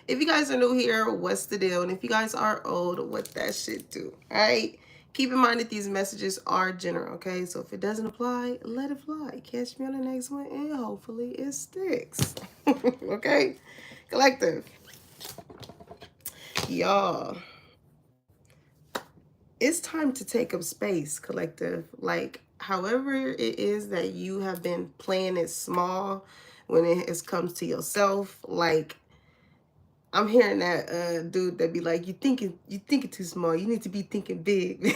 If you guys are new here, what's the deal? And if you guys are old, what that shit do? All right. Keep in mind that these messages are general, okay? So if it doesn't apply, let it fly. Catch me on the next one, and hopefully it sticks. Okay? Collective. Y'all, it's time to take up space, collective. Like, however it is that you have been playing it small when it comes to yourself, like, I'm hearing that dude that be like, you thinking too small. You need to be thinking big.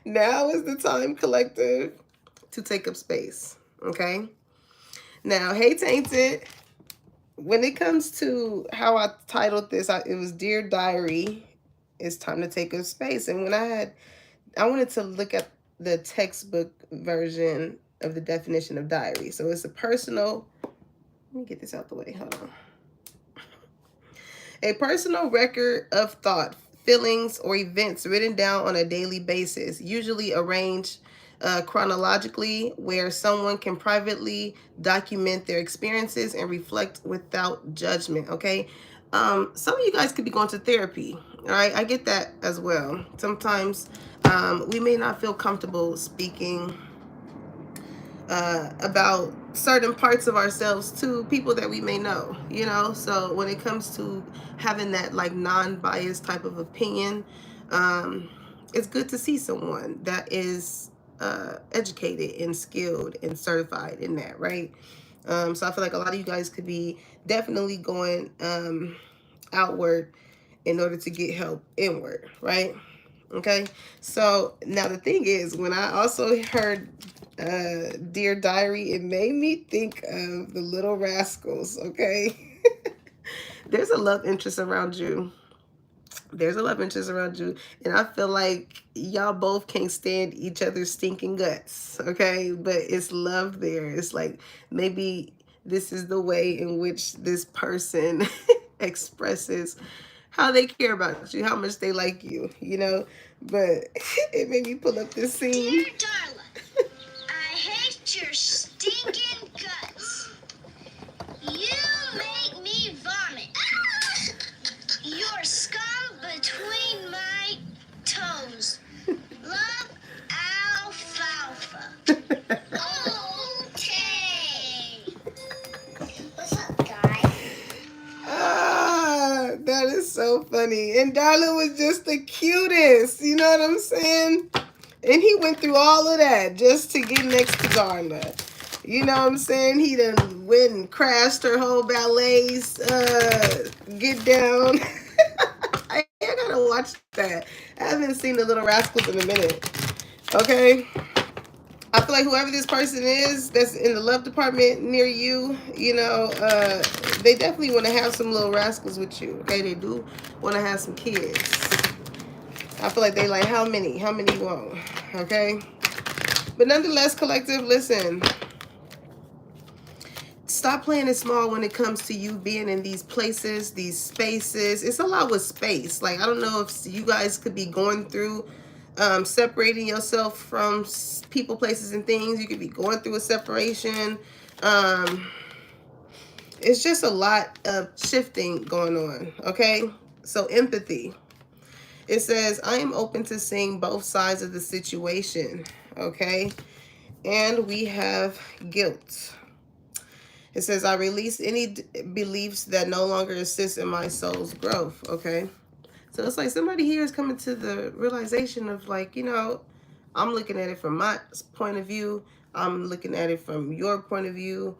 Now is the time, collective, to take up space. Okay. Now, hey, Tainted. When it comes to how I titled this, it was Dear Diary. It's time to take up space. And when I wanted to look at the textbook version of the definition of diary. So it's a personal. Let me get this out the way. Hold on. A personal record of thought, feelings, or events written down on a daily basis, usually arranged chronologically, where someone can privately document their experiences and reflect without judgment. Okay. Some of you guys could be going to therapy. All right. I get that as well. Sometimes we may not feel comfortable speaking about certain parts of ourselves to people that we may know, you know. So when it comes to having that like non-biased type of opinion, it's good to see someone that is educated and skilled and certified in that, right? So I feel like a lot of you guys could be definitely going outward in order to get help inward, right? Okay. So now the thing is, when I also heard Dear Diary, it made me think of the Little Rascals. Okay. There's a love interest around you. There's a love interest around you. And I feel like y'all both can't stand each other's stinking guts. Okay. But it's love there. It's like maybe this is the way in which this person expresses how they care about you, how much they like you, you know? But it made me pull up this scene. Dear Darla, I hate your stinking guts. You make me vomit. Your scum between my toes. Love, alfalfa. Okay. What's up, guys? That is so funny. And Darla was just the cutest. You know what I'm saying? And he went through all of that just to get next to Darla. You know what I'm saying? He done went and crashed her whole ballet's get down. I gotta watch that. I haven't seen the Little Rascals in a minute. Okay. I feel like whoever this person is that's in the love department near you, you know, they definitely want to have some Little Rascals with you. Okay, they do want to have some kids. I feel like they like, how many? How many you want? Okay. But nonetheless, collective, listen. Stop playing it small when it comes to you being in these places, these spaces. It's a lot with space. Like, I don't know if you guys could be going through separating yourself from people, places, and things. You could be going through a separation. It's just a lot of shifting going on. Okay. So empathy. It says, I am open to seeing both sides of the situation. Okay. And we have guilt. It says, I release any beliefs that no longer assist in my soul's growth. Okay. So it's like somebody here is coming to the realization of, like, you know, I'm looking at it from my point of view. I'm looking at it from your point of view.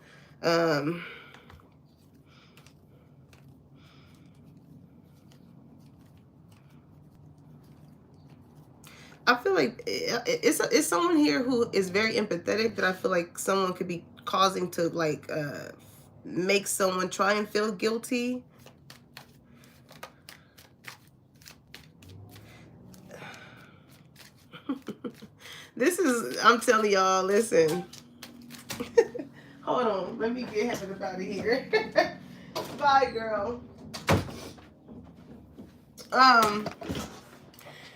I feel like it's someone here who is very empathetic that I feel like someone could be causing to, like, make someone try and feel guilty. This is, I'm telling y'all, listen. Hold on, let me get Heaven up out of here. Bye, girl.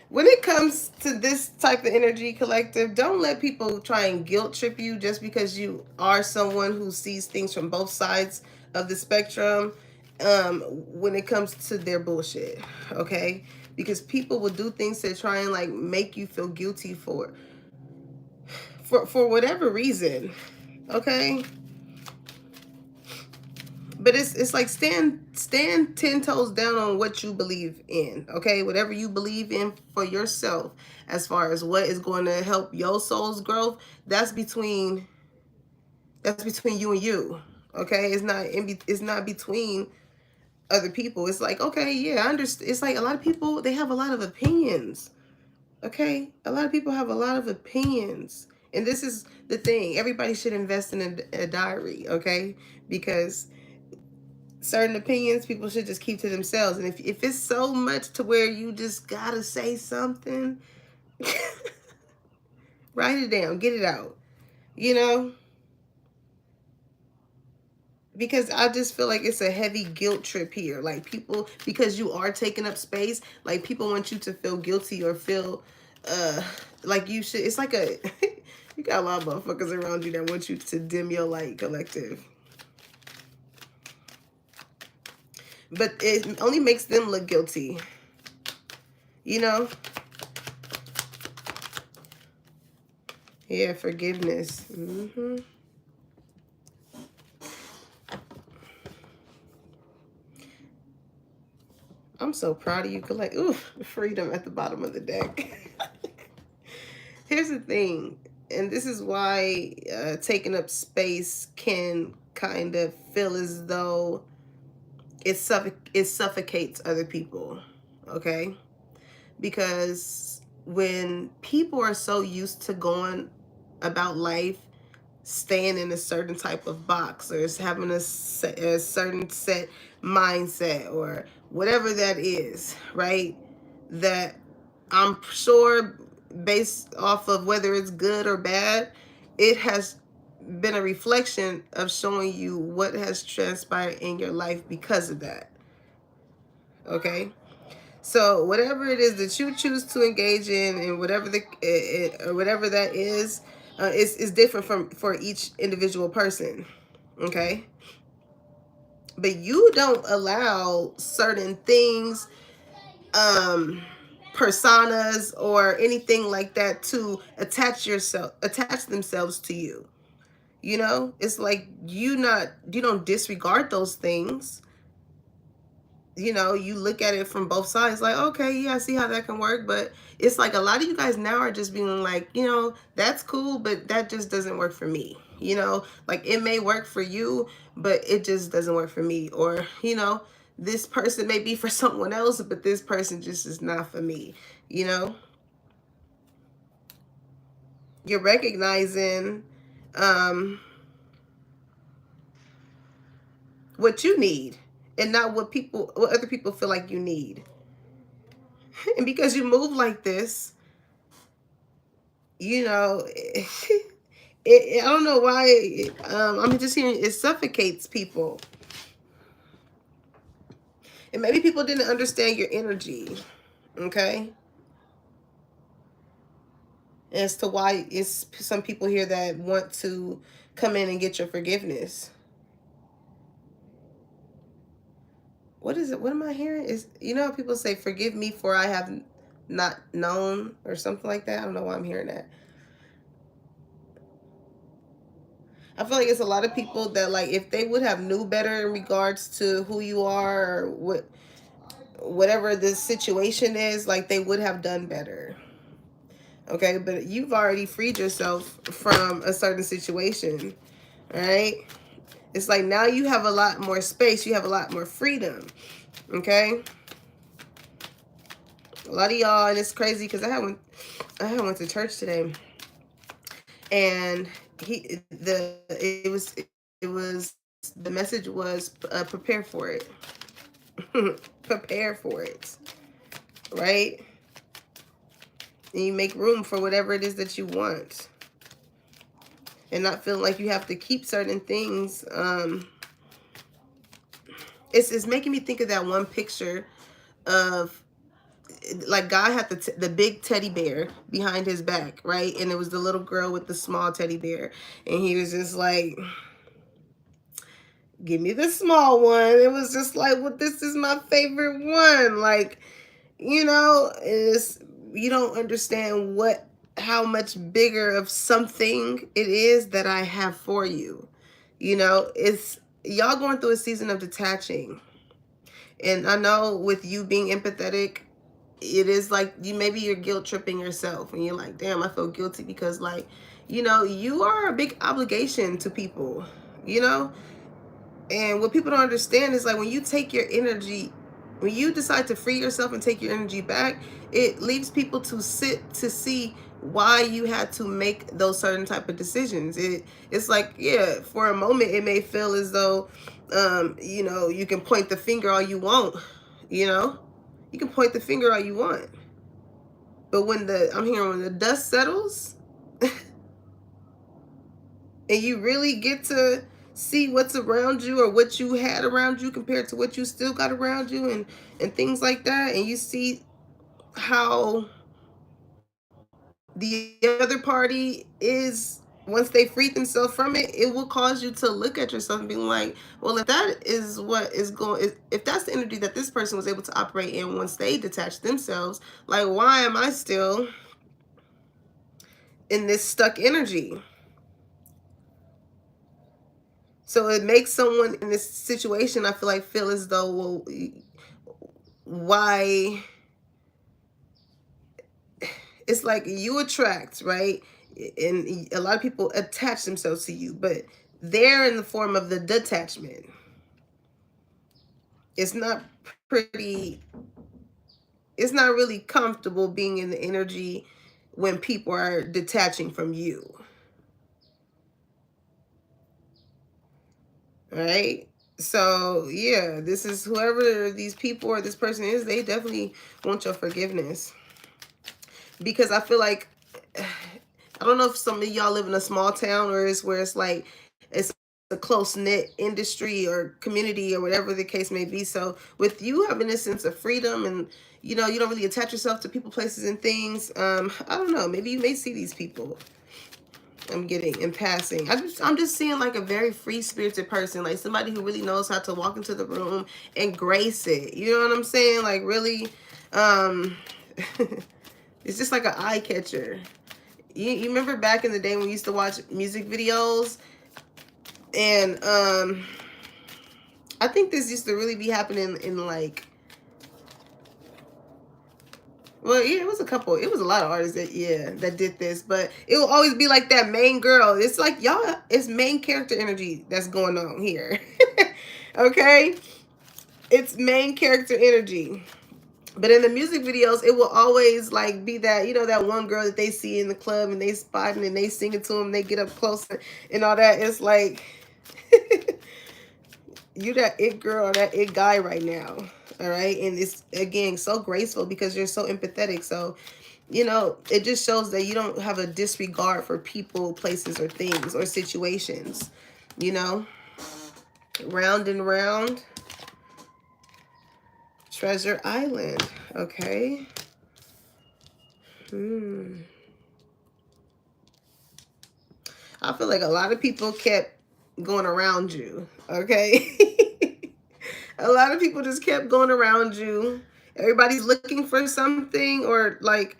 When it comes to this type of energy, collective, don't let people try and guilt trip you just because you are someone who sees things from both sides of the spectrum when it comes to their bullshit, okay? Because people will do things to try and like make you feel guilty for whatever reason, okay? But it's like stand 10 toes down on what you believe in, okay? Whatever you believe in for yourself, as far as what is going to help your soul's growth, that's between you and you, okay? It's not between other people. It's like, okay, yeah, I understand. It's like a lot of people, they have a lot of opinions, okay? A lot of people have a lot of opinions, and this is the thing. Everybody should invest in a diary, okay? Because certain opinions people should just keep to themselves. And if it's so much to where you just gotta say something, write it down, get it out, you know? Because I just feel like it's a heavy guilt trip here. Like people, because you are taking up space, like people want you to feel guilty or feel like you should. It's like a, you got a lot of motherfuckers around you that want you to dim your light, collective. But it only makes them look guilty, you know? Yeah, forgiveness. I'm so proud of you, collect. Ooh, freedom at the bottom of the deck. Here's the thing, and this is why taking up space can kind of feel as though it suffocates other people, okay? Because when people are so used to going about life staying in a certain type of box, or having a certain set mindset, or whatever that is, right? That I'm sure, based off of whether it's good or bad, it has been a reflection of showing you what has transpired in your life because of that, okay? So whatever it is that you choose to engage in, and whatever or whatever that is different for each individual person, okay? But you don't allow certain things, personas or anything like that to attach themselves to you. You know, it's like you don't disregard those things. You know, you look at it from both sides, like, okay, yeah, I see how that can work. But it's like a lot of you guys now are just being like, you know, that's cool, but that just doesn't work for me. You know, like it may work for you, but it just doesn't work for me. Or, you know, this person may be for someone else, but this person just is not for me. You know, you're recognizing what you need, and not what other people feel like you need. And because you move like this, you know, I don't know why. I'm just hearing it suffocates people, and maybe people didn't understand your energy, okay? As to why it's some people here that want to come in and get your forgiveness. What is it? What am I hearing? Is, you know how people say, forgive me for I have not known, or something like that? I don't know why I'm hearing that. I feel like it's a lot of people that, like, if they would have knew better in regards to who you are, or whatever this situation is, like, they would have done better. Okay, but you've already freed yourself from a certain situation, right? It's like now you have a lot more space, you have a lot more freedom, okay? A lot of y'all, and it's crazy because I went to church today, and it was the message was prepare for it. Prepare for it, right? And you make room for whatever it is that you want, and not feeling like you have to keep certain things. It's making me think of that one picture of, like, God had the big teddy bear behind his back, right? And it was the little girl with the small teddy bear, and he was just like, Give me the small one. It was just like, well, this is my favorite one. Like, it's, you don't understand how much bigger of something it is that I have for you. It's y'all going through a season of detaching. And I know with you being empathetic, it is like maybe you're guilt tripping yourself and you're like, damn, I feel guilty because like, you are a big obligation to people, you know? And what people don't understand is like when you take your energy, when you decide to free yourself and take your energy back, it leaves people to sit to see why you had to make those certain type of decisions. It's like, yeah, for a moment it may feel as though you can point the finger all you want, you know? You can point the finger all you want. But when the dust settles and you really get to see what's around you or what you had around you compared to what you still got around you and things like that, and you see how the other party is, once they free themselves from it, it will cause you to look at yourself and be like, well, if that is what is going, if that's the energy that this person was able to operate in once they detach themselves, like, why am I still in this stuck energy? So it makes someone in this situation, I feel like, feel as though, well, why? It's like you attract, right? And a lot of people attach themselves to you, but they're in the form of the detachment. It's not pretty, it's not really comfortable being in the energy when people are detaching from you. All right. So yeah, this is whoever these people or this person is, they definitely want your forgiveness. Because I feel like, I don't know if some of y'all live in a small town or it's where it's like it's a close knit industry or community or whatever the case may be. So with you having this sense of freedom and you don't really attach yourself to people, places, and things. I don't know. Maybe you may see these people. I'm getting in passing. I'm just seeing like a very free spirited person, like somebody who really knows how to walk into the room and grace it. You know what I'm saying? Like really, um, it's just like an eye catcher. You remember back in the day when we used to watch music videos, and I think this used to really be happening in like, well, yeah, it was a lot of artists that did this, but it will always be like that main girl. It's like, y'all, it's main character energy that's going on here. Okay? It's main character energy. But in the music videos, it will always like be that, that one girl that they see in the club and they spotting and they singing to them, they get up close and all that. It's like, you that it girl or that it guy right now. All right. And it's, again, so graceful because you're so empathetic. So, it just shows that you don't have a disregard for people, places, or things or situations, you know, round and round. Treasure Island. Okay. I feel like a lot of people kept going around you. Okay. A lot of people just kept going around you. Everybody's looking for something, or like,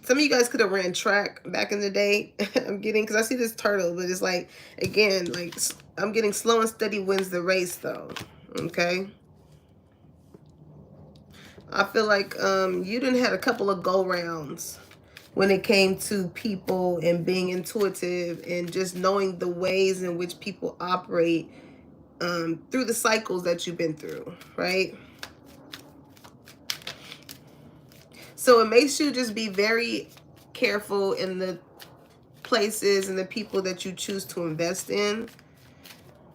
some of you guys could have ran track back in the day. I'm getting, because I see this turtle, but it's like, again, like, I'm getting slow and steady wins the race, though. Okay. I feel like you done had a couple of go rounds when it came to people and being intuitive and just knowing the ways in which people operate through the cycles that you've been through, right? So it makes you just be very careful in the places and the people that you choose to invest in.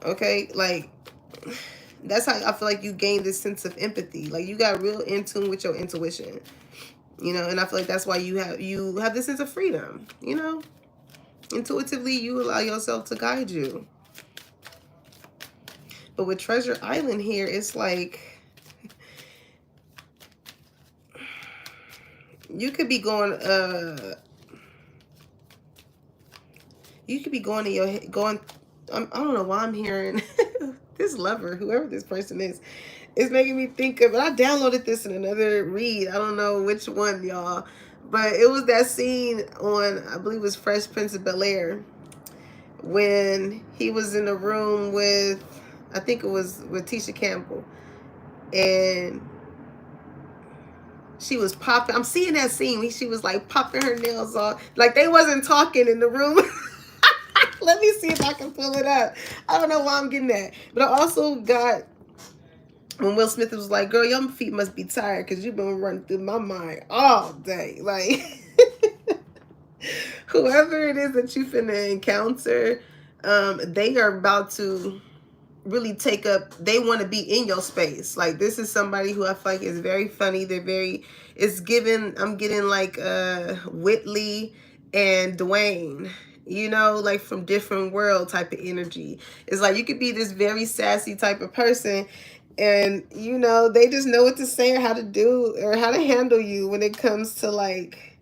Okay, like, that's how I feel like you gain this sense of empathy. Like, you got real in tune with your intuition, and I feel like that's why you have this sense of freedom. Intuitively, you allow yourself to guide you. But with Treasure Island here, it's like you could be going You could be going to your head, going. I don't know why I'm hearing this lover, whoever this person is making me think of. I downloaded this in another read. I don't know which one, y'all, but it was that scene on, I believe it was Fresh Prince of Bel-Air, when he was in the room with, I think it was with Tisha Campbell, and she was popping. I'm seeing that scene when she was like popping her nails off, like they wasn't talking in the room. Let me see if I can pull it up. I don't know why I'm getting that, but I also got when Will Smith was like, "Girl, your feet must be tired because you've been running through my mind all day." Like, whoever it is that you finna encounter, they are about to really take up, they want to be in your space. Like, this is somebody who I feel like is very funny. They're very, it's given, I'm getting like Whitley and Dwayne, you know, like from different world type of energy. It's like you could be this very sassy type of person, and you know, they just know what to say or how to do or how to handle you when it comes to, like,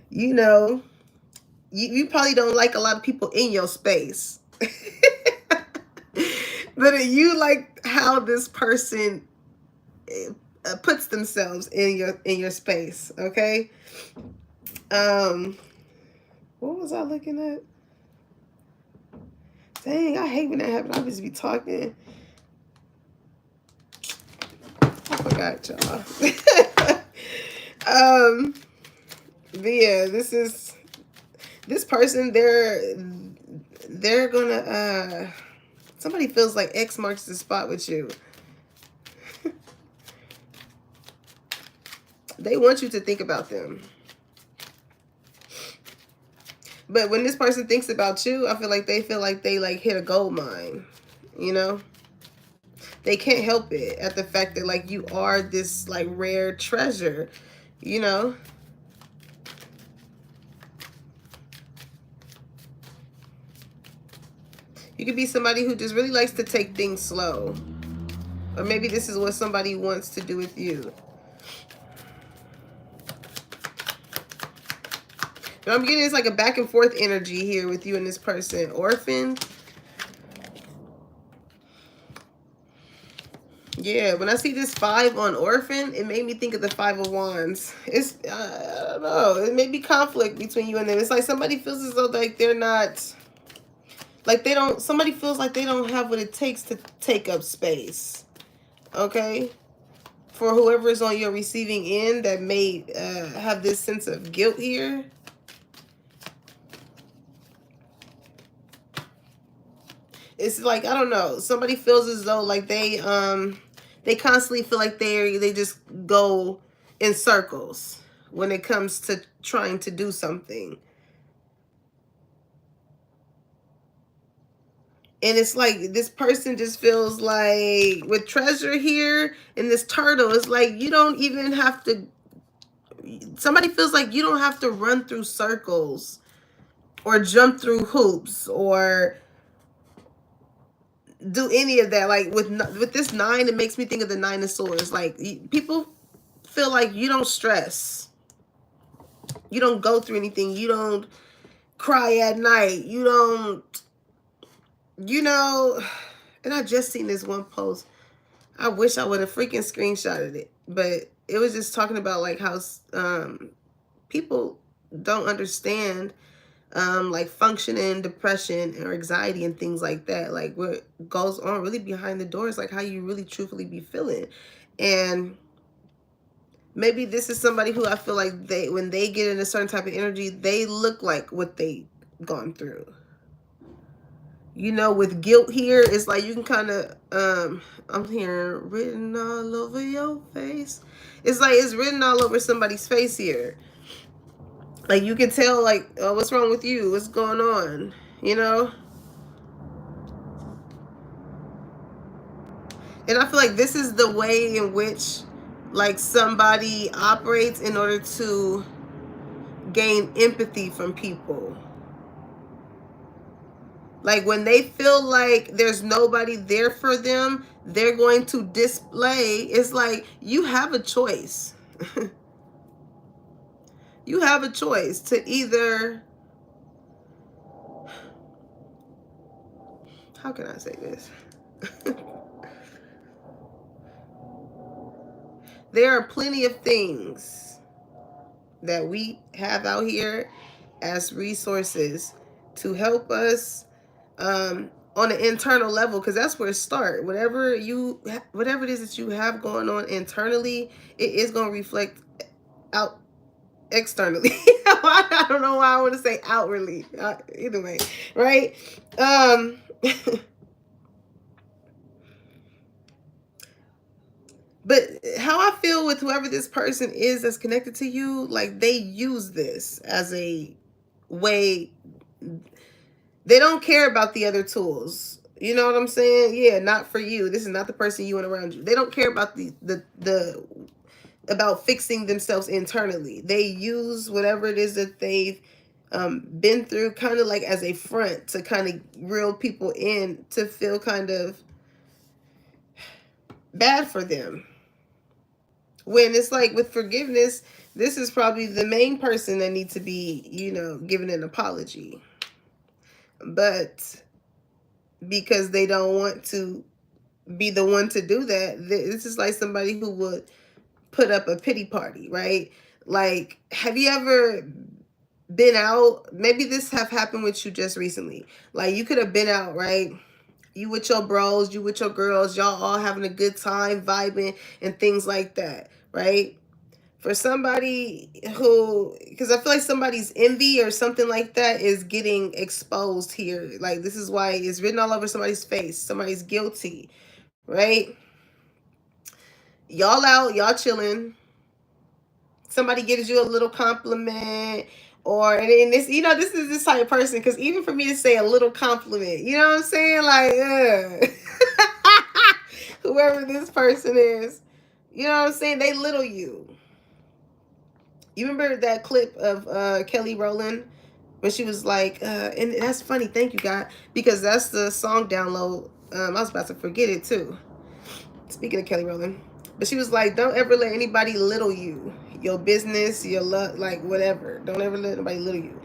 you know, you probably don't like a lot of people in your space. But you like how this person puts themselves in your space, okay? What was I looking at? Dang, I hate when that happens. I just be talking. I forgot, y'all. But yeah, this person, they're gonna somebody feels like X marks the spot with you. They want you to think about them. But when this person thinks about you, I feel like they like hit a gold mine, you know? They can't help it at the fact that like you are this like rare treasure, you know? You could be somebody who just really likes to take things slow. Or maybe this is what somebody wants to do with you. But I'm getting it's like a back and forth energy here with you and this person. Orphan. Yeah, when I see this 5 on Orphan, it made me think of the 5 of Wands. It's, I don't know, it may be conflict between you and them. It's like somebody feels as though like they're not, like they don't, somebody feels like they don't have what it takes to take up space. Okay? For whoever is on your receiving end that may have this sense of guilt here. It's like, I don't know, somebody feels as though like they constantly feel like they just go in circles when it comes to trying to do something. And it's like this person just feels like with treasure here and this turtle, it's like you don't even have to, somebody feels like you don't have to run through circles or jump through hoops or do any of that. Like with this 9, it makes me think of the 9 of Swords. Like people feel like you don't stress, you don't go through anything, you don't cry at night, you don't, you know. And I just seen this one post, I wish I would have freaking screenshotted it, but it was just talking about like how people don't understand like functioning, depression or anxiety and things like that. Like what goes on really behind the doors, like how you really truthfully be feeling. And maybe this is somebody who I feel like when they get in a certain type of energy, they look like what they gone through. You know, with guilt here, it's like you can kind of, I'm hearing written all over your face. It's like it's written all over somebody's face here. Like you can tell, like, oh, what's wrong with you? What's going on? You know? And I feel like this is the way in which, like, somebody operates in order to gain empathy from people. Like when they feel like there's nobody there for them, they're going to display. It's like you have a choice. You have a choice to either how can I say this? There are plenty of things that we have out here as resources to help us on an internal level, because that's where it starts. Whatever it is that you have going on internally, it is going to reflect out externally. I don't know why I want to say outwardly. Either way, right? But how I feel with whoever this person is that's connected to you, like they use this as a way. They don't care about the other tools. You know what I'm saying? Yeah, not for you. This is not the person you want around you. They don't care about the about fixing themselves internally. They use whatever it is that they've been through kind of like as a front to kind of reel people in to feel kind of bad for them. When it's like with forgiveness, this is probably the main person that needs to be, given an apology. But because they don't want to be the one to do that, this is like somebody who would put up a pity party, right? Like, have you ever been out? Maybe this have happened with you just recently. Like, you could have been out, right? You with your bros, you with your girls, y'all all having a good time, vibing, and things like that, right? For somebody who, because I feel like somebody's envy or something like that is getting exposed here. Like, this is why it's written all over somebody's face. Somebody's guilty, right? Y'all out, y'all chilling. Somebody gives you a little compliment, and this, this is this type of person, because even for me to say a little compliment, you know what I'm saying? Like, whoever this person is, you know what I'm saying? They little you. You remember that clip of Kelly Rowland when she was like, and that's funny, thank you, God, because that's the song download. I was about to forget it too. Speaking of Kelly Rowland. But she was like, don't ever let anybody little you. Your business, your luck, like whatever. Don't ever let anybody little you.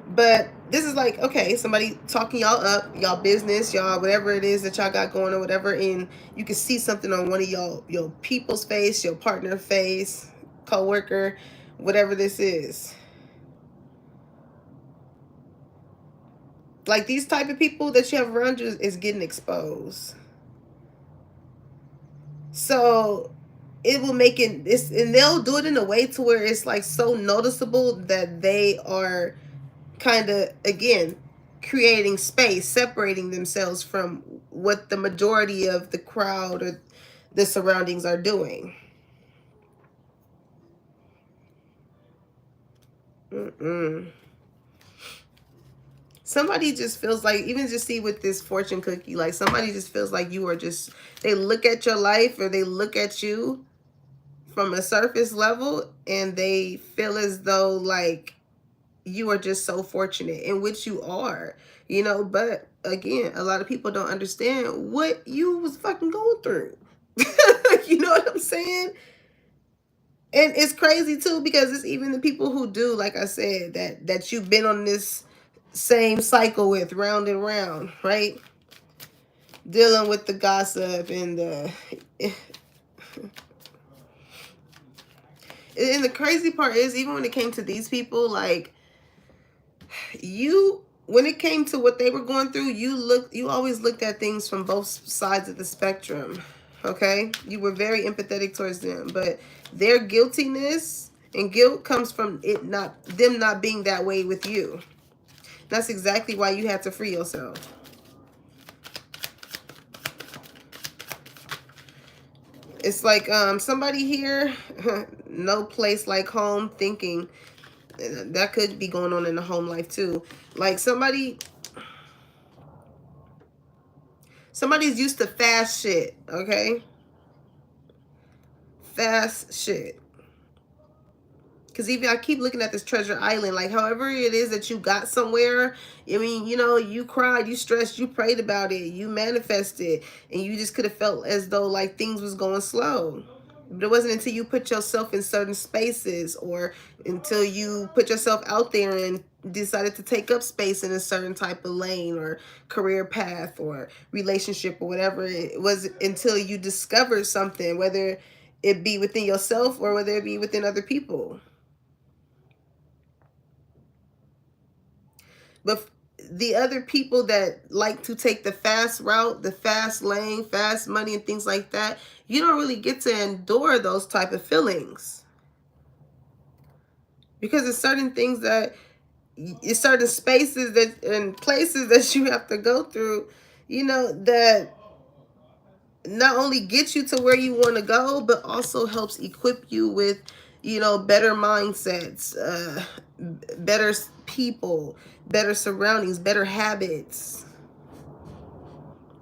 But this is like, okay, somebody talking y'all up, y'all business, y'all whatever it is that y'all got going on, whatever, and you can see something on one of your people's face, your partner face, co-worker, whatever this is. Like, these type of people that you have around you is getting exposed. So it will make it this, and they'll do it in a way to where it's like so noticeable that they are kind of, again, creating space, separating themselves from what the majority of the crowd or the surroundings are doing. Somebody just feels like, even just see with this fortune cookie, like somebody just feels like you are just, they look at your life or they look at you from a surface level and they feel as though like you are just so fortunate, in which you are, but again, a lot of people don't understand what you was fucking going through. You know what I'm saying? And it's crazy too, because it's even the people who do, like I said, that you've been on this same cycle with, round and round, right? Dealing with the gossip and and the crazy part is, even when it came to these people, like, when it came to what they were going through, you always looked at things from both sides of the spectrum. Okay? You were very empathetic towards them, but their guiltiness and guilt comes from them not being that way with you. That's exactly why you had to free yourself. It's like somebody here, no place like home thinking. That could be going on in the home life too. Like somebody's used to fast shit, okay? Fast shit. Because even I keep looking at this treasure island, like however it is that you got somewhere, I mean, you cried, you stressed, you prayed about it, you manifested, and you just could have felt as though like things was going slow. But it wasn't until you put yourself in certain spaces or until you put yourself out there and decided to take up space in a certain type of lane or career path or relationship or whatever it was, until you discovered something, whether it be within yourself or whether it be within other people. But the other people that like to take the fast route, the fast lane, fast money and things like that, you don't really get to endure those type of feelings, because it's certain things that, it's certain spaces that and places that you have to go through, that not only gets you to where you want to go, but also helps equip you with, better mindsets, better people, better surroundings, better habits.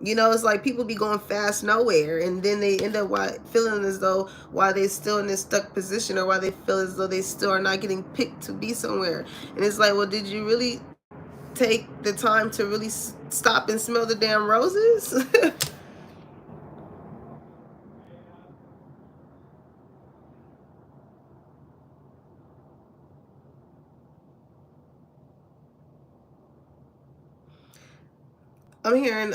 It's like people be going fast nowhere, and then they end up feeling as though while they're still in this stuck position, or why they feel as though they still are not getting picked to be somewhere. And it's like, well, did you really take the time to really stop and smell the damn roses? I'm hearing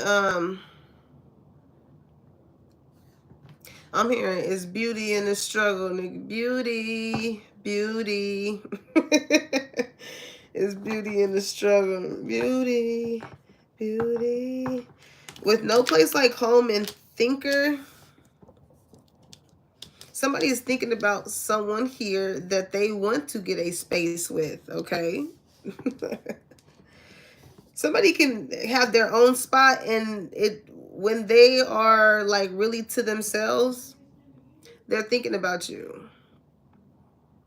it's beauty in the struggle, nigga. Beauty. It's beauty in the struggle. Beauty. With no place like home and thinker, somebody is thinking about someone here that they want to get a space with, okay? Somebody can have their own spot, and when they are like really to themselves, they're thinking about you.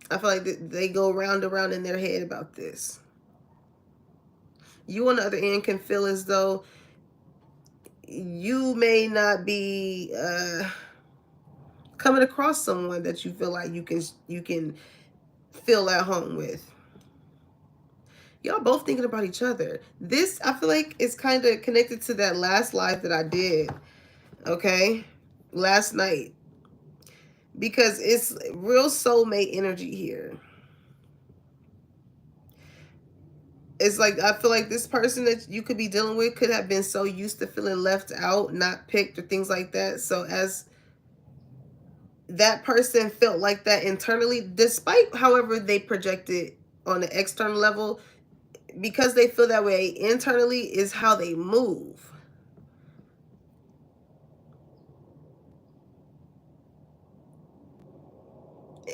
I feel like they go round and round in their head about this. You on the other end can feel as though you may not be coming across someone that you feel like you can feel at home with. Y'all both thinking about each other. This, I feel like, is kind of connected to that last live that I did, okay, last night, because it's real soulmate energy here. It's like, I feel like this person that you could be dealing with could have been so used to feeling left out, not picked, or things like that. So as that person felt like that internally, despite however they projected on the external level, because they feel that way internally is how they move.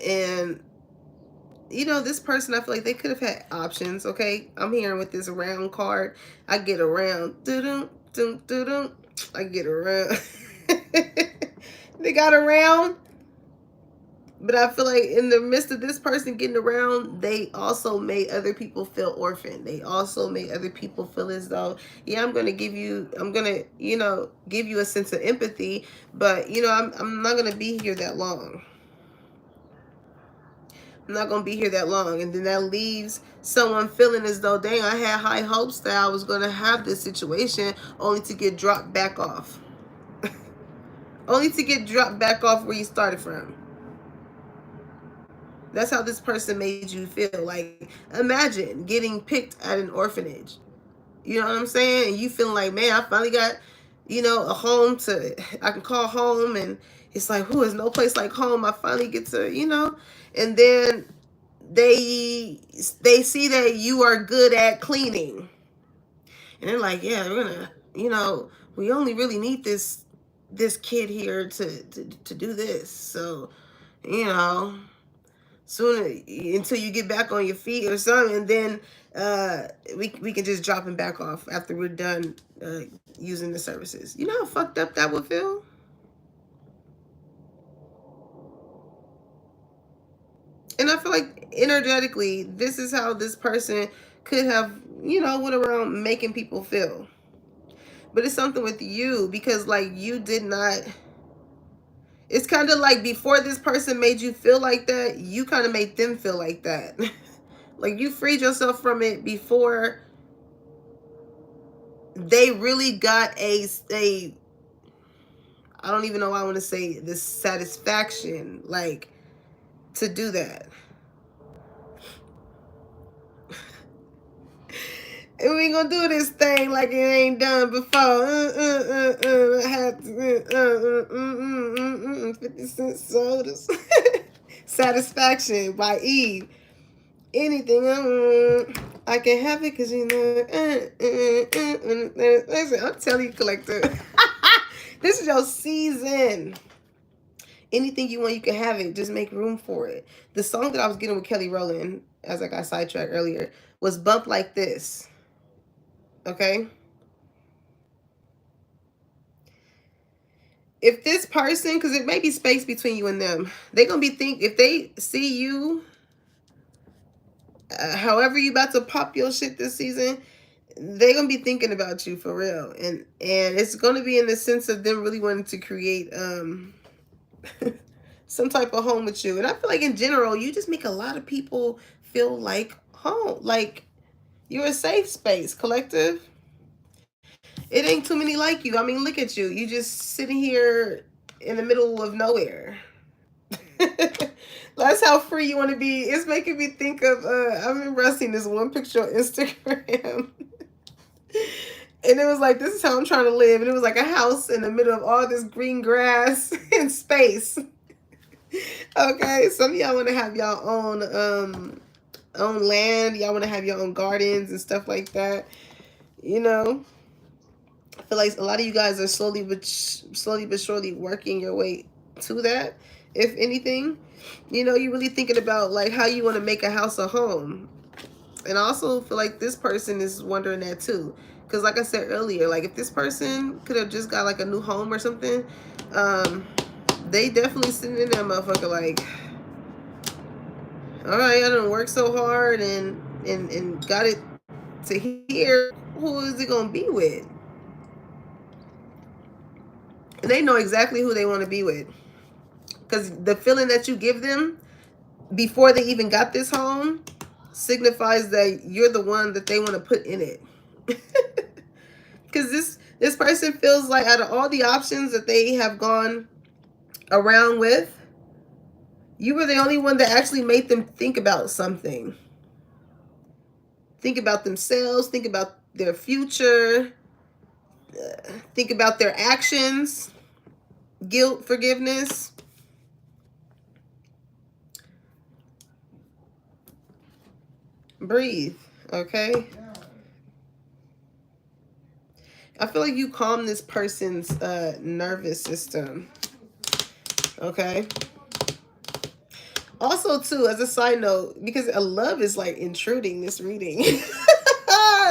And this person, I feel like they could have had options. Okay, I'm hearing with this round card, I get around. I get around. They got around. But I feel like in the midst of this person getting around, they also made other people feel orphaned. They also made other people feel as though, yeah, I'm going to give you a sense of empathy, but, I'm not going to be here that long. I'm not going to be here that long. And then that leaves someone feeling as though, dang, I had high hopes that I was going to have this situation, only to get dropped back off. Only to get dropped back off where you started from. That's how this person made you feel. Like, imagine getting picked at an orphanage. You know what I'm saying? And you feeling like, man, I finally got, a home I can call home. And it's like, there's no place like home. I finally get to, and then they see that you are good at cleaning. And they're like, yeah, we're gonna, we only really need this kid here to do this. So, soon until you get back on your feet or something, and then we can just drop him back off after we're done using the services. You know how fucked up that would feel? And I feel like energetically, this is how this person could have, went around making people feel. But it's something with you, because like you did not, it's kind of like before this person made you feel like that, you kind of made them feel like that. Like you freed yourself from it before they really got a I don't even know why I want to say this satisfaction, like, to do that. And we gonna do this thing like it ain't done before. I had to, 50 cent sodas. Satisfaction by Eve. Anything I want, I can have it because you know. Listen, I'm telling you, collector. This is your season. Anything you want, you can have it. Just make room for it. The song that I was getting with Kelly Rowland, as I got sidetracked earlier, was Bump Like This. Okay? If this person, because it may be space between you and them, they're going to be if they see you, however you about to pop your shit this season, they're going to be thinking about you for real. And it's going to be in the sense of them really wanting to create some type of home with you. And I feel like in general, you just make a lot of people feel like home. Like you're a safe space, collective. It ain't too many like you. I mean, look at you. You just sitting here in the middle of nowhere. That's how free you want to be. It's making me think of, I remember I seen this one picture on Instagram. And it was like, this is how I'm trying to live. And it was like a house in the middle of all this green grass and space. Okay, some of y'all want to have y'all own land. Y'all want to have your own gardens and stuff like that. You know, I feel like a lot of you guys are slowly but surely working your way to that. If anything, you know, you're really thinking about like how you want to make a house a home. And I also feel like this person is wondering that too. Because like I said earlier, like if this person could have just got like a new home or something, they definitely sitting in that motherfucker like, all right, I done worked so hard and got it to here. Who is it gonna be with? And they know exactly who they want to be with. Because the feeling that you give them before they even got this home signifies that you're the one that they want to put in it. Because this person feels like out of all the options that they have gone around with, you were the only one that actually made them think about something. Think about themselves, think about their future, think about their actions, guilt, forgiveness. Breathe, okay? I feel like you calm this person's nervous system, okay? Also, too, as a side note, because love is like intruding this reading.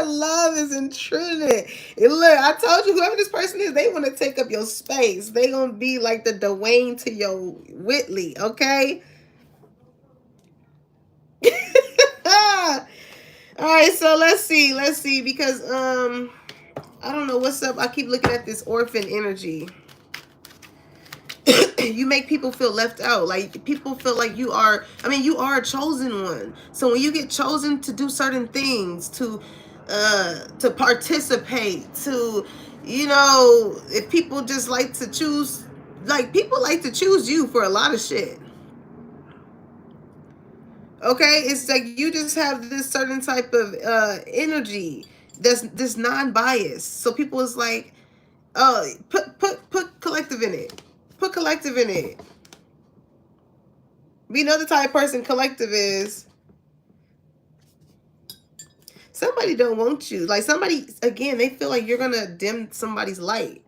Love is intruding. And look, I told you, whoever this person is, they want to take up your space. They gonna be like the Dwayne to your Whitley, okay? All right, so let's see, because I don't know what's up. I keep looking at this orphan energy. You make people feel left out. Like people feel like you are a chosen one. So when you get chosen to do certain things, to participate, to, you know, if people just like to choose, like people like to choose you for a lot of shit. Okay, it's like you just have this certain type of energy that's this non-biased. So people is like, oh, put collective in it. Put collective in it. We know the type of person collective is. Somebody don't want you. Like somebody, again, they feel like you're gonna dim somebody's light.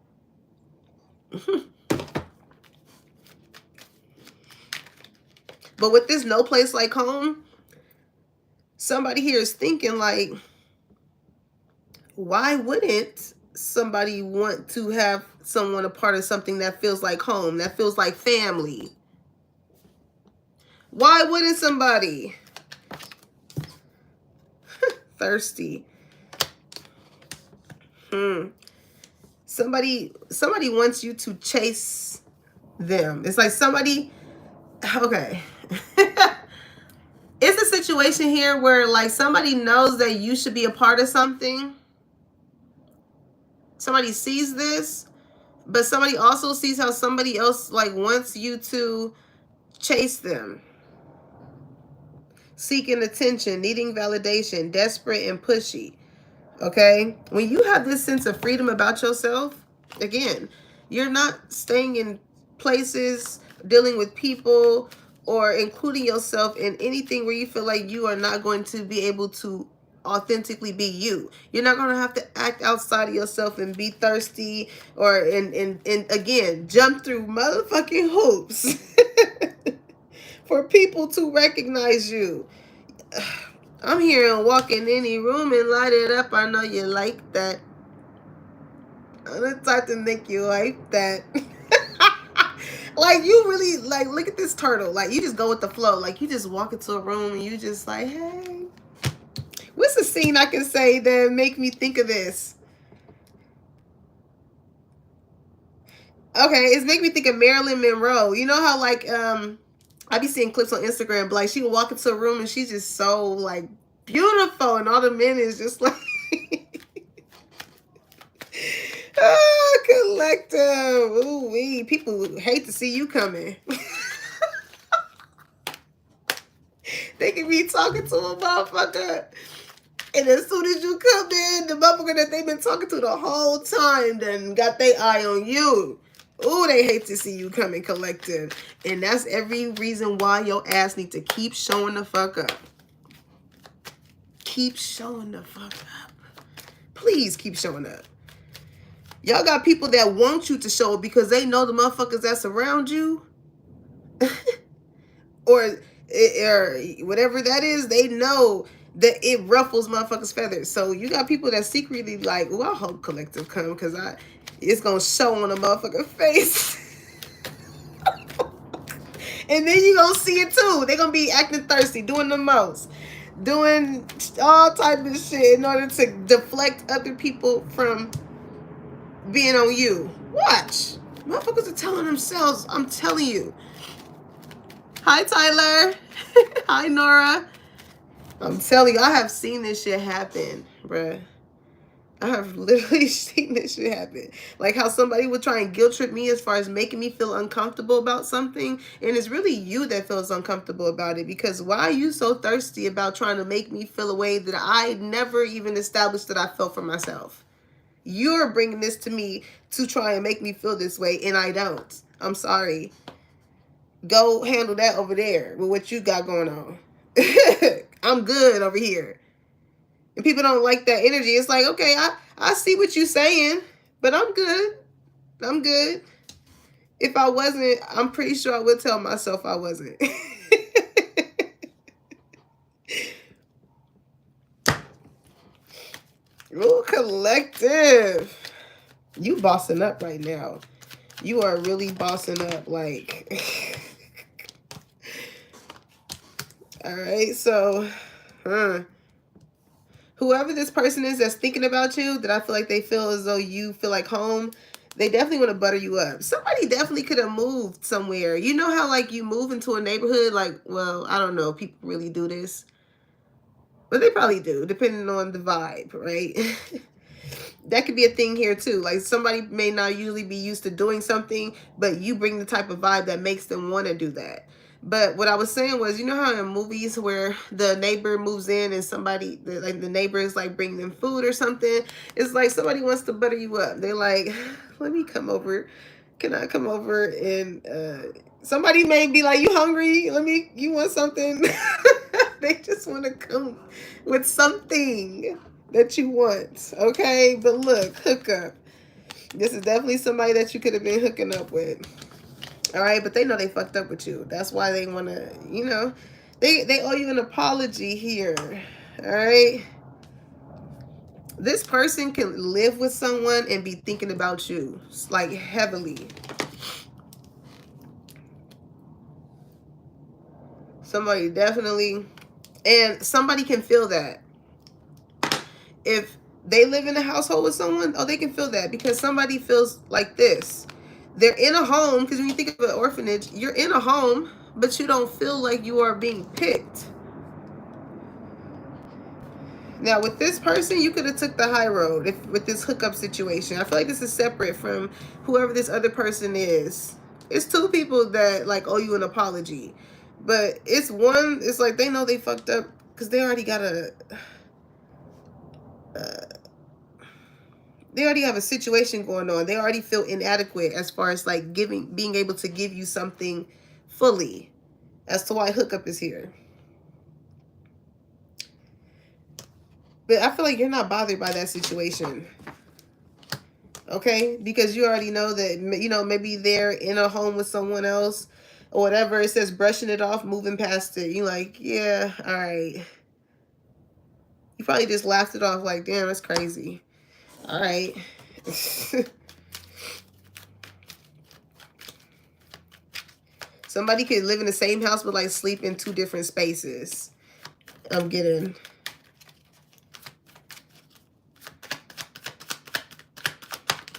But with this no place like home, somebody here is thinking like, why wouldn't somebody want to have someone a part of something that feels like home, that feels like family? Why wouldn't somebody? Thirsty. Somebody wants you to chase them. It's like somebody, okay. It's a situation here where like somebody knows that you should be a part of something. Somebody sees this, but somebody also sees how somebody else like wants you to chase them. Seeking attention, needing validation, desperate and pushy. Okay? When you have this sense of freedom about yourself, again, you're not staying in places, dealing with people, or including yourself in anything where you feel like you are not going to be able to authentically be you. You're not going to have to act outside of yourself and be thirsty or and again, jump through motherfucking hoops for people to recognize you. I'm here and walk in any room and light it up. I know you like that. I'm the type to make you like that. Like, you really, like, look at this turtle. Like, you just go with the flow. Like, you just walk into a room and you just like, hey. What's a scene I can say that make me think of this? Okay, it's make me think of Marilyn Monroe. You know how, like, I be seeing clips on Instagram, but, like, she would walk into a room and she's just so, like, beautiful, and all the men is just like, oh, collective. Ooh wee. People hate to see you coming. They can be talking to a motherfucker, and as soon as you come in, the motherfucker that they've been talking to the whole time then got their eye on you. Ooh, they hate to see you coming, collective. And that's every reason why your ass need to keep showing the fuck up. Keep showing the fuck up. Please keep showing up. Y'all got people that want you to show up because they know the motherfuckers that surround you or whatever that is, they know that it ruffles motherfuckers' feathers. So you got people that secretly like, oh, I hope collective come because it's gonna show on a motherfucker face. And then you gonna see it too. They gonna be acting thirsty, doing the most, doing all type of shit in order to deflect other people from being on you. Watch. Motherfuckers are telling themselves, I'm telling you. Hi, Tyler. Hi, Nora. I'm telling you, I have seen this shit happen, bruh. I have literally seen this shit happen. Like how somebody would try and guilt trip me as far as making me feel uncomfortable about something. And it's really you that feels uncomfortable about it. Because why are you so thirsty about trying to make me feel a way that I never even established that I felt for myself? You're bringing this to me to try and make me feel this way, and I don't. I'm sorry. Go handle that over there with what you got going on. I'm good over here. And people don't like that energy. It's like, okay, I see what you're saying, but I'm good. I'm good. If I wasn't, I'm pretty sure I would tell myself I wasn't. Ooh, collective. You bossing up right now. You are really bossing up, like. All right, so, whoever this person is that's thinking about you, that I feel like they feel as though you feel like home, they definitely want to butter you up. Somebody definitely could have moved somewhere. You know how, like, you move into a neighborhood, like, well, I don't know if people really do this, but they probably do, depending on the vibe, right? That could be a thing here too. Like somebody may not usually be used to doing something, but you bring the type of vibe that makes them want to do that. But what I was saying was, you know how in movies where the neighbor moves in and somebody, like the neighbor is like bringing them food or something, it's like somebody wants to butter you up. They're like, let me come over. Can I come over? And somebody may be like, you hungry? You want something? They just want to come with something that you want, okay? But look, hook up. This is definitely somebody that you could have been hooking up with. All right, but they know they fucked up with you. That's why they want to, you know, they owe you an apology here. All right? This person can live with someone and be thinking about you, like heavily. Somebody definitely, and somebody can feel that. If they live in a household with someone, oh, they can feel that because somebody feels like this. They're in a home, because when you think of an orphanage, you're in a home, but you don't feel like you are being picked. Now, with this person, you could have took the high road with this hookup situation. I feel like this is separate from whoever this other person is. It's two people that, like, owe you an apology. But it's like they know they fucked up because they already got they already have a situation going on. They already feel inadequate as far as like being able to give you something fully. As to why hookup is here. But I feel like you're not bothered by that situation. Okay? Because you already know that, you know, maybe they're in a home with someone else or whatever. It says brushing it off, moving past it. You're like, yeah, all right. You probably just laughed it off like, damn, that's crazy. All right. Somebody could live in the same house but like sleep in 2 different spaces. I'm getting.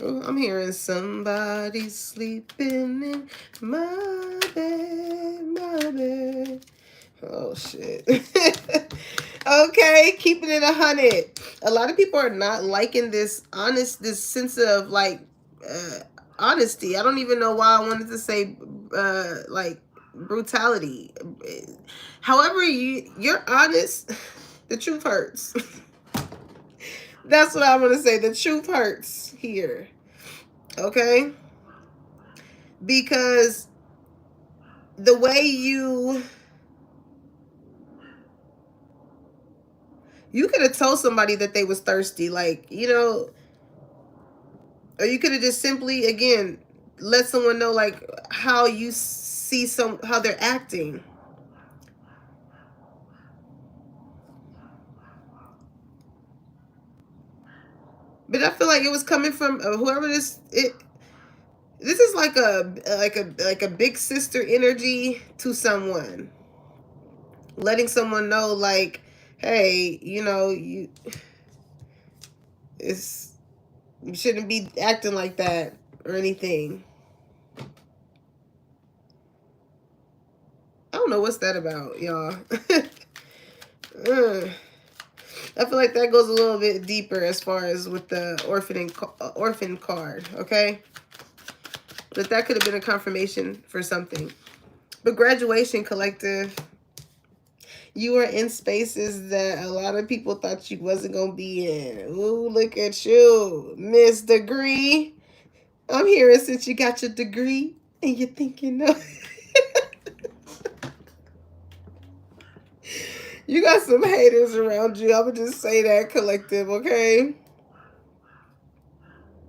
Oh, I'm hearing somebody sleeping in my bed, my bed. Oh shit. Okay, keeping it 100. A lot of people are not liking this sense of like honesty. I don't even know why I wanted to say like brutality. However, you're honest. The truth hurts. That's what I'm gonna say. The truth hurts here. Okay? Because the way you could have told somebody that they was thirsty, like, you know, or you could have just simply, again, let someone know like how you see how they're acting. But I feel like it was coming from whoever this is like a big sister energy to someone, letting someone know like, hey, you know, you shouldn't be acting like that or anything. I don't know what's that about, y'all. I feel like that goes a little bit deeper as far as with the orphan card, okay? But that could have been a confirmation for something. But graduation collective, you are in spaces that a lot of people thought you wasn't going to be in. Ooh, look at you, Miss Degree. I'm hearing since you got your degree and you're thinking, no. You got some haters around you. I would just say that, collective, okay?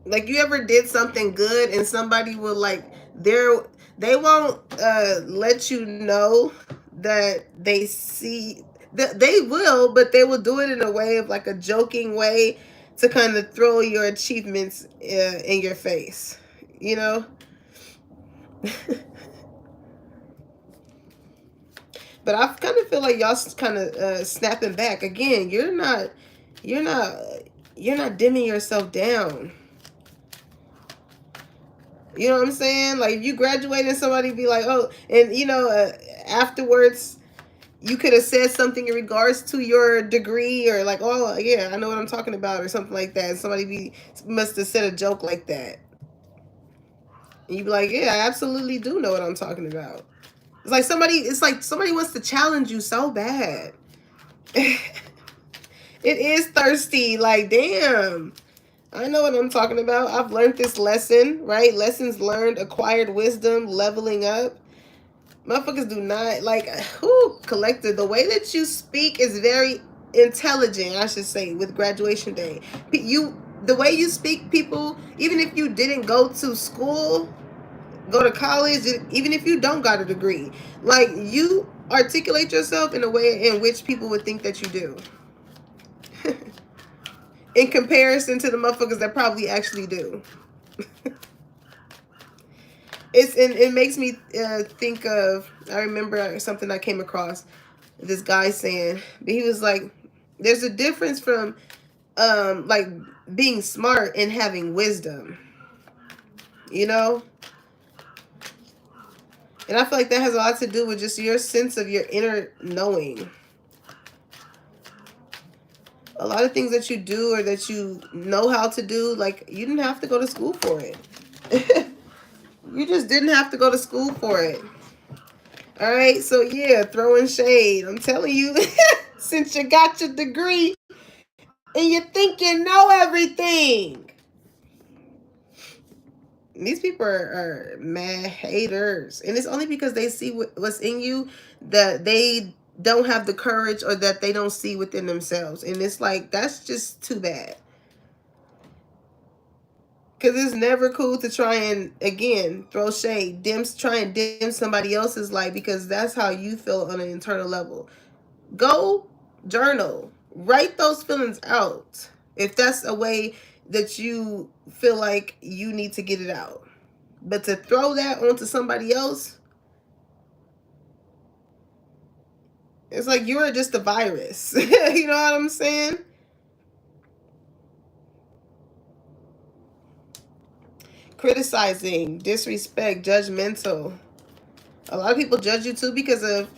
Like, you ever did something good and somebody will like, they won't let you know that they see that they will, but they will do it in a way of like a joking way to kind of throw your achievements in your face, you know? But I kind of feel like y'all kind of snapping back again. You're not dimming yourself down. You know what I'm saying? Like, if you graduate and somebody be like, oh, and you know, afterwards you could have said something in regards to your degree or like, oh yeah, I know what I'm talking about or something like that. And somebody must have said a joke like that. And you be like, yeah, I absolutely do know what I'm talking about. It's like somebody wants to challenge you so bad. It is thirsty. Like, damn. I know what I'm talking about. I've learned this lesson, right? Lessons learned, acquired wisdom, leveling up. Motherfuckers do not, like, collective. The way that you speak is very intelligent, I should say, with graduation day. The way you speak, people, even if you didn't go to school, go to college, even if you don't got a degree, like, you articulate yourself in a way in which people would think that you do. In comparison to the motherfuckers that probably actually do. It makes me think of, I remember something I came across, this guy saying, but he was like, there's a difference from like being smart and having wisdom, you know? And I feel like that has a lot to do with just your sense of your inner knowing. A lot of things that you do or that you know how to do, like, you didn't have to go to school for it. You just didn't have to go to school for it. All right, so yeah, throwing shade. I'm telling you, since you got your degree and you think you know everything. These people are mad haters, and it's only because they see what's in you that they don't have the courage, or that they don't see within themselves. And it's like, that's just too bad. Because it's never cool to try and, again, throw shade, try and dim somebody else's light, because that's how you feel on an internal level. Go journal, write those feelings out, if that's a way that you feel like you need to get it out. But to throw that onto somebody else, it's like you're just a virus. You know what I'm saying? Criticizing, disrespect, judgmental. A lot of people judge you too because of,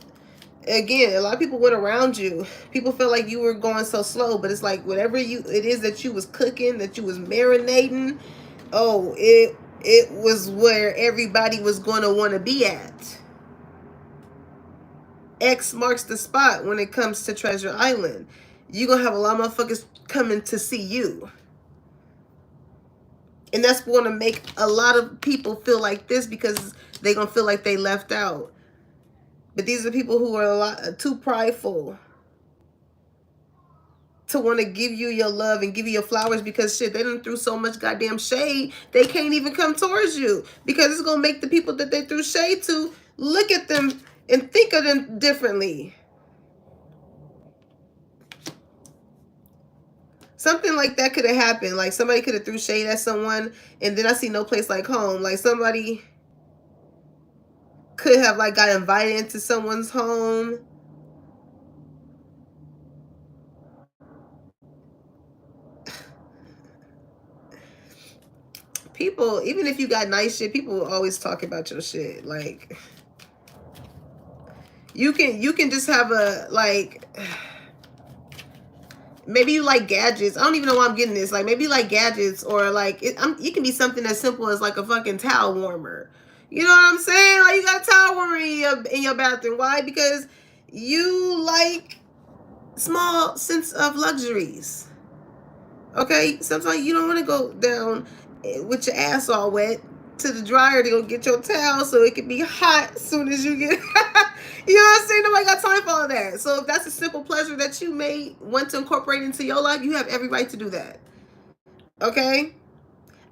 again, a lot of people went around you. People felt like you were going so slow, but it's like whatever it is that you was cooking, that you was marinating, oh, it was where everybody was going to want to be at. X marks the spot when it comes to Treasure Island. You're going to have a lot of motherfuckers coming to see you. And that's going to make a lot of people feel like this, because they're going to feel like they left out. But these are people who are a lot too prideful to want to give you your love and give you your flowers, because shit, they done threw so much goddamn shade, they can't even come towards you, because it's going to make the people that they threw shade to look at them and think of them differently. Something like that could have happened. Like somebody could have threw shade at someone, and then I see No Place Like Home. Like somebody could have like got invited into someone's home. People, even if you got nice shit, people will always talk about your shit. Like you can just have a, like, maybe you like gadgets. I don't even know why I'm getting this. Like maybe you like gadgets, or like it can be something as simple as like a fucking towel warmer. You know what I'm saying? Like you got a towel warmer in your bathroom. Why? Because you like small sense of luxuries. Okay, sometimes you don't want to go down with your ass all wet to the dryer to go get your towel so it can be hot as soon as you get. You know what I'm saying? Nobody got time for all that. So if that's a simple pleasure that you may want to incorporate into your life, you have every right to do that. Okay?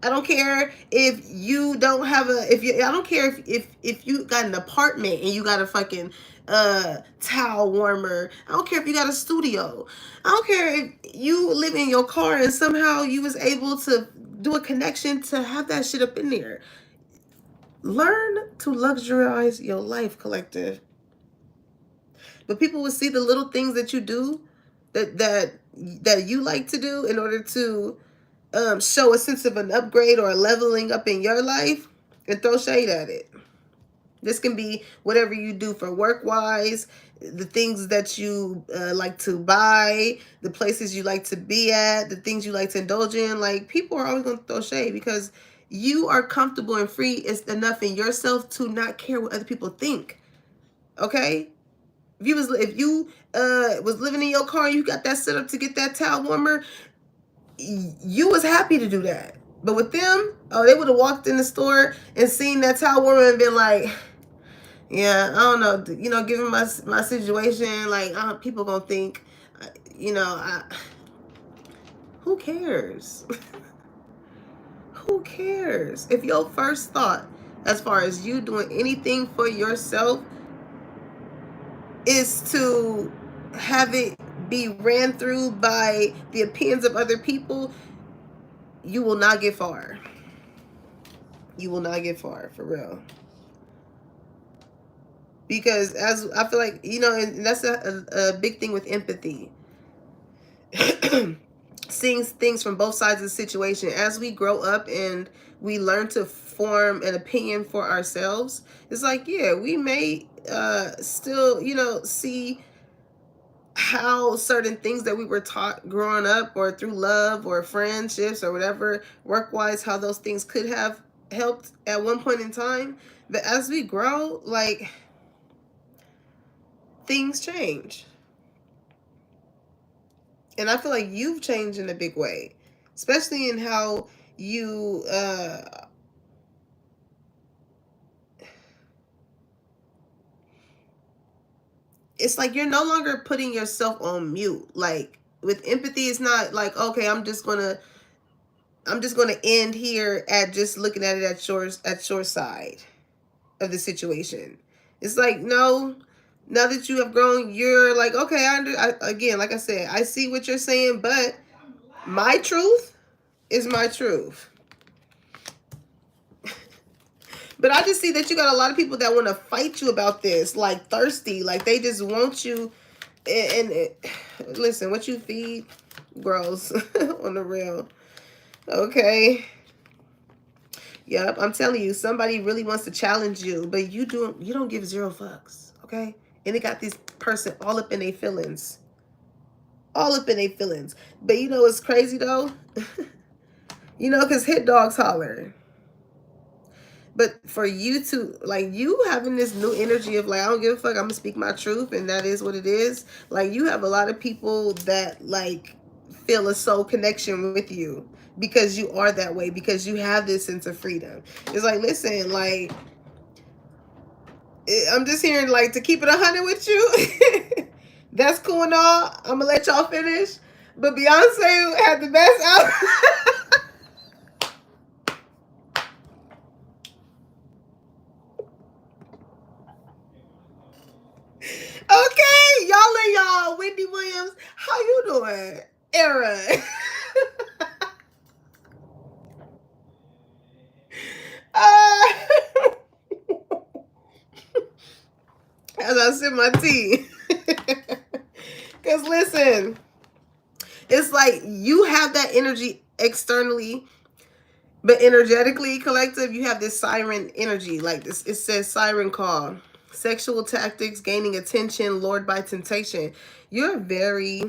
I don't care if you don't have a, if you, I don't care if you got an apartment and you got a fucking towel warmer. I don't care if you got a studio. I don't care if you live in your car and somehow you was able to do a connection to have that shit up in there. Learn to luxurize your life, collective. But people will see the little things that you do, that you like to do in order to show a sense of an upgrade or a leveling up in your life, and throw shade at it. This can be whatever you do for work-wise, the things that you like to buy, the places you like to be at, the things you like to indulge in. Like, people are always going to throw shade because you are comfortable and free enough in yourself to not care what other people think. Okay? If you was living in your car and you got that set up to get that towel warmer, you was happy to do that. But with them, oh, they would have walked in the store and seen that towel warmer and been like, yeah, I don't know, you know, given my situation, like, people gonna think, you know, who cares? Who cares? If your first thought, as far as you doing anything for yourself, is to have it be ran through by the opinions of other people, you will not get far. You will not get far, for real. Because as I feel like, you know, and that's a big thing with empathy. Seeing things from both sides of the situation. As we grow up and we learn to form an opinion for ourselves, it's like, yeah, we may still, you know, see how certain things that we were taught growing up, or through love or friendships or whatever, work-wise, how those things could have helped at one point in time. But as we grow, like, things change. And I feel like you've changed in a big way, especially in how you it's like you're no longer putting yourself on mute. Like with empathy, it's not like, okay, I'm just gonna end here at just looking at it at your side of the situation. It's like, no, now that you have grown, you're like, okay, again, like I said, I see what you're saying, but my truth is my truth. But I just see that you got a lot of people that want to fight you about this, like thirsty, like they just want you. Listen, what you feed grows on the real. Okay. Yep, I'm telling you, somebody really wants to challenge you, but you don't give zero fucks, okay? And it got this person all up in their feelings. All up in their feelings. But you know what's crazy though? You know, because hit dogs holler. But for you to, like, you having this new energy of like, I don't give a fuck, I'm gonna speak my truth, and that is what it is. Like, you have a lot of people that like feel a soul connection with you because you are that way, because you have this sense of freedom. It's like, listen, like, I'm just hearing, like, to keep it 100 with you. That's cool and all. I'm gonna let y'all finish. But Beyonce had the best album. Okay, y'all and y'all. Wendy Williams, how you doing? Era. As I sip my tea. Because listen, it's like you have that energy externally, but energetically, collective, you have this siren energy. Like this, it says siren call. Sexual tactics, gaining attention, lured by temptation. You're a very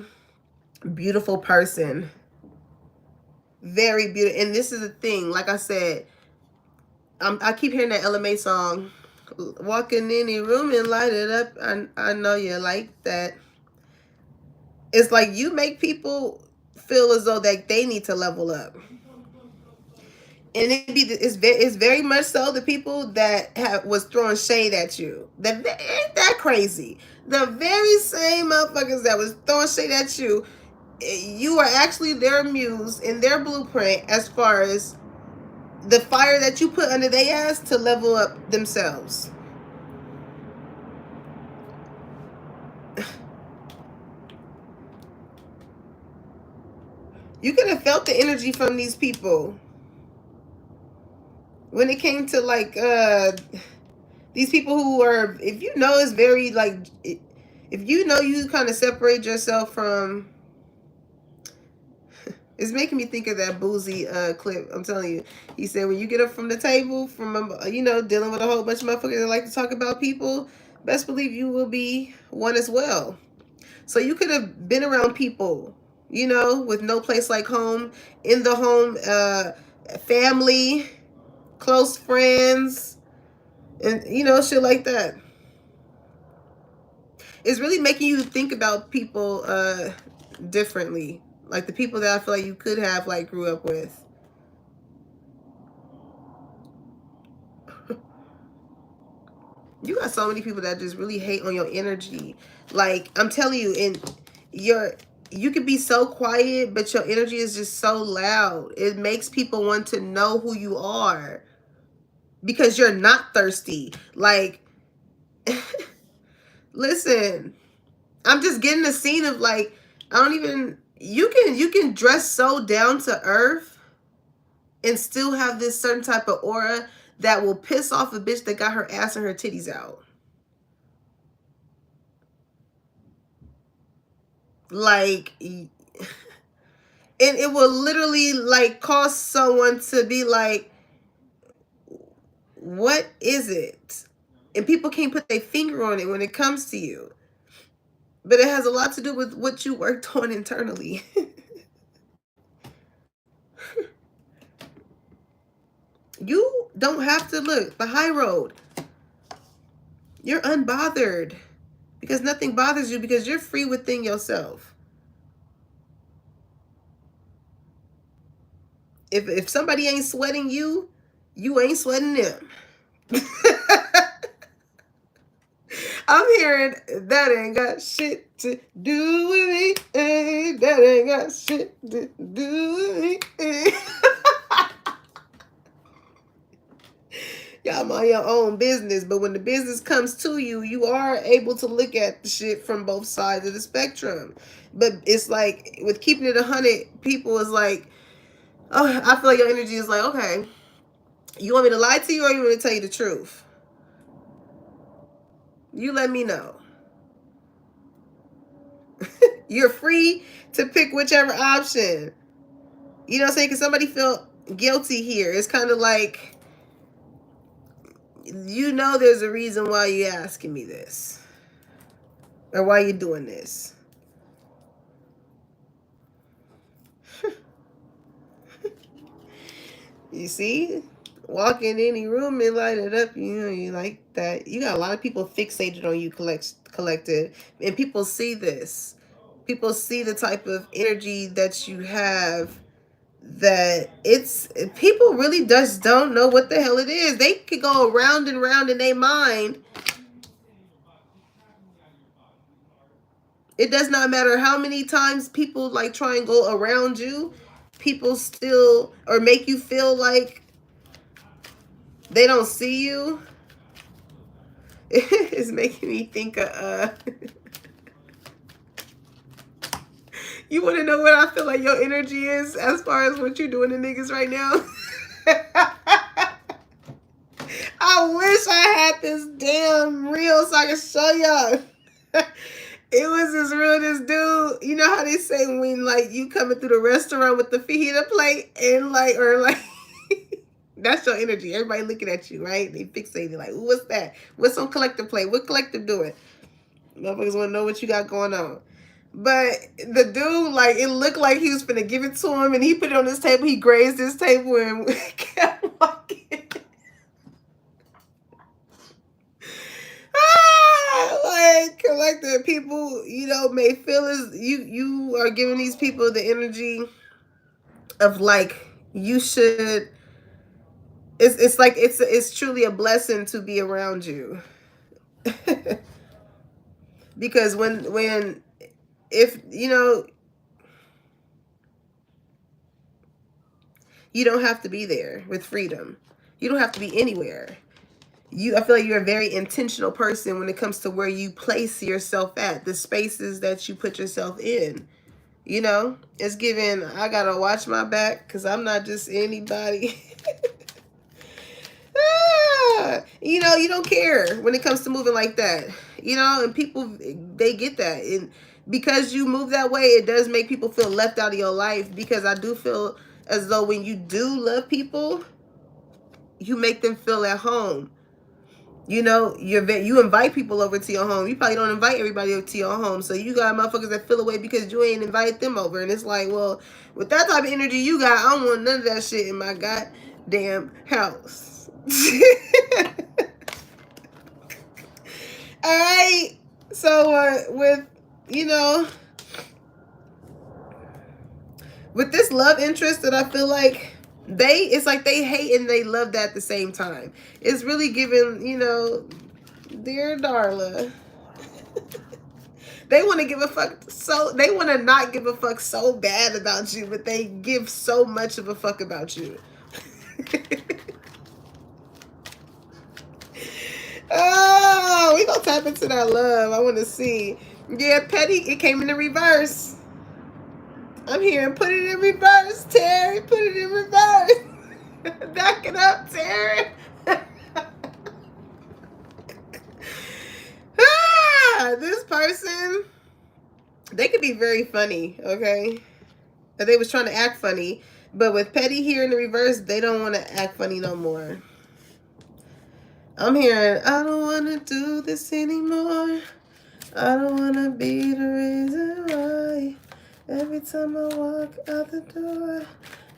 beautiful person. Very beautiful. And this is the thing, like I said, I keep hearing that LMA song, walk in any room and light it up. I know you like that. It's like you make people feel as though that they need to level up. And it's very much so the people that was throwing shade at you. That ain't that crazy. The very same motherfuckers that was throwing shade at you, you are actually their muse and their blueprint as far as the fire that you put under their ass to level up themselves. You could have felt the energy from these people when it came to like these people who are, if you know, it's very like, if you know, you kind of separate yourself from. It's making me think of that Boozy clip. I'm telling you. He said, when you get up from the table, from, you know, dealing with a whole bunch of motherfuckers that like to talk about people, best believe you will be one as well. So you could have been around people, you know, with no place like home, in the home, family, close friends, and, you know, shit like that. It's really making you think about people differently. Like the people that I feel like you could have like grew up with. You got so many people that just really hate on your energy. Like, I'm telling you, and you could be so quiet, but your energy is just so loud. It makes people want to know who you are because you're not thirsty. Like, listen, I'm just getting the scene of like, I don't even, you can dress so down to earth and still have this certain type of aura that will piss off a bitch that got her ass and her titties out. Like, and it will literally like cause someone to be like, what is it? And people can't put their finger on it when it comes to you. But it has a lot to do with what you worked on internally. You don't have to look the high road. You're unbothered because nothing bothers you because you're free within yourself. If somebody ain't sweating you, you ain't sweating them. I'm hearing that ain't got shit to do with me. That ain't got shit to do with me. Y'all mind your own business, but when the business comes to you, you are able to look at the shit from both sides of the spectrum. But it's like with keeping it 100, people is like, oh, I feel like your energy is like, okay, you want me to lie to you or you want me to tell you the truth? You let me know. You're free to pick whichever option. You know what I'm saying? Because somebody feel guilty here. It's kind of like, you know there's a reason why you're asking me this. Or why you're doing this. You see? Walk in any room and light it up. You know, you like that. You got a lot of people fixated on you, collective. And people see this. People see the type of energy that you have, that it's, people really just don't know what the hell it is. They could go round and round in their mind. It does not matter how many times people like try and go around you. People still, or make you feel like they don't see you. It's making me think of you want to know what I feel like your energy is as far as what you're doing to niggas right now? I wish I had this damn reel so I could show y'all. It was this real, this dude. You know how they say when like you coming through the restaurant with the fajita plate and like, or like, that's your energy. Everybody looking at you, right? They fixated like, ooh, what's that? What's on collective plate? What collective doing? Motherfuckers want to know what you got going on. But the dude, like, it looked like he was finna give it to him, and he put it on this table. He grazed this table and kept walking. Like, collective people, you know, may feel as you are giving these people the energy of like you should. It's like it's truly a blessing to be around you. Because when if you know, you don't have to be there with freedom. You don't have to be anywhere. I feel like you're a very intentional person when it comes to where you place yourself at, the spaces that you put yourself in. You know, it's given, I gotta watch my back because I'm not just anybody. You know, you don't care when it comes to moving like that. You know, and people, they get that. And because you move that way, it does make people feel left out of your life, because I do feel as though when you do love people, you make them feel at home. You know, you invite people over to your home. You probably don't invite everybody over to your home. So you got motherfuckers that feel away because you ain't invite them over. And it's like, well, with that type of energy you got, I don't want none of that shit in my goddamn house. All right. So with, you know, with this love interest that I feel like it's like they hate and they love that at the same time. It's really giving, you know, dear Darla. They want to give a fuck, so they want to not give a fuck so bad about you, but they give so much of a fuck about you. Oh, we gonna tap into that love. I want to see. Yeah, Petty, it came in the reverse. I'm hearing put it in reverse, Terry. Put it in reverse. Back it up, Terry. This person, they could be very funny, okay? They was trying to act funny, but with Petty here in the reverse, they don't want to act funny no more. I'm hearing, I don't want to do this anymore. I don't want to be the reason why. Every time I walk out the door,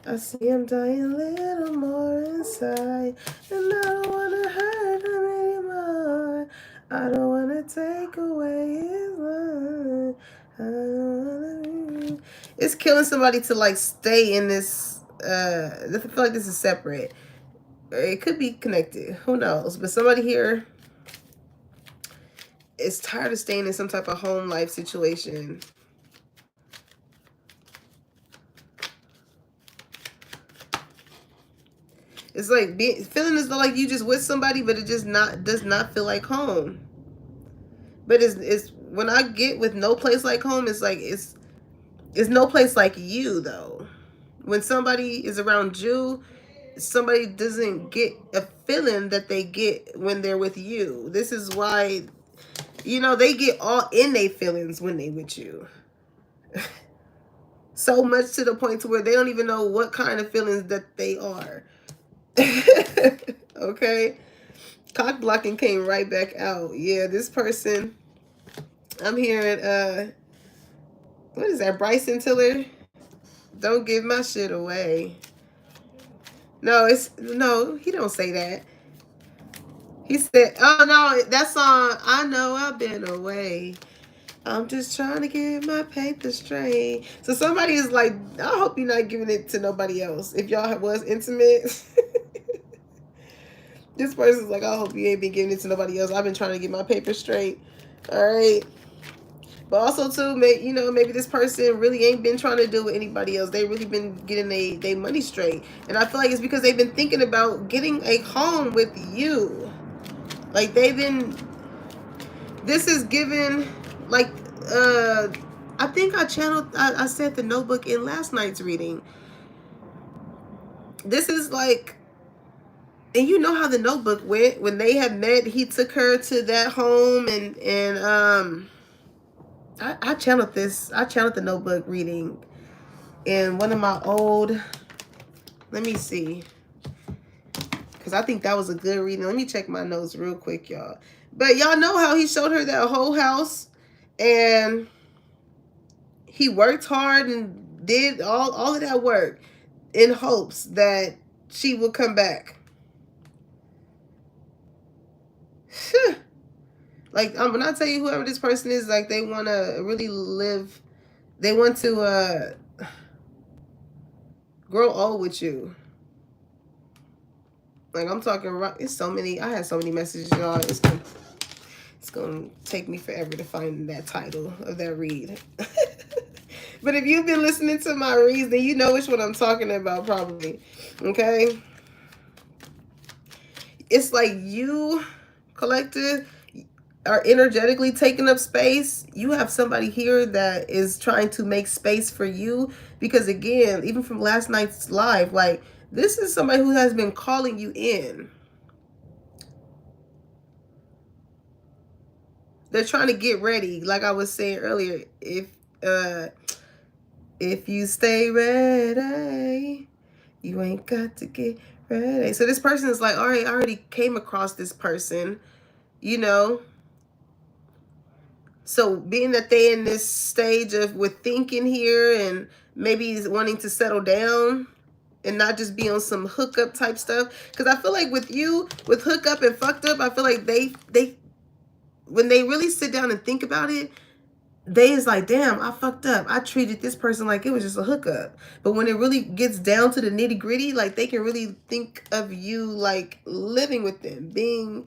I see him dying a little more inside. And I don't want to hurt him anymore. I don't want to take away his life. I don't want to. It's killing somebody to like stay in this. I feel like this is separate. It could be connected. Who knows? But somebody here, is tired of staying in some type of home life situation. It's like feeling as though like you just with somebody, but it just does not feel like home. But it's when I get with no place like home, it's like it's no place like you though. When somebody is around you, somebody doesn't get a feeling that they get when they're with you. This is why, you know, they get all in their feelings when they with you. So much to the point to where they don't even know what kind of feelings that they are. Okay, cock blocking came right back out. Yeah, this person, I'm hearing what is that, Bryson Tiller? Don't give my shit away. No, he don't say that. He said, oh no, that song, I know I've been away, I'm just trying to get my paper straight. So somebody is like, I hope you're not giving it to nobody else. If y'all was intimate. This person's like, I hope you ain't been giving it to nobody else. I've been trying to get my paper straight. All right. But also too, maybe this person really ain't been trying to deal with anybody else. They really been getting they money straight. And I feel like it's because they've been thinking about getting a home with you. Like this is given, like, I think I said the Notebook in last night's reading. This is like, and you know how the Notebook went when they had met. He took her to that home, and I channeled this. I channeled the Notebook reading in one of my old. Let me see, because I think that was a good reading. Let me check my notes real quick, y'all. But y'all know how he showed her that whole house, and he worked hard and did all of that work in hopes that she would come back. Like, when I tell you, whoever this person is, like, they want to really live. They want to grow old with you. Like, I'm talking, it's so many. I had so many messages, y'all. It's gonna take me forever to find that title of that read. But if you've been listening to my reads, then you know which one I'm talking about, probably. Okay? It's like you, collective, are energetically taking up space. You have somebody here that is trying to make space for you. Because again, even from last night's live, like, this is somebody who has been calling you in. They're trying to get ready. Like I was saying earlier, if you stay ready, you ain't got to get ready. So this person is like, all right, I already came across this person, you know. So being that they in this stage of with thinking here, and maybe wanting to settle down and not just be on some hookup type stuff. Because I feel like with you, with hookup and fucked up, I feel like they when they really sit down and think about it, they is like, damn, I fucked up. I treated this person like it was just a hookup. But when it really gets down to the nitty gritty, like, they can really think of you like living with them, being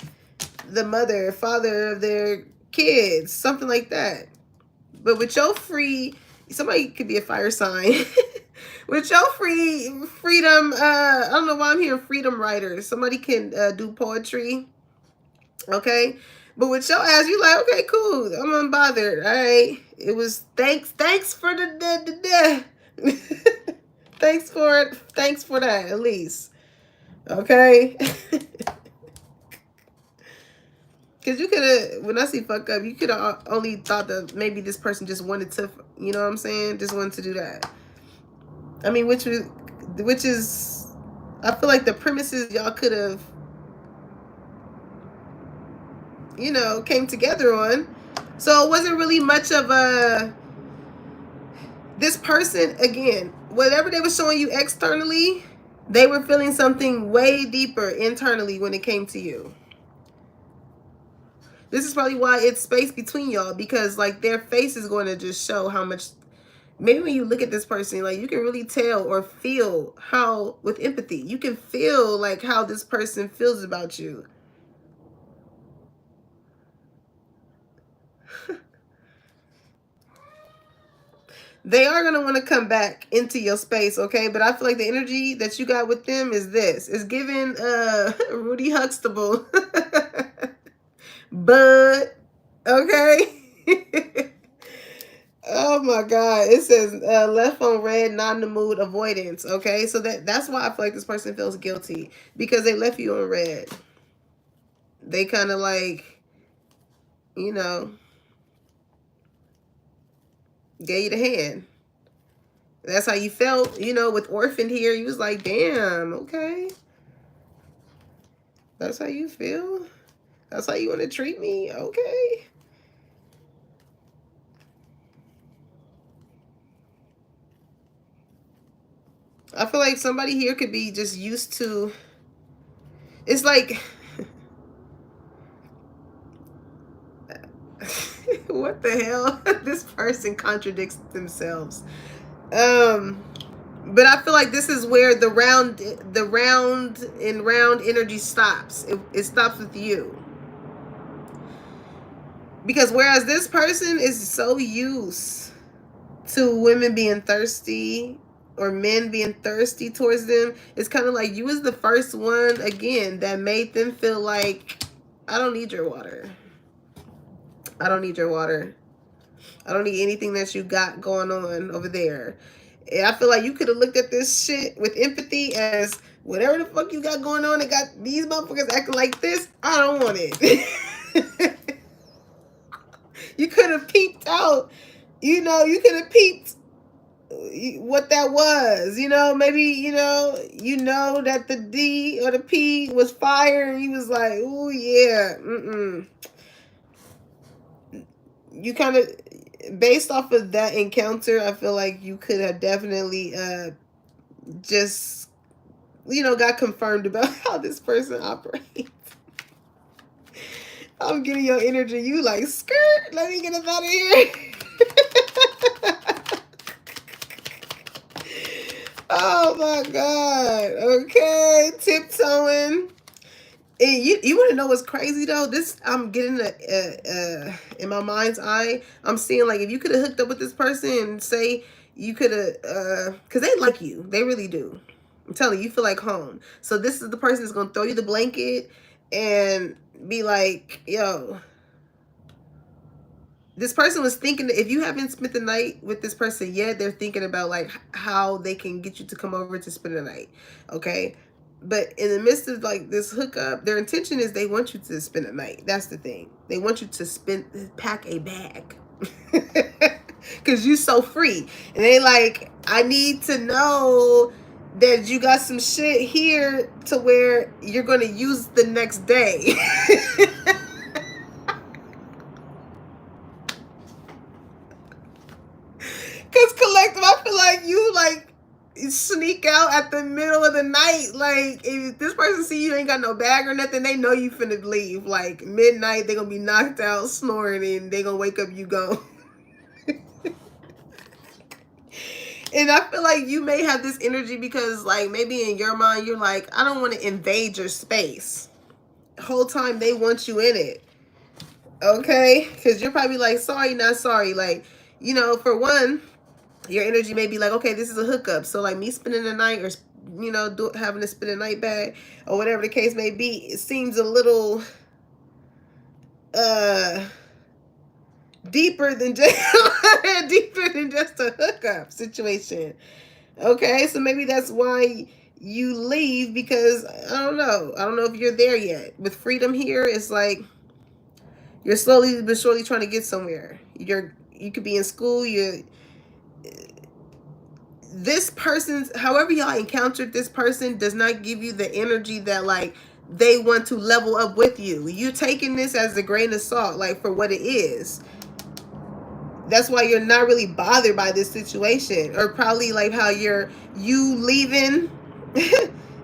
the mother, father of their kids, something like that. But with your somebody could be a fire sign. With your freedom, I don't know why I'm hearing freedom writers. Somebody can do poetry. Okay? But with your ass, you like, okay, cool. I'm unbothered. All right. It was thanks for the thanks for it. Thanks for that, at least. Okay? Because you could have, when I see fuck up, you could have only thought that maybe this person just wanted to, you know what I'm saying? Just wanted to do that. I mean, which is, I feel like the premises y'all could have, you know, came together on. So it wasn't really much of this person, again, whatever they were showing you externally, they were feeling something way deeper internally when it came to you. This is probably why it's space between y'all, because like their face is going to just show how much, maybe when you look at this person, like, you can really tell or feel how, with empathy, you can feel like how this person feels about you. They are gonna want to come back into your space, okay? But I feel like the energy that you got with them is this. It's giving Rudy Huxtable. But okay. Oh my God. It says left on red, not in the mood, avoidance. Okay. So that's why I feel like this person feels guilty. Because they left you on red. They kind of like, you know, gave you the hand. That's how you felt, you know, with Orphan here. You was like, damn, okay. That's how you feel? That's how you want to treat me? Okay. I feel like somebody here could be just used to, it's like, what the hell? This person contradicts themselves. But I feel like this is where the round and round energy stops. It stops with you. Because whereas this person is so used to women being thirsty or men being thirsty towards them, it's kind of like you was the first one, again, that made them feel like, I don't need your water. I don't need your water. I don't need anything that you got going on over there. And I feel like you could have looked at this shit with empathy as whatever the fuck you got going on and got these motherfuckers acting like this, I don't want it. You could have peeped out, you know, you could have peeped what that was, you know, maybe, you know that the D or the P was fire and he was like, oh yeah, you kind of, based off of that encounter, I feel like you could have definitely just, you know, got confirmed about how this person operates. I'm getting your energy. You like, skirt, let me get us out of here. Oh my God. Okay, tiptoeing. And you want to know what's crazy though? This, I'm getting in my mind's eye, I'm seeing like if you could have hooked up with this person and say you could have, because they like you, they really do. I'm telling you, you feel like home. So this is the person that's gonna throw you the blanket and be like, yo. This person was thinking that if you haven't spent the night with this person yet, they're thinking about like how they can get you to come over to spend the night. Okay. But in the midst of like this hookup, their intention is they want you to spend the night. That's the thing. They want you to pack a bag. Cause you so free. And they like, I need to know that you got some shit here to where you're gonna use the next day. Cause collective, I feel like you like sneak out at the middle of the night. Like if this person see you ain't got no bag or nothing, they know you finna leave. Like midnight, they gonna be knocked out, snoring, and they gonna wake up, you gone. And I feel like you may have this energy because like maybe in your mind you're like, I don't want to invade your space. The whole time they want you in it. Okay? Because you're probably like, sorry, not sorry. Like, you know, for one, your energy may be like, okay, this is a hookup. So like me spending the night or, you know, having to spend a night bag or whatever the case may be, it seems a little deeper than just a hookup situation. Okay, so maybe that's why you leave, because I don't know if you're there yet. With freedom here, it's like you're slowly but surely trying to get somewhere. You could be in school, this person's, however y'all encountered this person, does not give you the energy that like they want to level up with you. You taking this as a grain of salt, like for what it is. That's why you're not really bothered by this situation, or probably like how you leaving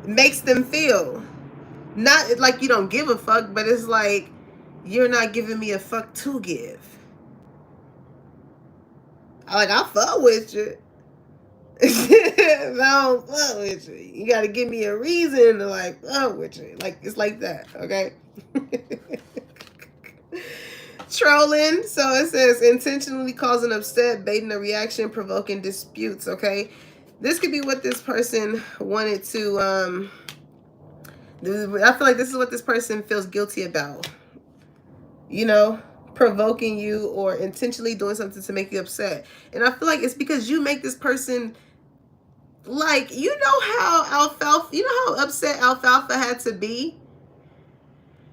makes them feel. Not like you don't give a fuck, but it's like you're not giving me a fuck to give. I fuck with you. If I don't fuck with you, you gotta give me a reason to like fuck with you. Like it's like that, okay? Trolling. So it says intentionally causing upset, baiting a reaction, provoking disputes. Okay, this could be what this person wanted to. I feel like this is what this person feels guilty about. You know, provoking you or intentionally doing something to make you upset. And I feel like it's because you make this person, like, you know how upset Alfalfa had to be,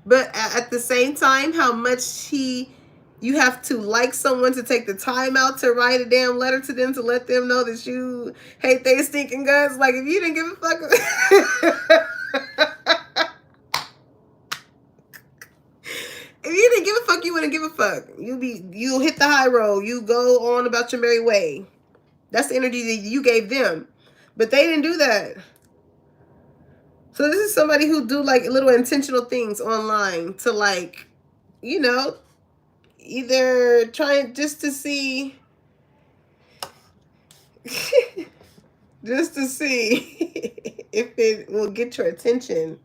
but at the same time, how much you have to like someone to take the time out to write a damn letter to them to let them know that you hate their stinking guts. Like, if you didn't give a fuck. If you didn't give a fuck, you wouldn't give a fuck. You'll hit the high road. You go on about your merry way. That's the energy that you gave them. But they didn't do that. So this is somebody who do like little intentional things online to, like, you know, either trying just to see just to see if it will get your attention.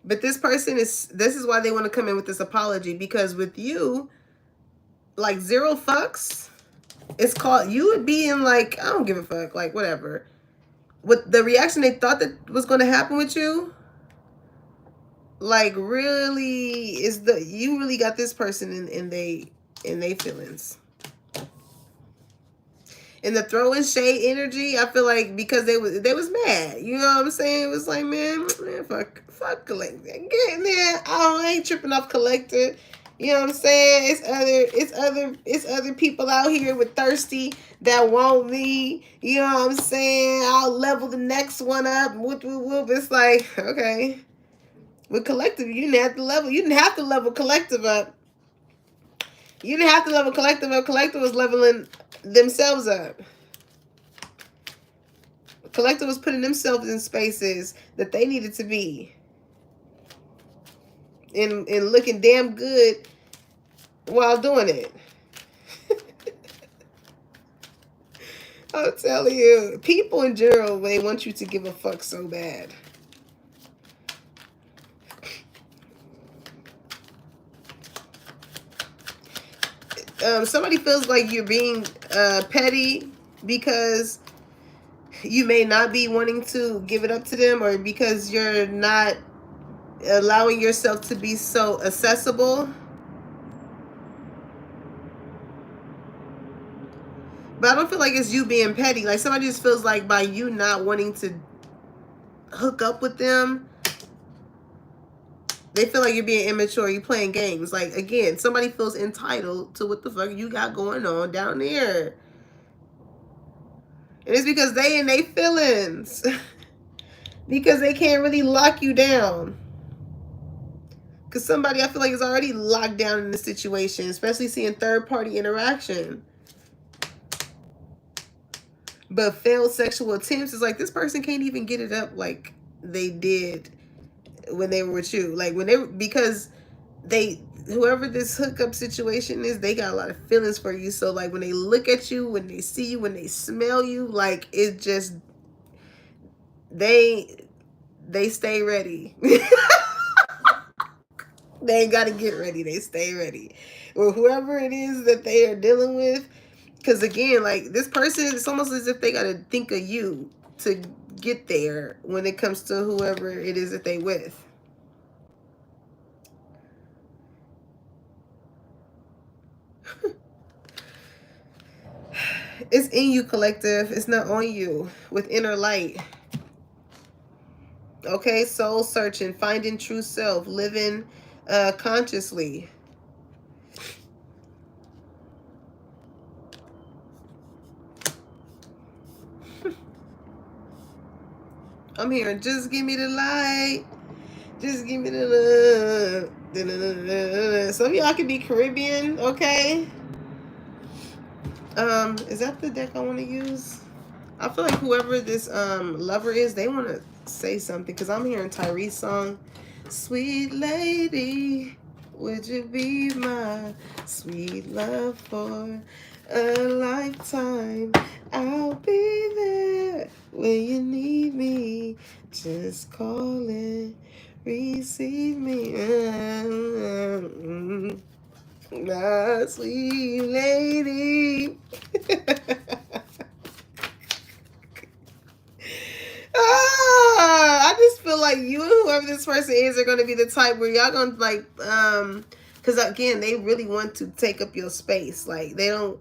But this is why they want to come in with this apology, because with you, like, zero fucks, it's called, you would be in, like, I don't give a fuck, like, whatever. With the reaction they thought that was going to happen with you, like, really you really got this person in they feelings. And the throwing shade energy, I feel like because they was mad. You know what I'm saying? It was like, man, fuck Collector. Get in there. I ain't tripping off Collector. You know what I'm saying? It's other people out here with thirsty that want me. You know what I'm saying? I'll level the next one up. Whoop, whoop, whoop. It's like, okay. With Collective, you didn't have to level. You didn't have to level Collective up. You didn't have to level Collective up. Collective was leveling themselves up. Collective was putting themselves in spaces that they needed to be. And looking damn good while doing it. I'll tell you, people in general, they want you to give a fuck so bad. Somebody feels like you're being petty because you may not be wanting to give it up to them, or because you're not allowing yourself to be so accessible. But I don't feel like it's you being petty. Like, somebody just feels like by you not wanting to hook up with them, they feel like you're being immature. You're playing games. Like, again, somebody feels entitled to what the fuck you got going on down there. And it's because they in their feelings. Because they can't really lock you down. Because somebody, I feel like, is already locked down in the situation, especially seeing third-party interaction. But failed sexual attempts is like, this person can't even get it up like they did when they were with you. Like, because whoever this hookup situation is, they got a lot of feelings for you. So, like, when they look at you, when they see you, when they smell you, like, it just, they stay ready. They ain't got to get ready. They stay ready. Or whoever it is that they are dealing with. Because, again, like, this person, it's almost as if they got to think of you to get there when it comes to whoever it is that they with. It's in you, Collective. It's not on you. With inner light. Okay, soul searching, finding true self, living consciously. I'm hearing, just give me the light. Just give me the love. Some of y'all can be Caribbean, okay? Is that the deck I want to use? I feel like whoever this lover is, they want to say something, because I'm hearing Tyrese's song, Sweet Lady, would you be my sweet love for a lifetime? I'll be there When you need me, just call and receive me. My sweet lady. I just feel like you and whoever this person is are going to be the type where y'all going to like, because again, they really want to take up your space. Like they don't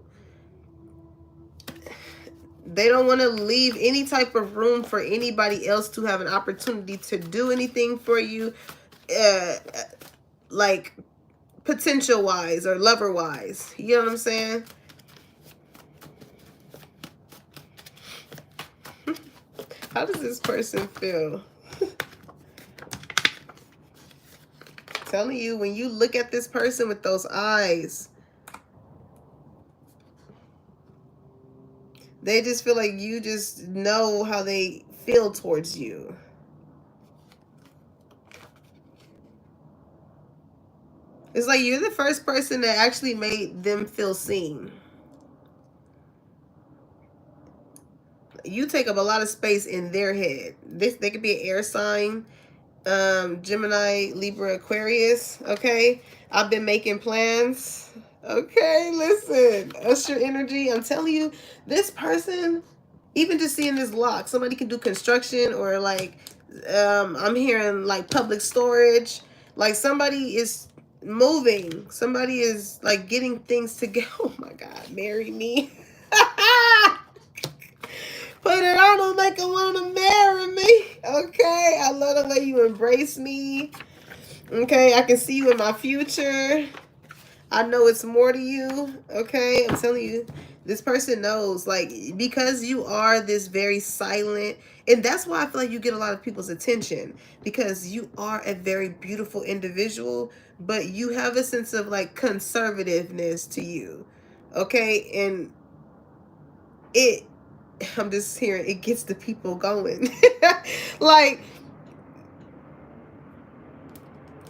want to leave any type of room for anybody else to have an opportunity to do anything for you, like potential wise or lover wise. You know what I'm saying? How does this person feel? Telling you, when you look at this person with those eyes, they just feel like you just know how they feel towards you. It's like you're the first person that actually made them feel seen. You take up a lot of space in their head. They could be an air sign, Gemini, Libra, Aquarius. Okay, I've been making plans. Okay, listen, that's your energy. I'm telling you, this person, even just seeing this lock, somebody can do construction or like, I'm hearing like public storage. Like somebody is moving. Somebody is like getting things together. Oh my God, marry me. Put it on to make them want to marry me. Okay, I love the way you embrace me. Okay, I can see you in my future. I know it's more to you. Okay, I'm telling you, this person knows, like, because you are this very silent, and that's why I feel like you get a lot of people's attention, because you are a very beautiful individual, but you have a sense of like conservativeness to you. Okay, and I'm just hearing it gets the people going. Like,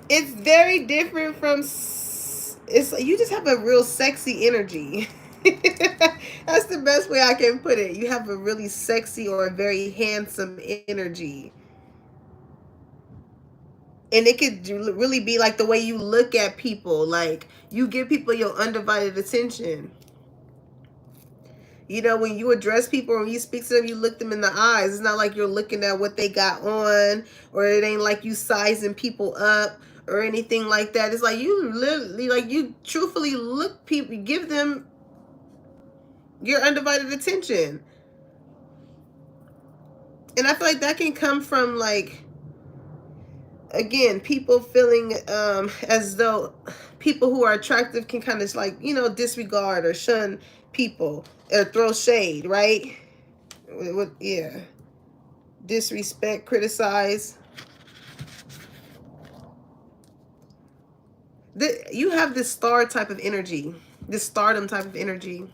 it's very different from, it's you just have a real sexy energy. That's the best way I can put it. You have a really sexy or a very handsome energy. And it could really be like the way you look at people. Like, you give people your undivided attention. You know, when you address people, when you speak to them, you look them in the eyes. It's not like you're looking at what they got on, or it ain't like you sizing people up or anything like that. It's like you literally, like you truthfully look people, give them your undivided attention. And I feel like that can come from, like, again, people feeling as though people who are attractive can kind of like, you know, disregard or shun people or throw shade, right? Yeah. Disrespect, criticize. You have this star type of energy, this stardom type of energy.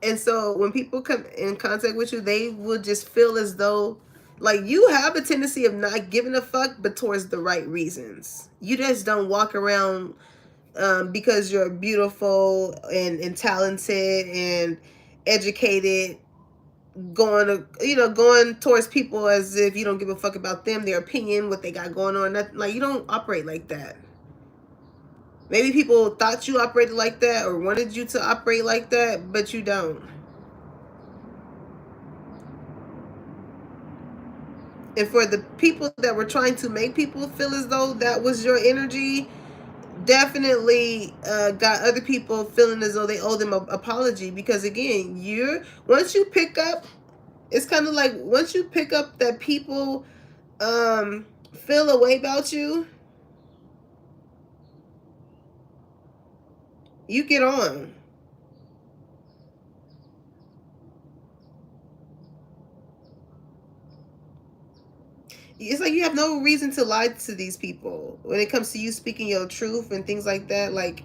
And so when people come in contact with you, they will just feel as though, like, you have a tendency of not giving a fuck, but towards the right reasons. You just don't walk around because you're beautiful and talented and educated, going towards people as if you don't give a fuck about them, their opinion, what they got going on. Nothing, like, you don't operate like that. Maybe people thought you operated like that or wanted you to operate like that, but you don't. And for the people that were trying to make people feel as though that was your energy, definitely got other people feeling as though they owe them an apology. Because again, once you pick up, it's kind of like once you pick up that people feel a way about you, you get on. It's like you have no reason to lie to these people when it comes to you speaking your truth and things like that. Like,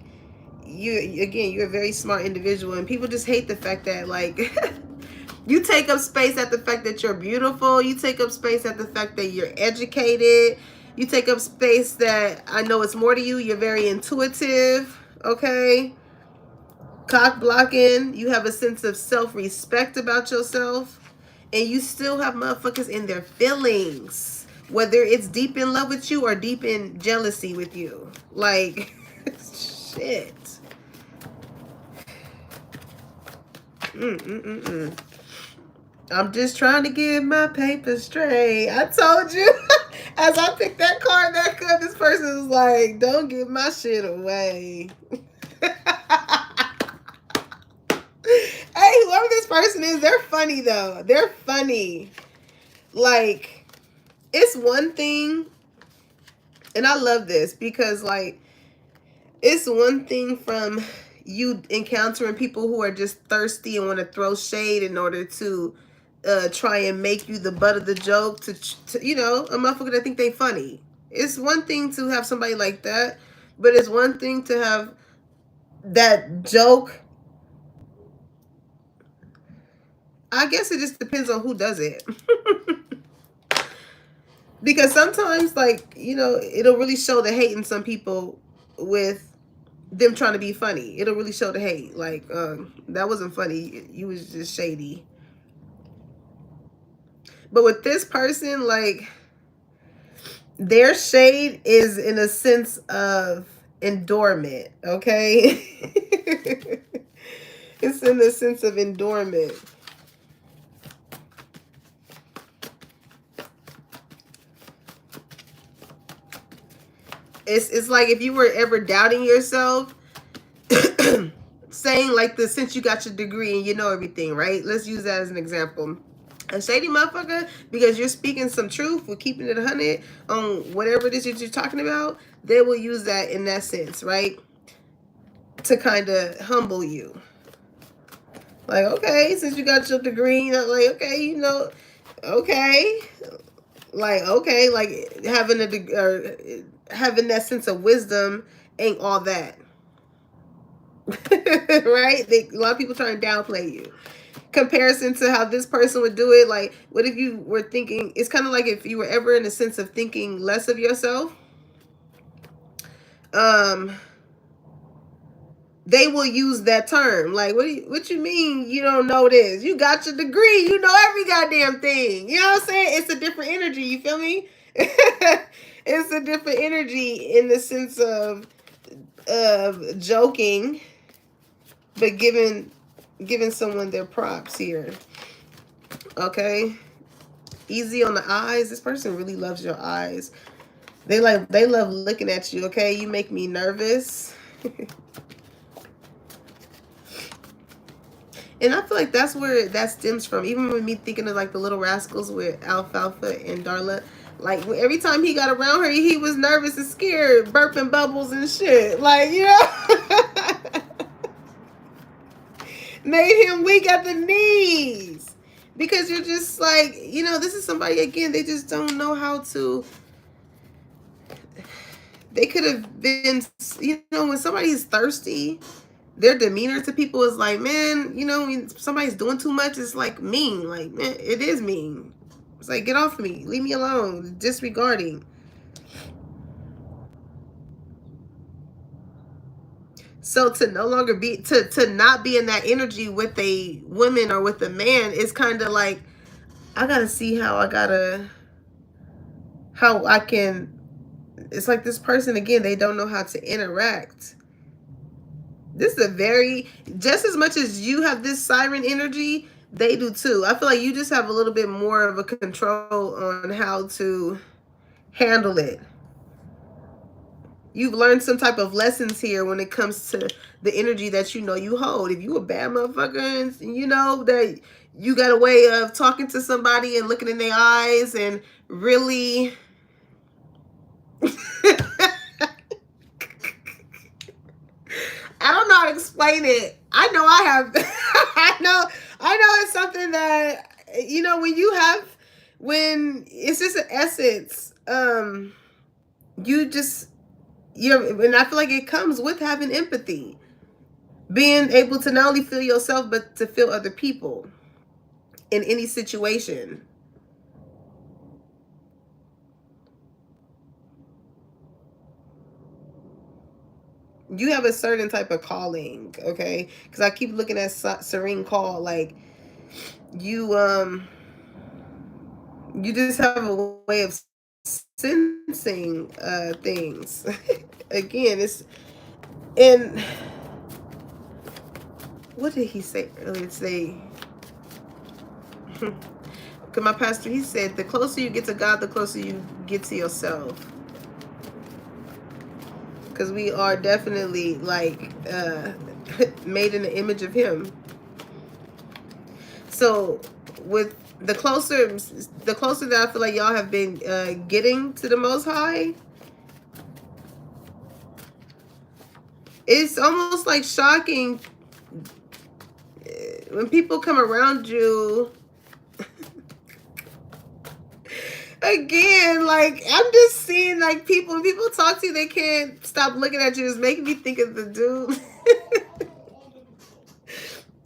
you're a very smart individual, and people just hate the fact that, like, you take up space at the fact that you're beautiful. You take up space at the fact that you're educated. You take up space that I know it's more to you. You're very intuitive. Okay. cock blocking, you have a sense of self-respect about yourself, and you still have motherfuckers in their feelings, whether it's deep in love with you or deep in jealousy with you. Like, shit. I'm just trying to get my paper straight. I told you. As I picked that card back up, this person was like, don't give my shit away. Hey, whoever this person is, they're funny though. They're funny. Like, it's one thing, and I love this because, like, it's one thing from you encountering people who are just thirsty and want to throw shade in order to try and make you the butt of the joke, to you know, a motherfucker that think they funny. It's one thing to have somebody like that, but it's one thing to have that joke. I guess it just depends on who does it. Because sometimes, like, you know, it'll really show the hate in some people with them trying to be funny. It'll really show the hate. Like, that wasn't funny. You was just shady. But with this person, like, their shade is in a sense of endowment, okay? It's in the sense of endowment. It's like if you were ever doubting yourself, saying like this, since you got your degree and you know everything, right? Let's use that as an example. A shady motherfucker, because you're speaking some truth, we're keeping it 100 on whatever it is that you're talking about, they will use that in that sense, right? To kind of humble you. Like, okay, since you got your degree, like, okay, you know, okay. Like, okay, like having having that sense of wisdom ain't all that. Right? A lot of people try and downplay you. Comparison to how this person would do it, like, what if you were thinking, it's kind of like if you were ever in a sense of thinking less of yourself, they will use that term. Like, what you mean you don't know this? You got your degree, you know every goddamn thing. You know what I'm saying? It's a different energy, you feel me? It's a different energy in the sense of joking, but giving someone their props here. Okay? Easy on the eyes. This person really loves your eyes. They love looking at you, okay? You make me nervous. And I feel like that's where that stems from. Even with me thinking of like the Little Rascals with Alfalfa and Darla. Like, every time he got around her, he was nervous and scared, burping bubbles and shit. Like, you know? Made him weak at the knees. Because you're just like, you know, this is somebody, again, they just don't know how to. They could have been, you know, when somebody's thirsty, their demeanor to people is like, man, you know, when somebody's doing too much, it's like mean. Like, man, it is mean. It's like, get off me. Leave me alone. Disregarding. So to no longer be, to not be in that energy with a woman or with a man is kind of like, I gotta see how I can, it's like this person, again, they don't know how to interact. This is a very, just as much as you have this siren energy, they do too. I feel like you just have a little bit more of a control on how to handle it. You've learned some type of lessons here when it comes to the energy that you know you hold. If you a bad motherfucker and you know that you got a way of talking to somebody and looking in their eyes and really I don't know how to explain it. I know I have I know it's something that, you know, when it's just an essence, you just, and I feel like it comes with having empathy. Being able to not only feel yourself, but to feel other people in any situation. You have a certain type of calling, okay? Because I keep looking at Serene Call, like you you just have a way of sensing things. Again, it's and what did he say earlier today? Because my pastor, he said, the closer you get to God, the closer you get to yourself. Because we are definitely like made in the image of Him. So with the closer that I feel like y'all have been getting to the Most High, it's almost like shocking when people come around you. Again, like I'm just seeing like people, when people talk to you, they can't stop looking at you. It's making me think of the dude.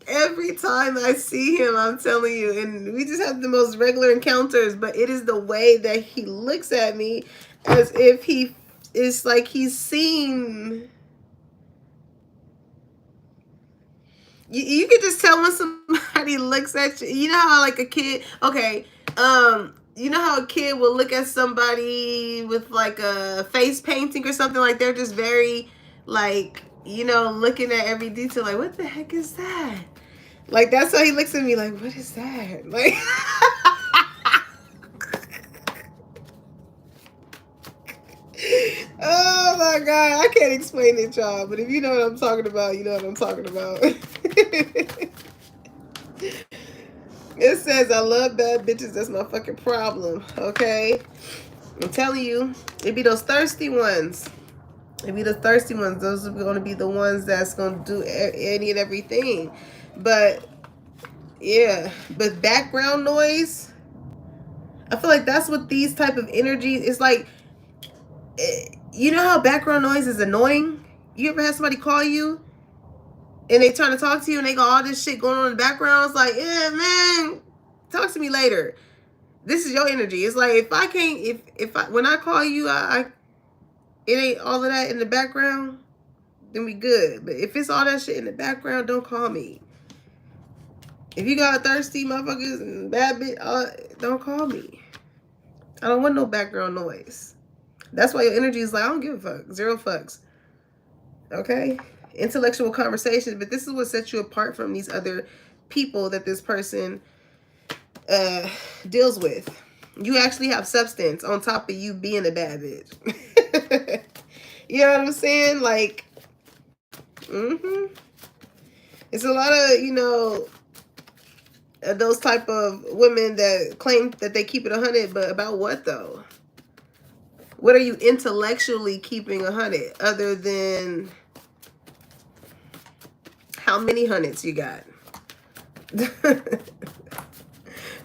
Every time I see him, I'm telling you, and we just have the most regular encounters, but it is the way that he looks at me as if he is like he's seen. You can just tell when somebody looks at you. You know how like a kid, okay, you know how a kid will look at somebody with like a face painting or something, like they're just very like, you know, looking at every detail like, what the heck is that? Like that's how he looks at me like, what is that? Like oh my god, I can't explain it, y'all, but if you know what I'm talking about, you know what I'm talking about. It says I love bad bitches, that's my fucking problem, okay? I'm telling you, it be those thirsty ones. It be the thirsty ones. Those are going to be the ones that's going to do any and everything. But yeah, but background noise, I feel like that's what these type of energies, it's like, you know how background noise is annoying? You ever had somebody call you and they trying to talk to you and they got all this shit going on in the background? It's like, yeah, man, talk to me later. This is your energy. It's like if I can't, if I, when I call you, it ain't all of that in the background, then we good. But if it's all that shit in the background, don't call me. If you got thirsty motherfuckers and bad bitch, don't call me. I don't want no background noise. That's why your energy is like, I don't give a fuck. Zero fucks. Okay? Intellectual conversations, but this is what sets you apart from these other people that this person deals with. You actually have substance on top of you being a bad bitch. You know what I'm saying? Like, it's a lot of, you know, those type of women that claim that they keep it 100, but about what though? What are you intellectually keeping 100 other than how many hundreds you got?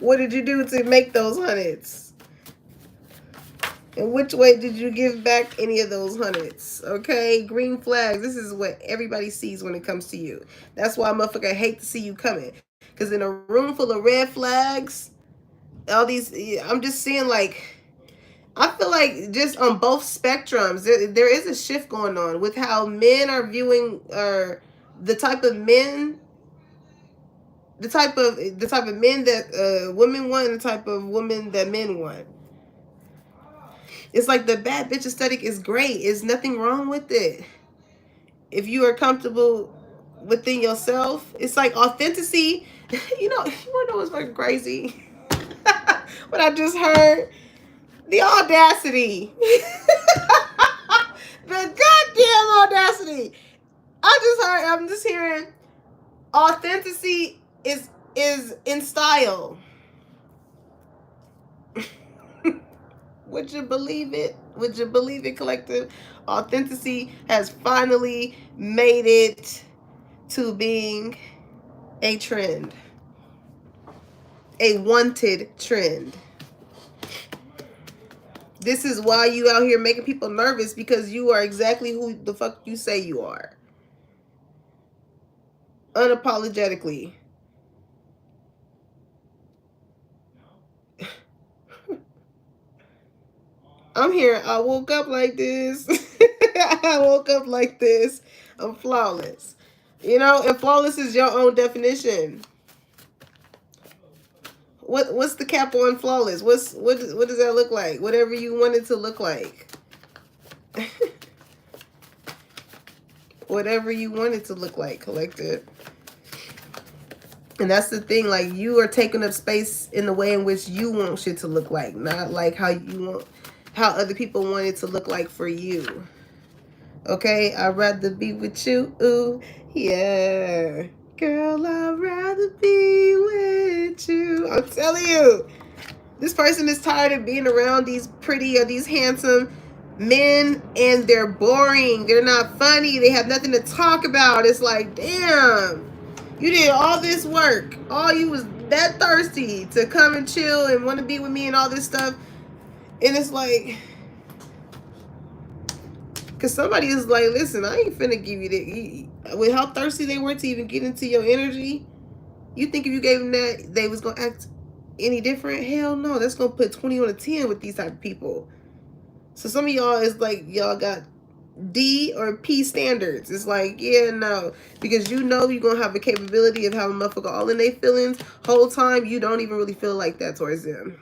What did you do to make those hundreds? And which way did you give back any of those hundreds? Okay, green flags. This is what everybody sees when it comes to you. That's why motherfucker hate to see you coming. Because in a room full of red flags, all these, I'm just seeing like, I feel like just on both spectrums, there is a shift going on with how men are viewing the type of men, the type of men that women want, and the type of women that men want. It's like the bad bitch aesthetic is great. There's nothing wrong with it. If you are comfortable within yourself, it's like authenticity. You know, you wanna know what's fucking crazy? What I just heard? The audacity. The goddamn audacity. I'm just hearing authenticity is in style. Would you believe it? Would you believe it, collective? Authenticity has finally made it to being a trend. A wanted trend. This is why you out here making people nervous, because you are exactly who the fuck you say you are. Unapologetically. I'm here. I woke up like this. I woke up like this. I'm flawless. You know, and flawless is your own definition. What's the cap on flawless? What does that look like? Whatever you want it to look like. Whatever you want it to look like, collective. And that's the thing, like, you are taking up space in the way in which you want shit to look like, not like how other people want it to look like for you. Okay, I'd rather be with you. Ooh, yeah. Girl, I'd rather be with you. I'm telling you, this person is tired of being around these pretty or these handsome men, and they're boring. They're not funny. They have nothing to talk about. It's like, damn, you did all this work. All you was that thirsty to come and chill and want to be with me and all this stuff. And it's like, because somebody is like, listen, I ain't finna give you that. With how thirsty they were to even get into your energy, you think if you gave them that, they was going to act any different? Hell no. That's going to put 20 on a 10 with these type of people. So some of y'all is like, y'all got D or P standards. It's like, yeah, no. Because you know you're going to have the capability of having a motherfucker all in their feelings. Whole time, you don't even really feel like that towards them.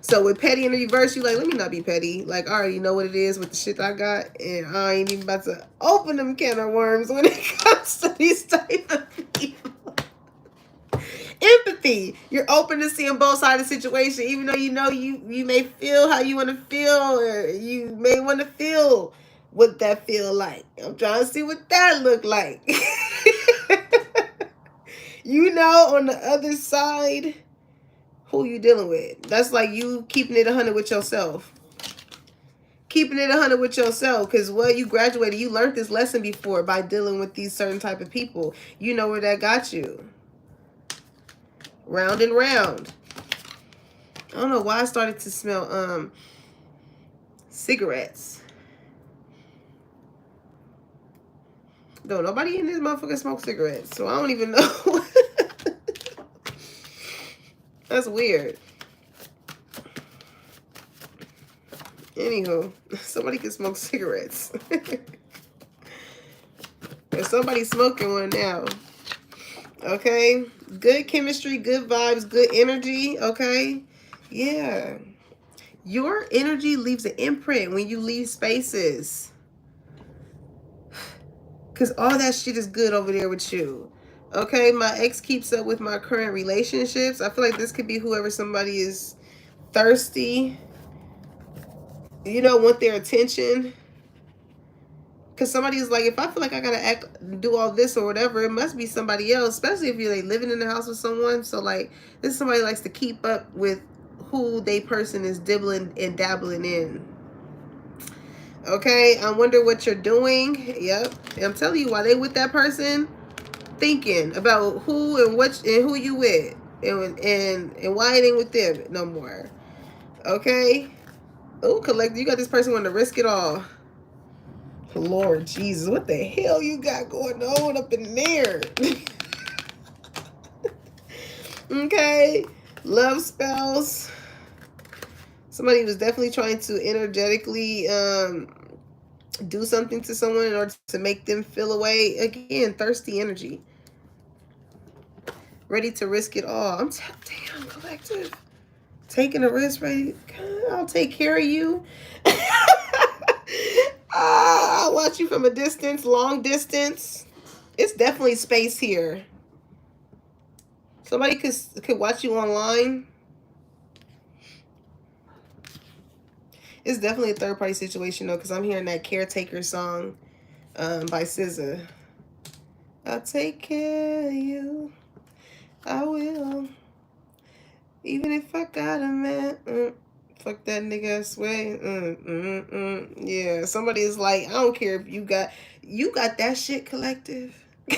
So with petty in the reverse, you like, let me not be petty. Like, I already know what it is with the shit I got, and I ain't even about to open them can of worms when it comes to these type of people. Empathy. You're open to seeing both sides of the situation, even though you may feel how you want to feel, or you may want to feel what that feel like. I'm trying to see what that look like. You know, on the other side, who you dealing with. That's like you keeping it 100 with yourself. Keeping it 100 with yourself, because you graduated, you learned this lesson before by dealing with these certain type of people. You know where that got you. Round and round. I don't know why I started to smell cigarettes. Though nobody in this motherfucker smokes cigarettes, so I don't even know. That's weird. Anywho, somebody can smoke cigarettes. There's somebody smoking one now. Okay? Good chemistry, good vibes, good energy. Okay? Yeah. Your energy leaves an imprint when you leave spaces. Because all that shit is good over there with you. Okay? My ex keeps up with my current relationships. I feel like this could be whoever somebody is thirsty. You know, want their attention. Because somebody's like, if I feel like I gotta do all this or whatever, it must be somebody else, especially if you're like living in the house with someone. So like, this is somebody likes to keep up with who they person is dibbling and dabbling in. Okay, I wonder what you're doing. Yep, and I'm telling you, while they with that person, thinking about who and what and who you with, and why it ain't with them no more. Okay. Oh, collect. You got this person wanting to risk it all. Lord Jesus, what the hell you got going on up in there? Okay. Love spells. Somebody was definitely trying to energetically do something to someone in order to make them feel away. Again, thirsty energy. Ready to risk it all. I'm damn, collective. Taking a risk, ready. I'll take care of you. I'll watch you from a distance, long distance. It's definitely space here. Somebody could watch you online. It's definitely a third party situation though, because I'm hearing that Caretaker song by SZA. I'll take care of you. I will. Even if I got a man. Fuck that nigga, I swear. Yeah, somebody is like, I don't care if you got that shit, collective. Ooh,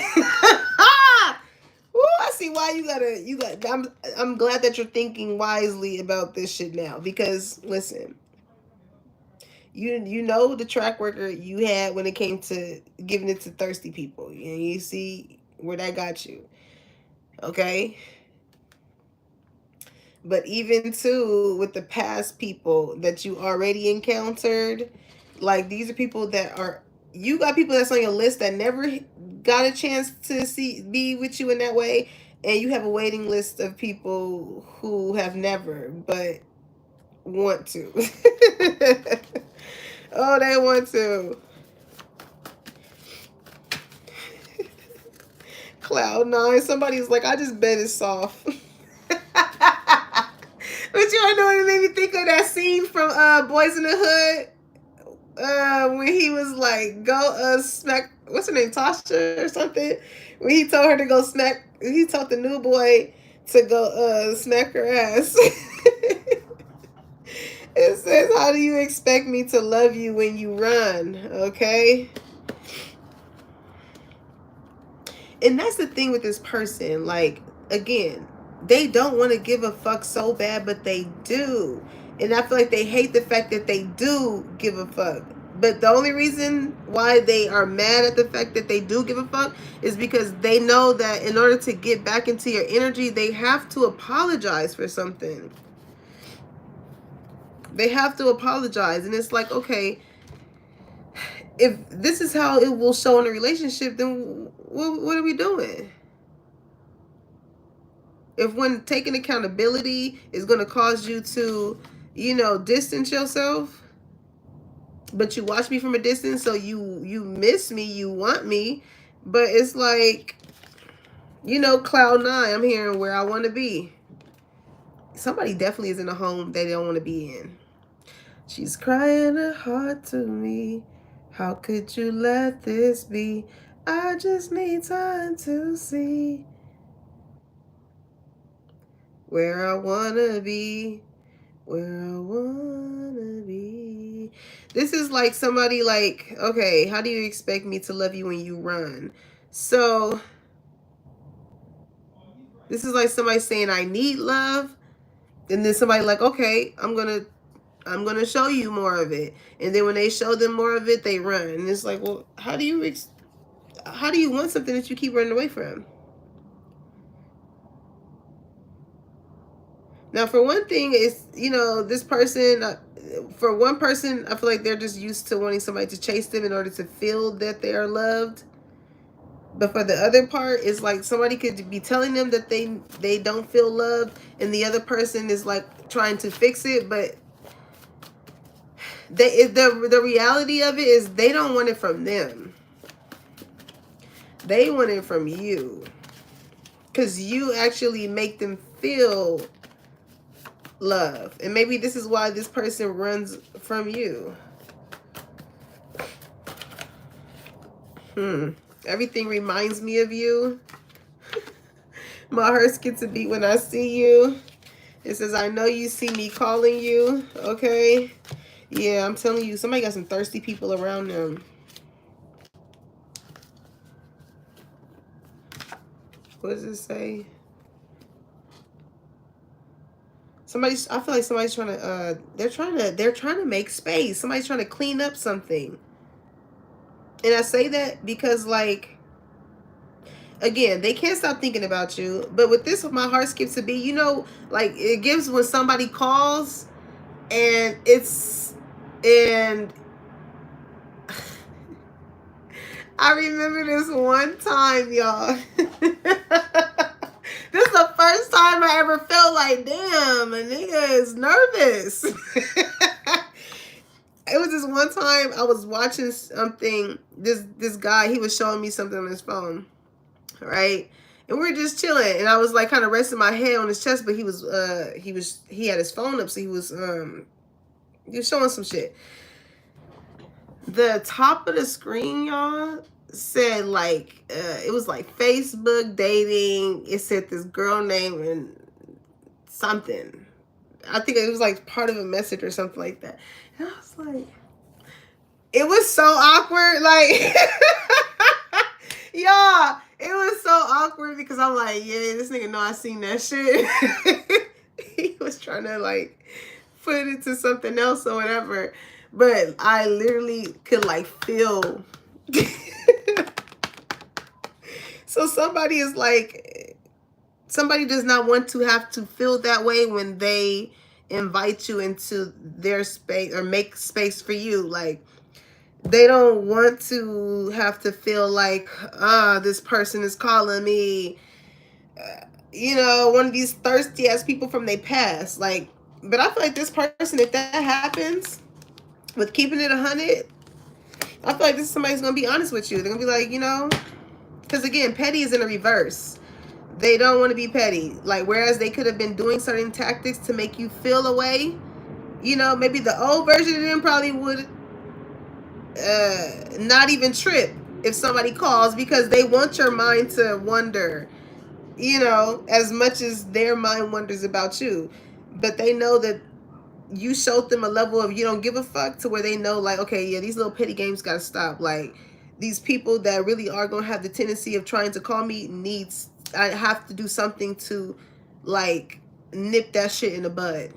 I see why you got. I'm glad that you're thinking wisely about this shit now, because listen, you know the track record you had when it came to giving it to thirsty people, and you see where that got you. Okay. But even too, with the past people that you already encountered, like these are people that are, you got people that's on your list that never got a chance to be with you in that way, and you have a waiting list of people who have never but want to. Oh, they want to. Cloud9. Somebody's like, I just bet it's soft. But you all know what it made me think of, that scene from Boys in the Hood, when he was like, go smack, what's her name, Tasha or something, when he told her to go smack, he told the new boy to go smack her ass. It says, how do you expect me to love you when you run? Okay. And that's the thing with this person. Like, again, they don't want to give a fuck so bad, but they do. And I feel like they hate the fact that they do give a fuck. But the only reason why they are mad at the fact that they do give a fuck is because they know that in order to get back into your energy, they have to apologize for something. They have to apologize. And it's like, okay, if this is how it will show in a relationship, then what are we doing? If when taking accountability is going to cause you to, distance yourself, but you watch me from a distance, so you miss me, you want me, but it's like, Cloud9, I'm hearing where I want to be. Somebody definitely is in a home they don't want to be in. She's crying her heart to me. How could you let this be? I just need time to see where I wanna be, where I wanna be. This is like somebody like, okay, how do you expect me to love you when you run? So this is like somebody saying I need love, and then somebody like, okay, I'm gonna show you more of it. And then when they show them more of it, they run. And it's like, well, how do you want something that you keep running away from? Now, for one thing, it's, this person, for one person, I feel like they're just used to wanting somebody to chase them in order to feel that they are loved. But for the other part, it's like somebody could be telling them that they don't feel loved, and the other person is like trying to fix it. But the reality of it is they don't want it from them. They want it from you, because you actually make them feel love. And maybe this is why this person runs from you. Everything reminds me of you. My heart skips a beat when I see you. It says, I know you see me calling you. Okay. Yeah, I'm telling you, somebody got some thirsty people around them. What does it say? I feel like somebody's trying to, they're trying to make space. Somebody's trying to clean up something. And I say that because, like, again, they can't stop thinking about you. But with this, my heart skips a beat. Like, it gives when somebody calls, and I remember this one time, y'all. This is the first time I ever felt like, damn, a nigga is nervous. It was this one time I was watching something. This guy, he was showing me something on his phone, right? And we were just chilling, and I was like kind of resting my head on his chest, but he had his phone up, so he was showing some shit. The top of the screen, y'all, said like it was like Facebook dating. It said this girl name and something. I think it was like part of a message or something like that. And I was like, it was so awkward. Like, y'all, it was so awkward because I'm like, yeah, this nigga know I seen that shit. He was trying to like put it into something else or whatever. But I literally could like feel. So somebody is like, Somebody does not want to have to feel that way when they invite you into their space or make space for you. Like, they don't want to have to feel like, this person is calling me, one of these thirsty ass people from their past. Like, but I feel like this person, if that happens with keeping it 100, I feel like this somebody's gonna be honest with you. They're gonna be like, because again, petty is in a reverse. They don't want to be petty. Like, whereas they could have been doing certain tactics to make you feel away, maybe the old version of them probably would not even trip if somebody calls, because they want your mind to wonder, as much as their mind wonders about you. But they know that you showed them a level of you don't give a fuck, to where they know, like, okay, yeah, these little petty games gotta stop. Like, these people that really are gonna have the tendency of trying to call me I have to do something to, like, nip that shit in the bud.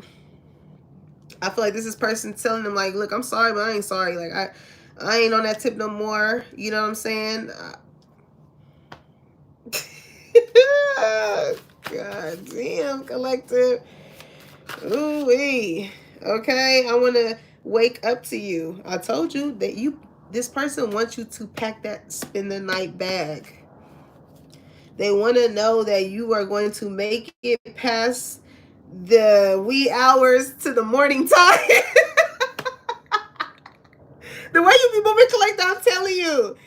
I feel like this is person telling them, like, look, I'm sorry, but I ain't sorry. Like, I ain't on that tip no more. You know what I'm saying? God damn, collective. Ooh-wee. Okay, I want to wake up to you. I told you that this person wants you to pack that spend the night bag. They want to know that you are going to make it past the wee hours to the morning time. The way you be moving, collector, I'm telling you.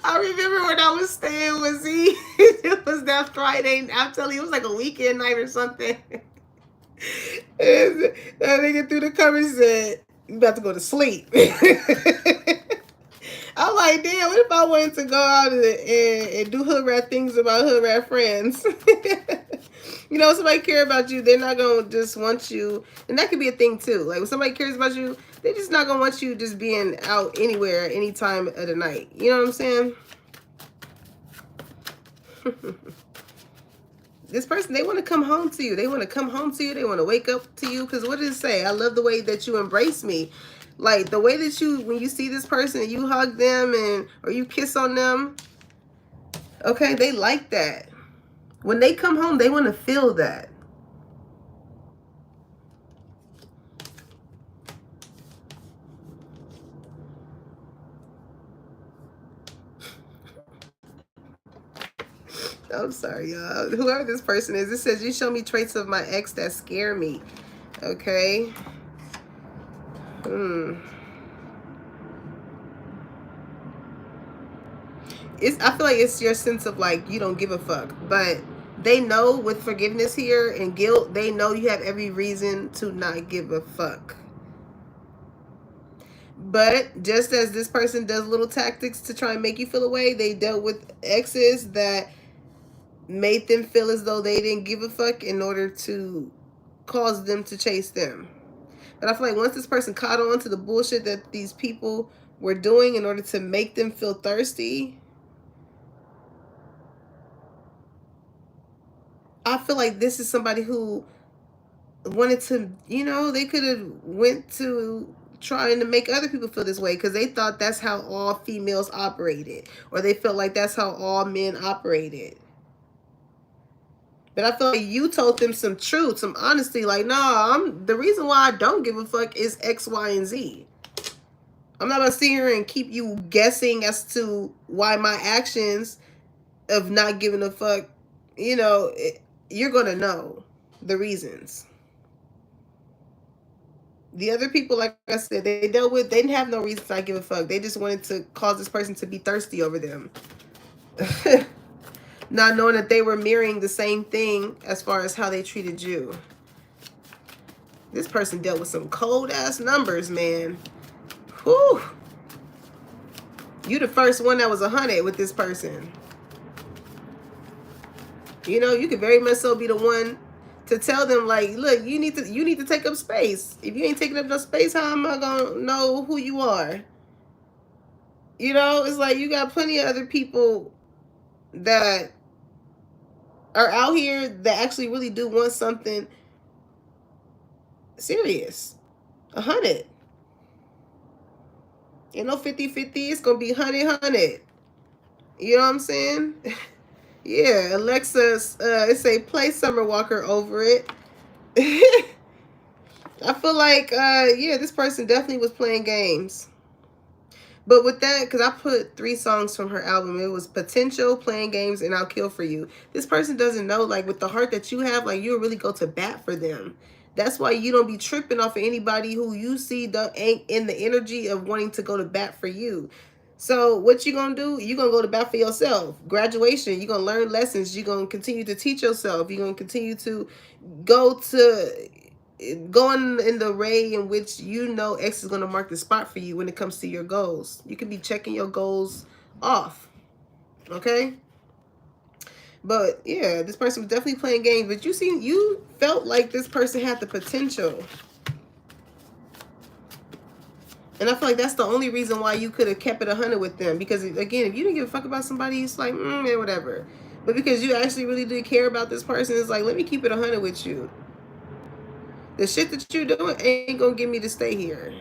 I remember when I was staying with Z. It was that Friday. I'm telling you, it was like a weekend night or something. And that nigga through the covers said, "You about to go to sleep." I'm like, damn, what if I wanted to go out and do hood rat things about hood rat friends? Somebody care about you, they're not going to just want you. And that could be a thing too. Like, when somebody cares about you, they're just not going to want you just being out anywhere, any time of the night. You know what I'm saying? This person, they want to come home to you. They want to come home to you. They want to wake up to you. Because what does it say? I love the way that you embrace me. Like, the way that when you see this person and you hug them or you kiss on them, okay, they like that. When they come home, they want to feel that. I'm sorry, y'all. Whoever this person is, it says, you show me traits of my ex that scare me. Okay. I feel like it's your sense of, like, you don't give a fuck. But they know with forgiveness here and guilt, they know you have every reason to not give a fuck. But just as this person does little tactics to try and make you feel away, they dealt with exes that made them feel as though they didn't give a fuck in order to cause them to chase them. But I feel like once this person caught on to the bullshit that these people were doing in order to make them feel thirsty, I feel like this is somebody who wanted to, they could have went to trying to make other people feel this way because they thought that's how all females operated, or they felt like that's how all men operated. But I feel like you told them some truth, some honesty. Like, no, the reason why I don't give a fuck is X, Y, and Z. I'm not gonna sit here and keep you guessing as to why my actions of not giving a fuck, you're gonna know the reasons. The other people, like I said, they didn't have no reason to not give a fuck. They just wanted to cause this person to be thirsty over them. Not knowing that they were mirroring the same thing as far as how they treated you. This person dealt with some cold ass numbers, man. Whew. You the first one that was 100 with this person. You could very much so be the one to tell them, like, look, you need to take up space. If you ain't taking up no space, how am I gonna know who you are? It's like you got plenty of other people that are out here that actually really do want something serious. 100. Ain't no 50-50. It's gonna be 100. You know what I'm saying? Yeah, Alexa's, it say play Summer Walker over it. I feel like, yeah, this person definitely was playing games. But with that, because I put 3 songs from her album, it was Potential, Playing Games, and I'll Kill For You. This person doesn't know, like, with the heart that you have, like, you'll really go to bat for them. That's why you don't be tripping off of anybody who you see ain't in the energy of wanting to go to bat for you. So what you gonna do? You gonna go to bat for yourself. Graduation, you gonna learn lessons. You gonna continue to teach yourself. You gonna continue to go to going in the way in which you know X is going to mark the spot for you when it comes to your goals. You can be checking your goals off. Okay? But yeah, this person was definitely playing games. But you felt like this person had the potential. And I feel like that's the only reason why you could have kept it 100 with them. Because again, if you didn't give a fuck about somebody, it's like, yeah, whatever. But because you actually really did care about this person, it's like, let me keep it 100 with you. The shit that you're doing ain't gonna get me to stay here.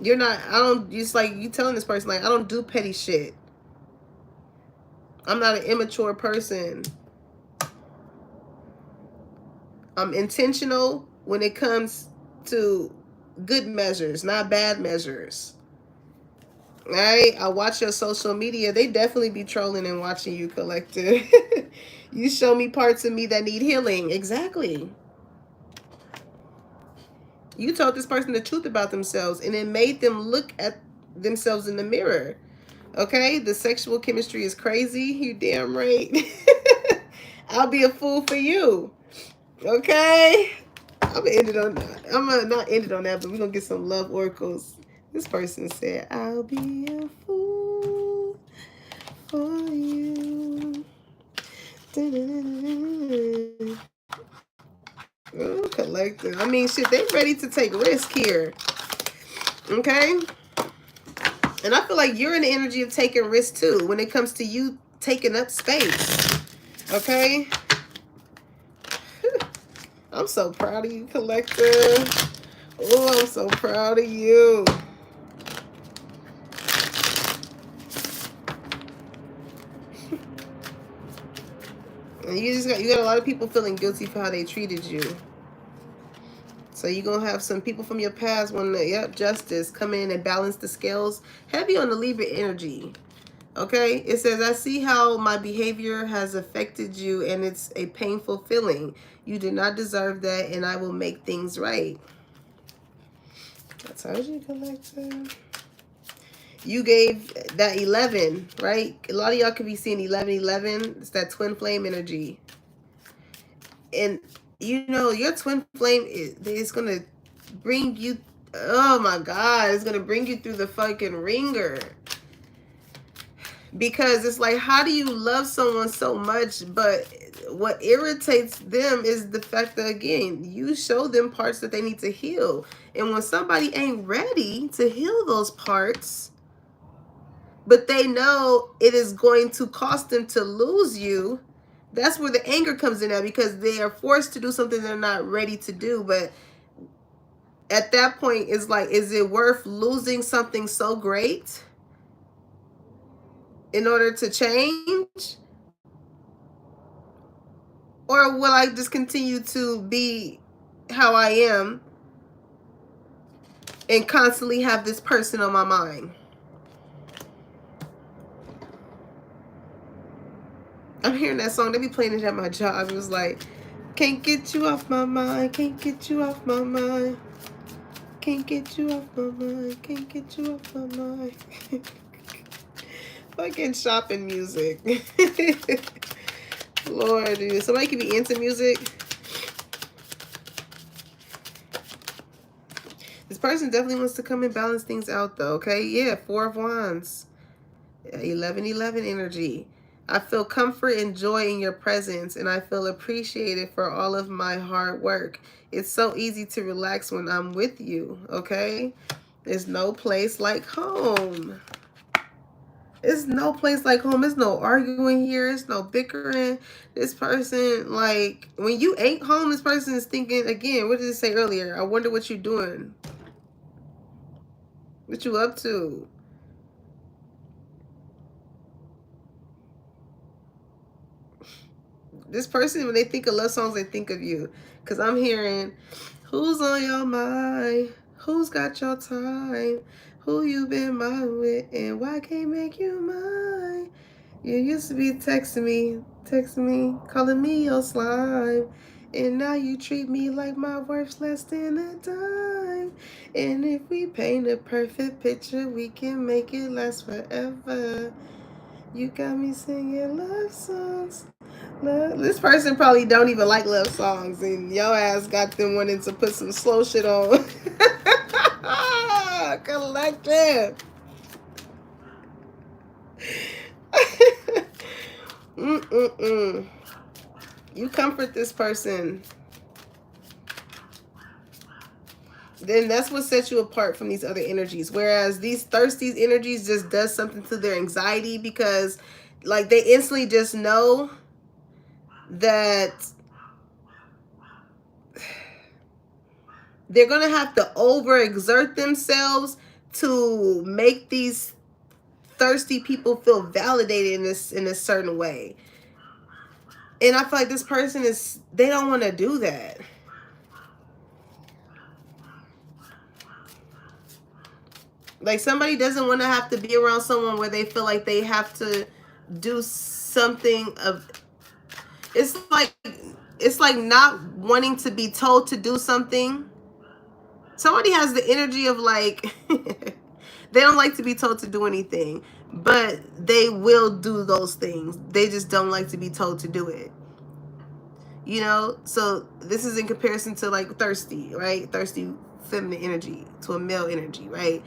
You're not, I don't, just like you telling this person, like, I don't do petty shit. I'm not an immature person. I'm intentional when it comes to good measures, not bad measures. Right? I watch your social media. They definitely be trolling and watching you, collective. You show me parts of me that need healing. Exactly. You told this person the truth about themselves, and it made them look at themselves in the mirror. Okay? The sexual chemistry is crazy. You damn right. I'll be a fool for you. Okay? I'm gonna end it on that. I'm gonna not end it on that, but we're gonna get some love oracles. This person said, I'll be a fool for you. Oh, collective. I mean, shit, they ready to take risk here. Okay? And I feel like you're in the energy of taking risks too when it comes to you taking up space. Okay? I'm so proud of you, collective. Oh, I'm so proud of you. And you got a lot of people feeling guilty for how they treated you. So you're going to have some people from your past want to, yep, justice, come in and balance the scales. Heavy on the Libra energy. Okay? It says, I see how my behavior has affected you and it's a painful feeling. You do not deserve that and I will make things right. I told you, collective. You gave that 11, right? A lot of y'all could be seeing 1111. It's that twin flame energy. And you know, your twin flame is going to bring you, oh my God, it's going to bring you through the fucking ringer. Because it's like, how do you love someone so much, but what irritates them is the fact that, again, you show them parts that they need to heal. And when somebody ain't ready to heal those parts, but they know it is going to cost them to lose you, that's where the anger comes in at, because they are forced to do something they're not ready to do. But at that point, it's like, is it worth losing something so great in order to change? Or will I just continue to be how I am and constantly have this person on my mind? I'm hearing that song. They be playing it at my job. It was like, can't get you off my mind. Can't get you off my mind. Can't get you off my mind. Can't get you off my mind. Fucking shopping music. Lord, dude. Somebody could be into music. This person definitely wants to come and balance things out, though, okay? Yeah, 4 of Wands. 1111 energy. I feel comfort and joy in your presence, and I feel appreciated for all of my hard work. It's so easy to relax when I'm with you, okay? There's no place like home. It's no place like home. There's no arguing here. It's no bickering. This person, like, when you ain't home, this person is thinking, again, what did it say earlier? I wonder what you're doing. What you up to? This person, when they think of love songs, they think of you. Because I'm hearing, who's on your mind? Who's got your time? Who you been mine with? And why can't make you mine? You used to be texting me, calling me your slime. And now you treat me like my worth's less than a dime. And if we paint a perfect picture, we can make it last forever. You got me singing love songs. This person probably don't even like love songs, and your ass got them wanting to put some slow shit on. Collective. Mm-mm-mm. You comfort this person. Then that's what sets you apart from these other energies. Whereas these thirsty energies just does something to their anxiety, because like they instantly just know that they're going to have to overexert themselves to make these thirsty people feel validated in a certain way. And I feel like this person they don't want to do that. Like like doesn't want to have to be around someone where they feel like they have to do something of, it's like not wanting to be told to do something. Somebody has the energy of like they don't like to be told to do anything, but they will do those things. They just don't like to be told to do it. You know, so this is in comparison to like thirsty, right? Thirsty feminine energy to a male energy, right?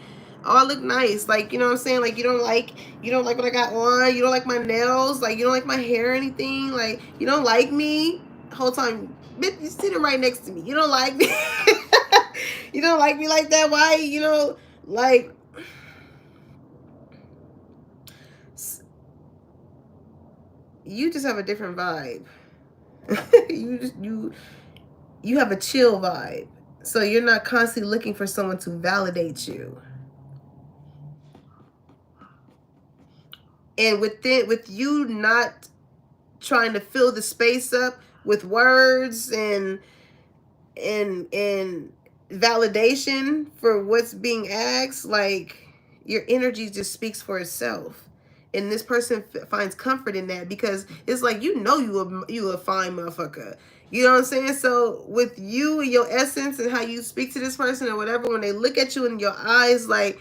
Oh, I look nice. Like, you know what I'm saying? Like, you don't like what I got on. You don't like my nails. Like, you don't like my hair or anything. Like, you don't like me. Whole time, bitch, you're sitting right next to me. You don't like me. You don't like me like that. Why? You know, like, you just have a different vibe. You have a chill vibe. So you're not constantly looking for someone to validate you. And with you not trying to fill the space up with words and validation for what's being asked, like your energy just speaks for itself. And this person finds comfort in that, because it's like, you a fine motherfucker. You know what I'm saying? So with you and your essence and how you speak to this person or whatever, when they look at you in your eyes, like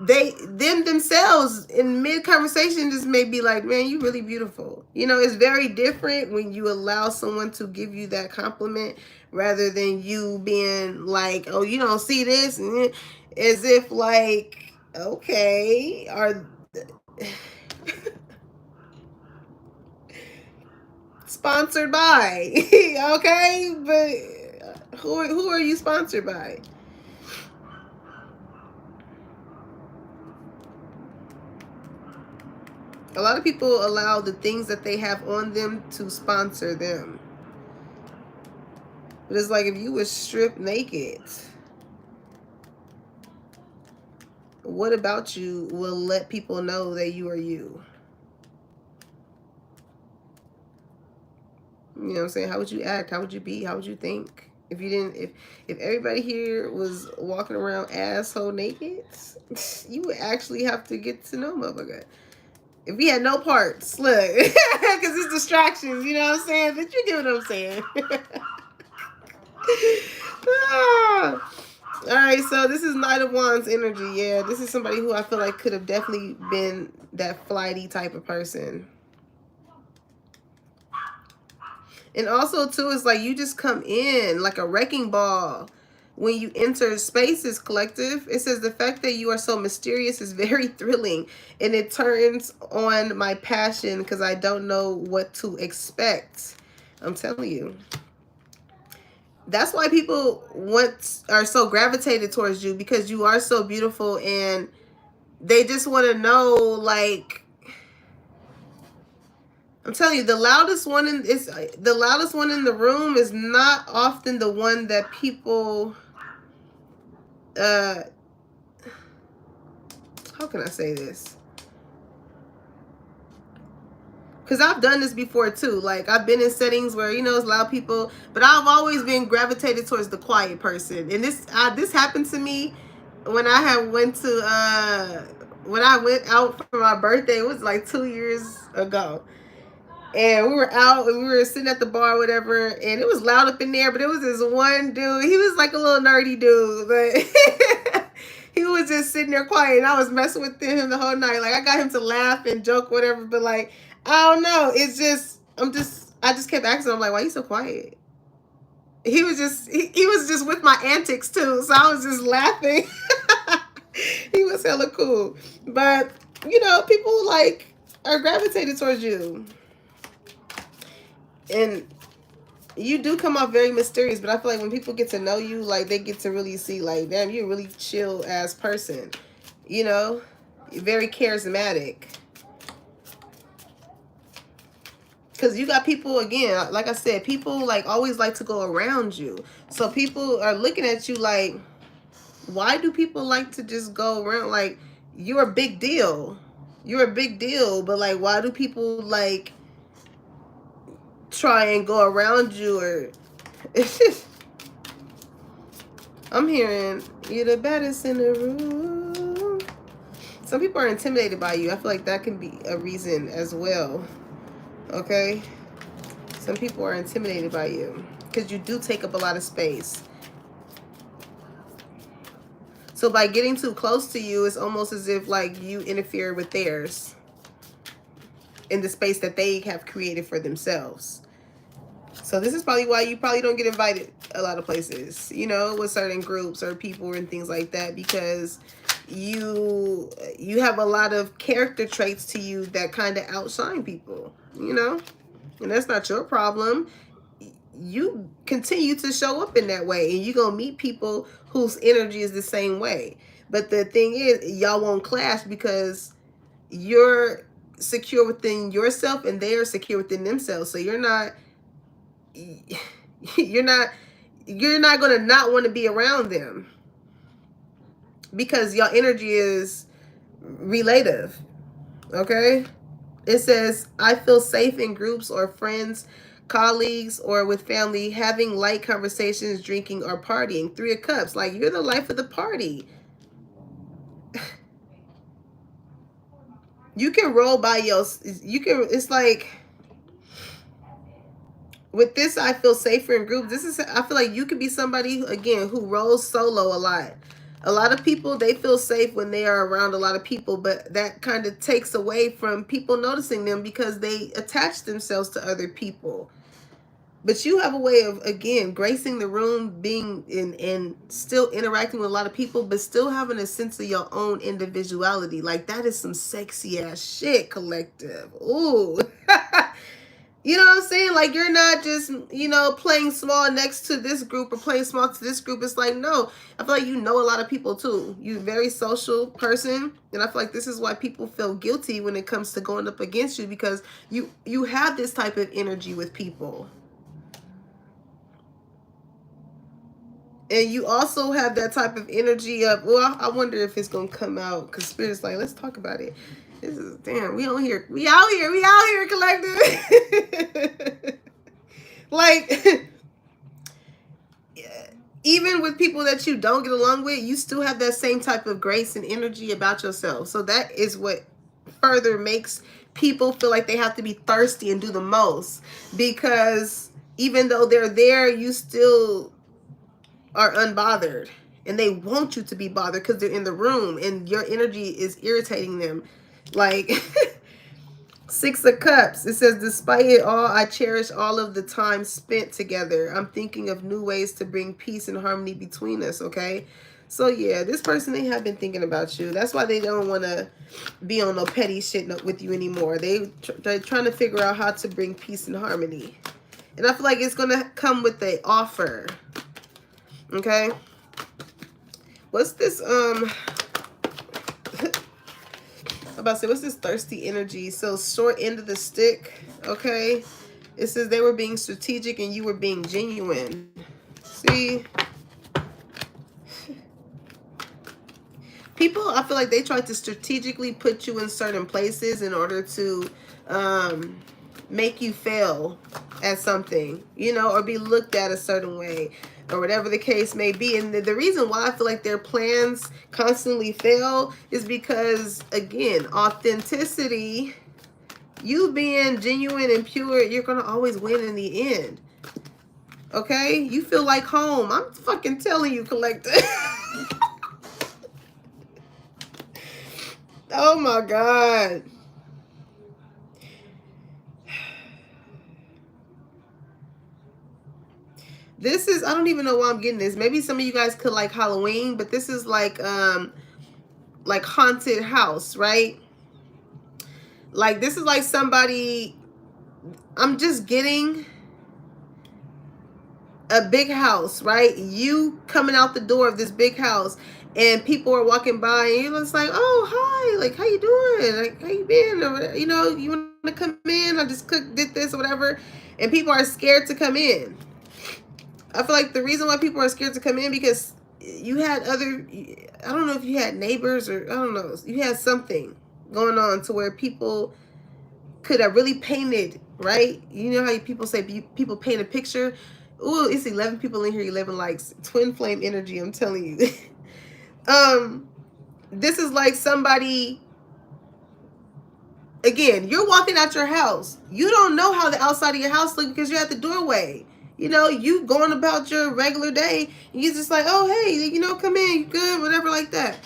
them themselves in mid conversation just may be like, man, you really beautiful. You know, it's very different when you allow someone to give you that compliment rather than you being like, oh, you don't see this, and as if like, okay, are sponsored by. Okay, but who are you sponsored by? A lot of people allow the things that they have on them to sponsor them. But it's like, if you were stripped naked, what about you will let people know that you are you? You know what I'm saying? How would you act? How would you be? How would you think? If you didn't, if everybody here was walking around asshole naked, you would actually have to get to know motherfucker. If we had no parts, look, because it's distractions, you know what I'm saying? But you get what I'm saying. Ah. All right, so this is Knight of Wands energy. Yeah, this is somebody who I feel like could have definitely been that flighty type of person. And also, too, it's like you just come in like a wrecking ball when you enter spaces, collective. It says the fact that you are so mysterious is very thrilling, and it turns on my passion because I don't know what to expect. I'm telling you. That's why people are so gravitated towards you, because you are so beautiful, and they just want to know, like, I'm telling you, the loudest one in the room is not often the one that people how can I say this? because I've done this before too. Like I've been in settings where it's loud people, but I've always been gravitated towards the quiet person. And this happened to me when I had went to when I went out for my birthday. It was like 2 years ago, and we were out and we were sitting at the bar, or whatever, and it was loud up in there. But it was this one dude. He was like a little nerdy dude, but he was just sitting there quiet, and I was messing with him the whole night. Like I got him to laugh and joke, whatever. But like I don't know. It's just I just kept asking him, I'm like, why you so quiet? He was just he was just with my antics too, so I was just laughing. He was hella cool, but people like are gravitated towards you, and you do come off very mysterious. But I feel like when people get to know you, like they get to really see, like, damn, you're a really chill ass person. You're very charismatic. Because you got people, again, like I said, people like always like to go around you. So people are looking at you like, why do people like to just go around? Like, you're a big deal. You're a big deal. But like, why do people like try and go around you? Or it's just, I'm hearing you're the baddest in the room. Some people are intimidated by you. I feel like that can be a reason as well. Okay, some people are intimidated by you because you do take up a lot of space. So by getting too close to you, it's almost as if like you interfere with theirs in the space that they have created for themselves. So this is probably why you probably don't get invited a lot of places, with certain groups or people and things like that, because you have a lot of character traits to you that kind of outshine people, and that's not your problem. You continue to show up in that way, and you're gonna meet people whose energy is the same way. But the thing is, y'all won't clash because you're secure within yourself and they are secure within themselves. So you're not gonna not want to be around them, because your energy is relative. Okay, it says, I feel safe in groups or friends, colleagues, or with family, having light conversations, drinking, or partying. 3 of Cups, like you're the life of the party. You can roll by it's like, with this, I feel safer in groups. I feel like you could be somebody, again, who rolls solo a lot. A lot of people, they feel safe when they are around a lot of people, but that kind of takes away from people noticing them because they attach themselves to other people. But you have a way of, again, gracing the room, being and still interacting with a lot of people, but still having a sense of your own individuality. Like, that is some sexy ass shit, collective. Ooh. You know what I'm saying? Like, you're not just, playing small next to this group or playing small to this group. It's like, no. I feel like you know a lot of people, too. You're a very social person. And I feel like this is why people feel guilty when it comes to going up against you, because you have this type of energy with people. And you also have that type of energy of, well, I wonder if it's going to come out, because Spirit's like, let's talk about it. This is, damn, we out here, collective. Like, even with people that you don't get along with, you still have that same type of grace and energy about yourself. So that is what further makes people feel like they have to be thirsty and do the most, because even though they're there, you still are unbothered, and they want you to be bothered because they're in the room and your energy is irritating them. Like, 6 of Cups, it says, despite it all, I cherish all of the time spent together. I'm thinking of new ways to bring peace and harmony between us. Okay, so yeah, this person, they have been thinking about you. That's why they don't want to be on no petty shit with you anymore. They're trying to figure out how to bring peace and harmony, and I feel like it's gonna come with an offer. Okay, what's this I'm about to say, what's this thirsty energy? So, short end of the stick. Okay, it says they were being strategic and you were being genuine. See, people, I feel like they tried to strategically put you in certain places in order to make you fail at something, you know, or be looked at a certain way, or whatever the case may be. And the reason why I feel like their plans constantly fail is because, again, authenticity, you being genuine and pure, you're going to always win in the end. Okay? You feel like home. I'm fucking telling you, collector. Oh my God. This is, I don't even know why I'm getting this. Maybe some of you guys could like Halloween, but this is like haunted house, right? Like this is like somebody, I'm just getting a big house, right? You coming out the door of this big house and people are walking by and you're just like, oh, hi, like, how you doing? Like, how you been? Or, you know, you want to come in? I just did this or whatever. And people are scared to come in. I feel like the reason why people are scared to come in because you had other, I don't know if you had neighbors or I don't know, you had something going on to where people could have really painted, right? You know how people say people paint a picture? Ooh, it's 11 people in here, 11 likes. Twin flame energy, I'm telling you. This is like somebody, again, you're walking out your house. You don't know how the outside of your house looks because you're at the doorway. You know, you going about your regular day. And you're just like, oh, hey, you know, come in, you good, whatever like that.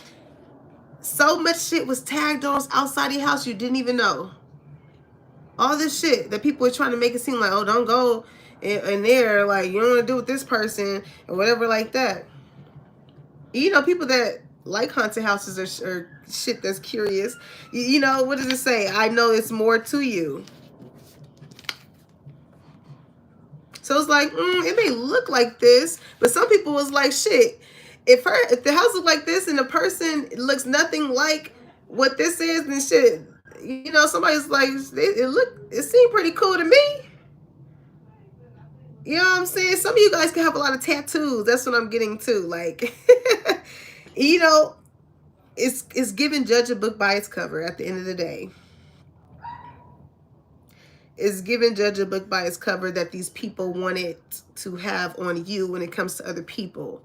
So much shit was tagged on outside your house you didn't even know. All this shit that people are trying to make it seem like, oh, don't go in there, like, you don't want to do with this person or whatever like that. You know, people that like haunted houses or shit that's curious. You know, what does it say? I know it's more to you. So it's like, it may look like this, but some people was like, shit, if the house looks like this and the person looks nothing like what this is, then shit, you know, somebody's like, it seemed pretty cool to me. You know what I'm saying? Some of you guys can have a lot of tattoos. That's what I'm getting to. Like, you know, it's giving judge a book by its cover at the end of the day. Is giving judge a book by its cover that these people wanted to have on you when it comes to other people.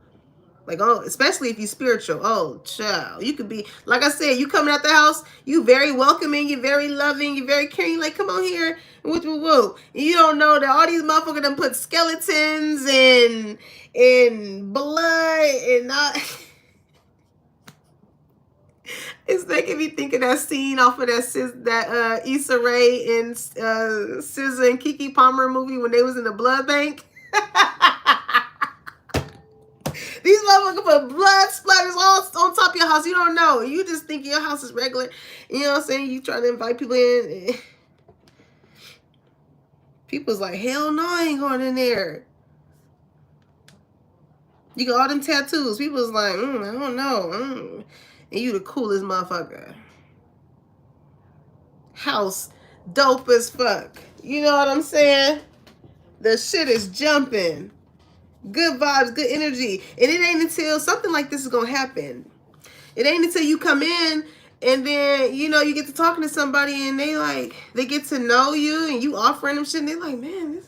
Like, oh, especially if you're spiritual. Oh, child. You could be, like I said, you coming out the house, you very welcoming, you're very loving, you're very caring. Like, come on here. Woo. You don't know that all these motherfuckers done put skeletons and blood and not. It's making me think of that scene off of that Issa Rae and SZA and Keke Palmer movie when they was in the blood bank. These motherfuckers put blood splatters all on top of your house. You don't know. You just think your house is regular. You know what I'm saying? You trying to invite people in. People's like, hell no, I ain't going in there. You got all them tattoos. People's like, I don't know. And you the coolest motherfucker. House dope as fuck. You know what I'm saying? The shit is jumping. Good vibes, good energy. And it ain't until something like this is going to happen. It ain't until you come in and then, you know, you get to talking to somebody and they get to know you and you offering them shit and they're like, man,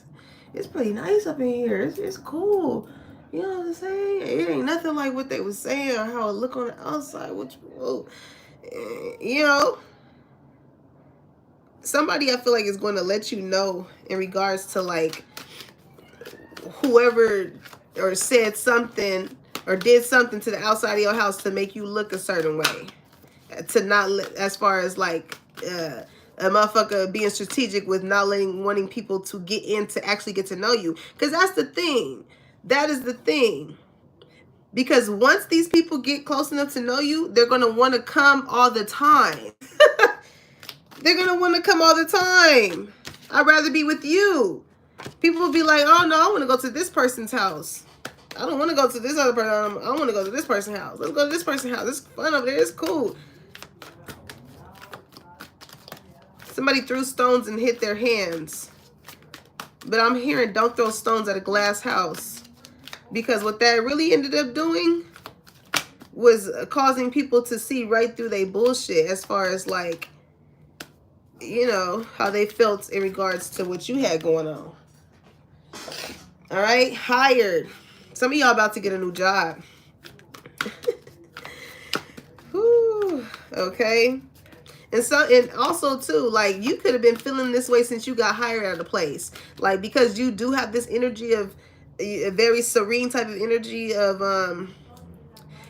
it's pretty nice up in here. It's cool. You know what I'm saying? It ain't nothing like what they was saying or how it look on the outside. You know, somebody I feel like is going to let you know in regards to like whoever or said something or did something to the outside of your house to make you look a certain way. To not, as far as like a motherfucker being strategic with not wanting people to get in to actually get to know you. Because that's the thing. That is the thing. Because once these people get close enough to know you, they're going to want to come all the time. They're going to want to come all the time. I'd rather be with you. People will be like, oh, no, I want to go to this person's house. I don't want to go to this other person. I want to go to this person's house. Let's go to this person's house. It's fun over there. It's cool. Somebody threw stones and hit their hands. But I'm hearing don't throw stones at a glass house. Because what that really ended up doing was causing people to see right through their bullshit as far as like you know, how they felt in regards to what you had going on. All right, hired. Some of y'all about to get a new job. Whew, okay. And also too, like, you could have been feeling this way since you got hired at a place. Like, because you do have this energy of a very serene type of energy of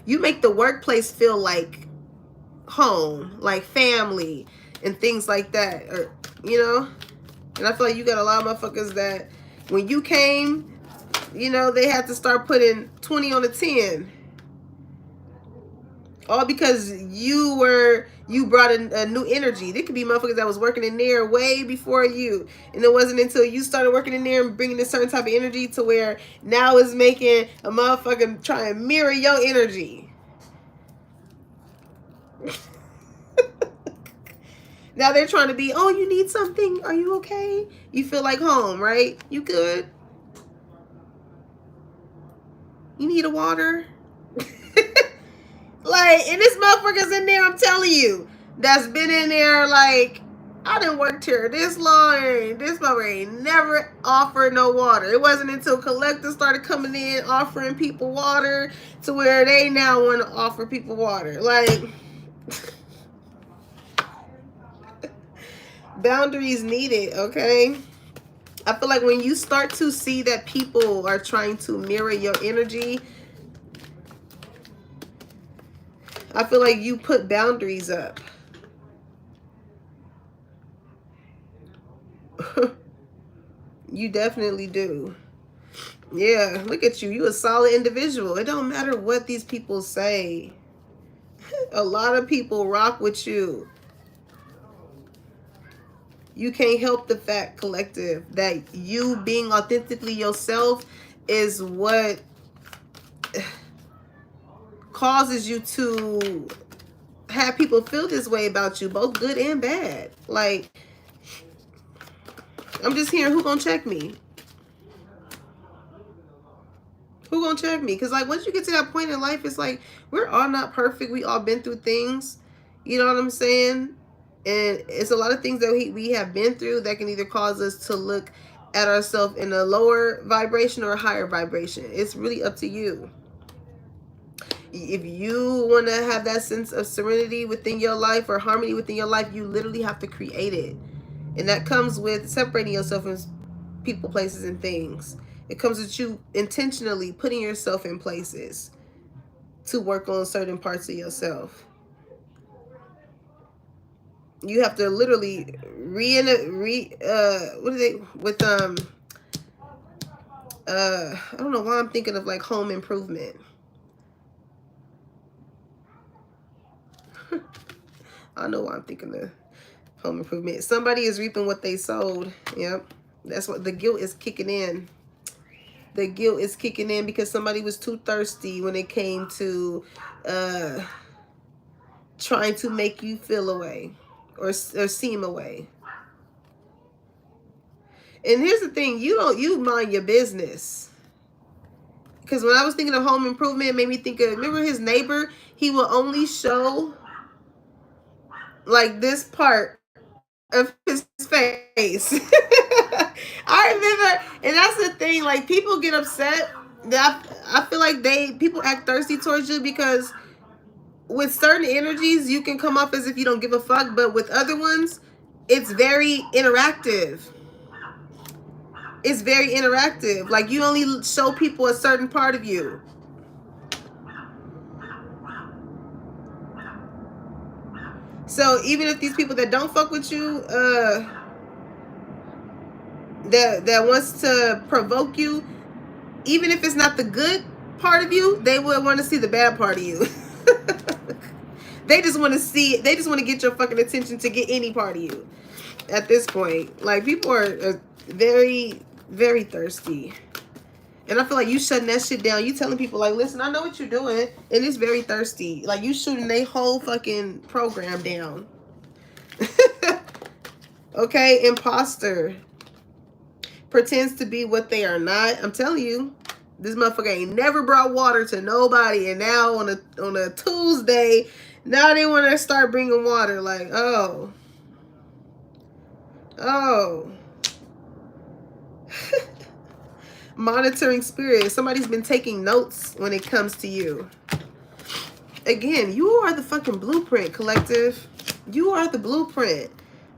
you make the workplace feel like home, like family and things like that. Or, you know? And I feel like you got a lot of motherfuckers that when you came, you know, they had to start putting 20 on a 10. All because you brought a new energy. There could be motherfuckers that was working in there way before you, and it wasn't until you started working in there and bringing a certain type of energy to where now it's making a motherfucker try and mirror your energy. Now they're trying to be, oh, you need something? Are you okay? You feel like home, right? You good? You need a water? Like, and this motherfucker's in there, I'm telling you, that's been in there, like, I done worked here this long, and this motherfucker ain't never offered no water. It wasn't until collectors started coming in, offering people water, to where they now want to offer people water. Like, boundaries needed, okay? I feel like when you start to see that people are trying to mirror your energy, I feel like you put boundaries up. You definitely do. Yeah, look at you. You a solid individual. It don't matter what these people say. A lot of people rock with you. You can't help the fact, collective, that you being authentically yourself is what causes you to have people feel this way about you, both good and bad. Like, I'm just hearing, who gonna check me? Who gonna check me? Because, like, once you get to that point in life, it's like, we're all not perfect. We all been through things. You know what I'm saying? And it's a lot of things that we have been through that can either cause us to look at ourselves in a lower vibration or a higher vibration. It's really up to you. If you want to have that sense of serenity within your life or harmony within your life, you literally have to create it. And that comes with separating yourself from people, places, and things. It comes with you intentionally putting yourself in places to work on certain parts of yourself. You have to literally what is it with I don't know why I'm thinking of like home improvement. I know why I'm thinking of home improvement. Somebody is reaping what they sowed. Yep. That's what the guilt is kicking in. The guilt is kicking in because somebody was too thirsty when it came to trying to make you feel away or seem away. And here's the thing, you mind your business. Because when I was thinking of home improvement, it made me think of, remember his neighbor? He will only show like this part of his face. I remember, and that's the thing, like, people get upset that I feel like people act thirsty towards you because with certain energies you can come off as if you don't give a fuck, but with other ones it's very interactive. It's very interactive. Like, you only show people a certain part of you. So even if these people that don't fuck with you, that wants to provoke you, even if it's not the good part of you, they would want to see the bad part of you. They just want to see it. They just want to get your fucking attention to get any part of you at this point. Like, people are very, very thirsty. And I feel like you shutting that shit down. You telling people, like, listen, I know what you're doing. And it's very thirsty. Like, you shooting their whole fucking program down. Okay, imposter. Pretends to be what they are not. I'm telling you, this motherfucker ain't never brought water to nobody. And now on a Tuesday, now they want to start bringing water. Like, oh. Oh. Monitoring spirit. Somebody's been taking notes when it comes to you. Again, you are the fucking blueprint, collective. You are the blueprint.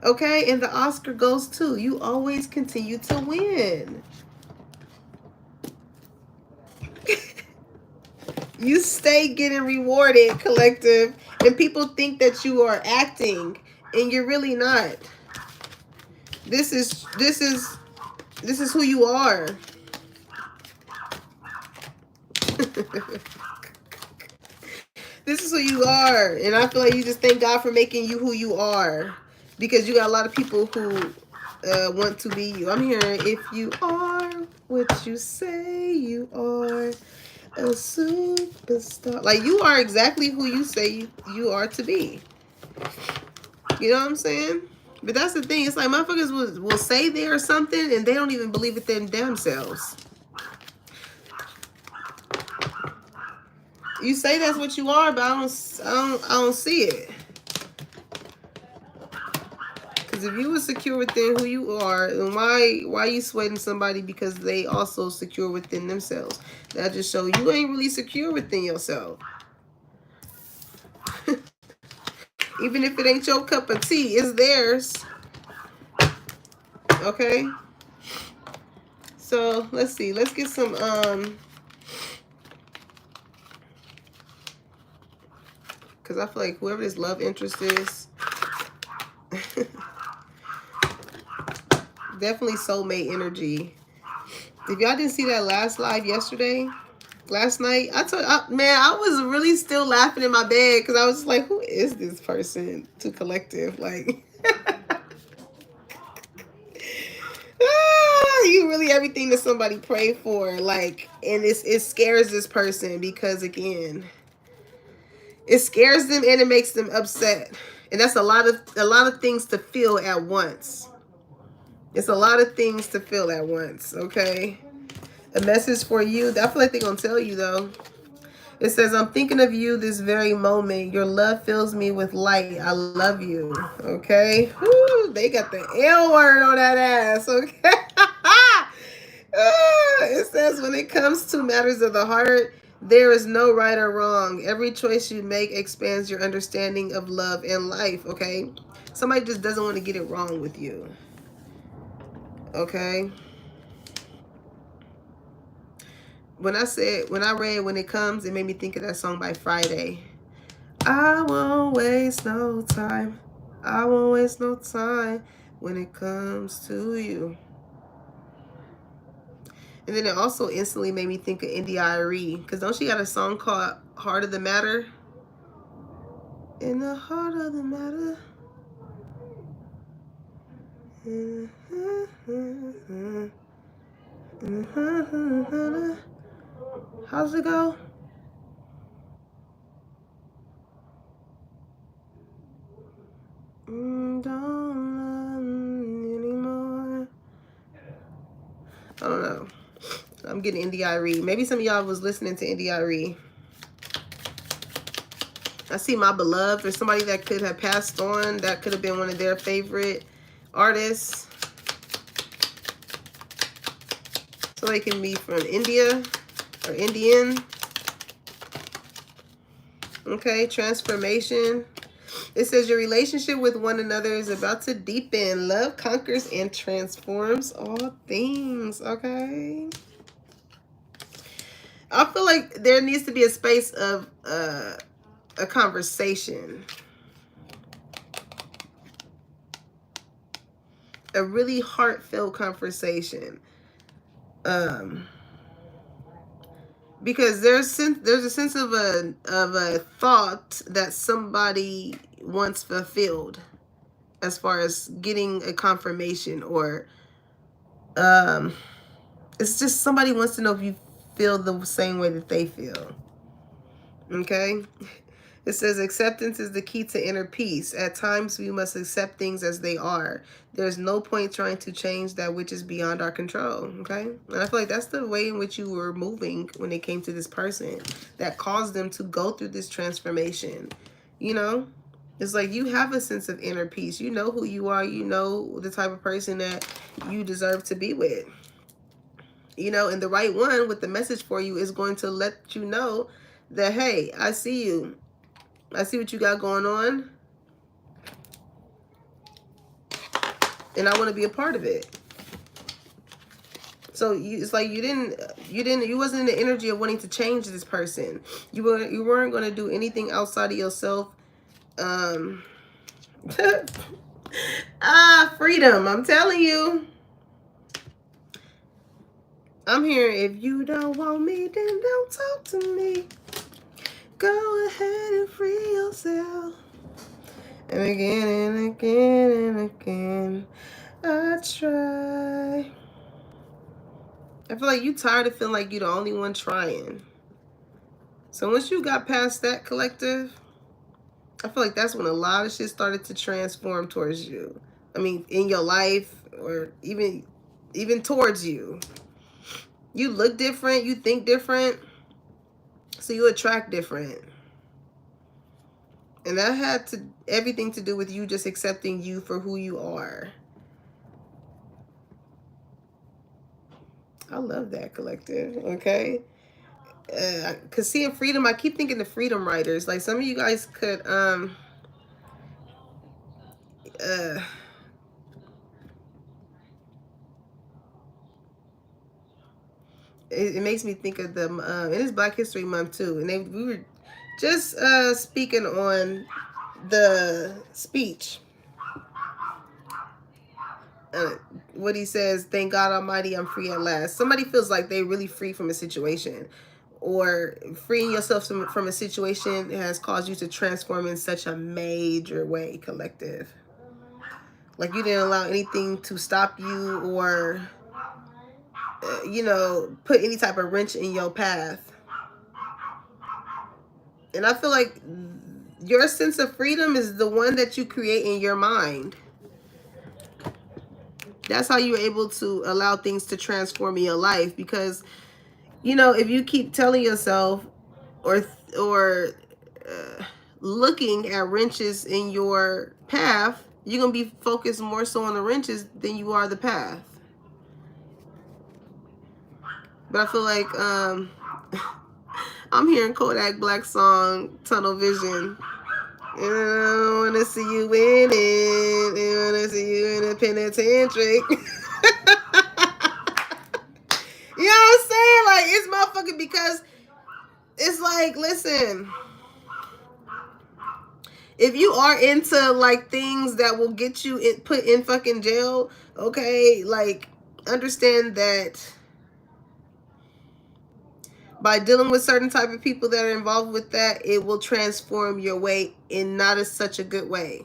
Okay? And the Oscar goes to you. Always continue to win. You stay getting rewarded, collective. And people think that you are acting, and you're really not. This is who you are. This is who you are. And I feel like you just thank God for making you who you are. Because you got a lot of people who want to be you. I'm hearing, if you are what you say you are, a superstar. Like, you are exactly who you say you are to be. You know what I'm saying? But that's the thing. It's like motherfuckers will say they're something and they don't even believe it themselves. You say that's what you are, but I don't see it. Because if you were secure within who you are, then why you sweating somebody because they also secure within themselves? That just shows you ain't really secure within yourself. Even if it ain't your cup of tea, it's theirs. Okay? So let's see. Let's get some because I feel like whoever this love interest is, definitely soulmate energy. If y'all didn't see that last night, man, I was really still laughing in my bed because I was just like, who is this person to collective? Like, you really everything that somebody prayed for. Like, and it scares this person because, again, it scares them and it makes them upset. And that's a lot of things to feel at once. It's a lot of things to feel at once, okay? A message for you. I feel like they're going to tell you, though. It says, I'm thinking of you this very moment. Your love fills me with light. I love you, okay? Woo, they got the L word on that ass, okay? It says, when it comes to matters of the heart, there is no right or wrong. Every choice you make expands your understanding of love and life, okay? Somebody just doesn't want to get it wrong with you. Okay? When I read When It Comes, it made me think of that song by Friday. I won't waste no time. I won't waste no time when it comes to you. And then it also instantly made me think of India.Arie. Because don't she got a song called Heart of the Matter? In the heart of the matter. How's it go? Don't love me anymore. I don't know. I'm getting India.Arie. Maybe some of y'all was listening to India.Arie. I see My Beloved, or somebody that could have passed on. That could have been one of their favorite artists. So they can be from India or Indian. Okay, transformation. It says your relationship with one another is about to deepen. Love conquers and transforms all things. Okay. I feel like there needs to be a space of a conversation. A really heartfelt conversation. Because there's a sense of a thought that somebody wants fulfilled, as far as getting a confirmation, or it's just somebody wants to know if you feel the same way that they feel. Okay? It says acceptance is the key to inner peace. At times we must accept things as they are. There's no point trying to change that which is beyond our control. Okay? And I feel like that's the way in which you were moving when it came to this person that caused them to go through this transformation. You know? It's like you have a sense of inner peace. You know who you are. You know the type of person that you deserve to be with. You know, and the right one with the message for you is going to let you know that, hey, I see you. I see what you got going on. And I want to be a part of it. So it's like you wasn't in the energy of wanting to change this person. You weren't going to do anything outside of yourself. Freedom. I'm telling you. I'm hearing, if you don't want me, then don't talk to me. Go ahead and free yourself. And again and again and again, I try. I feel like you tired of feeling like you're the only one trying. So once you got past that, collective, I feel like that's when a lot of shit started to transform towards you. I mean, in your life, or even towards you. You look different, you think different, so you attract different. And that had everything to do with you just accepting you for who you are. I love that, collective, okay? Because seeing freedom, I keep thinking the freedom writers. Like, some of you guys could, it makes me think of them. It is Black History Month too, and we were just speaking on the speech. What he says, thank God Almighty, I'm free at last. Somebody feels like they really free from a situation, or freeing yourself from a situation has caused you to transform in such a major way, collective. Like you didn't allow anything to stop you or, you know, put any type of wrench in your path. And I feel like your sense of freedom is the one that you create in your mind. That's how you're able to allow things to transform in your life. Because, you know, if you keep telling yourself or looking at wrenches in your path, you're going to be focused more so on the wrenches than you are the path. But I feel like I'm hearing Kodak Black song, Tunnel Vision. And I want to see you winning. I want to see you in a penitentiary. You know what I'm saying? Like, it's motherfucking, because it's like, listen, if you are into like things that will get you put in fucking jail, okay, like, understand that by dealing with certain type of people that are involved with that, it will transform your way in not as such a good way.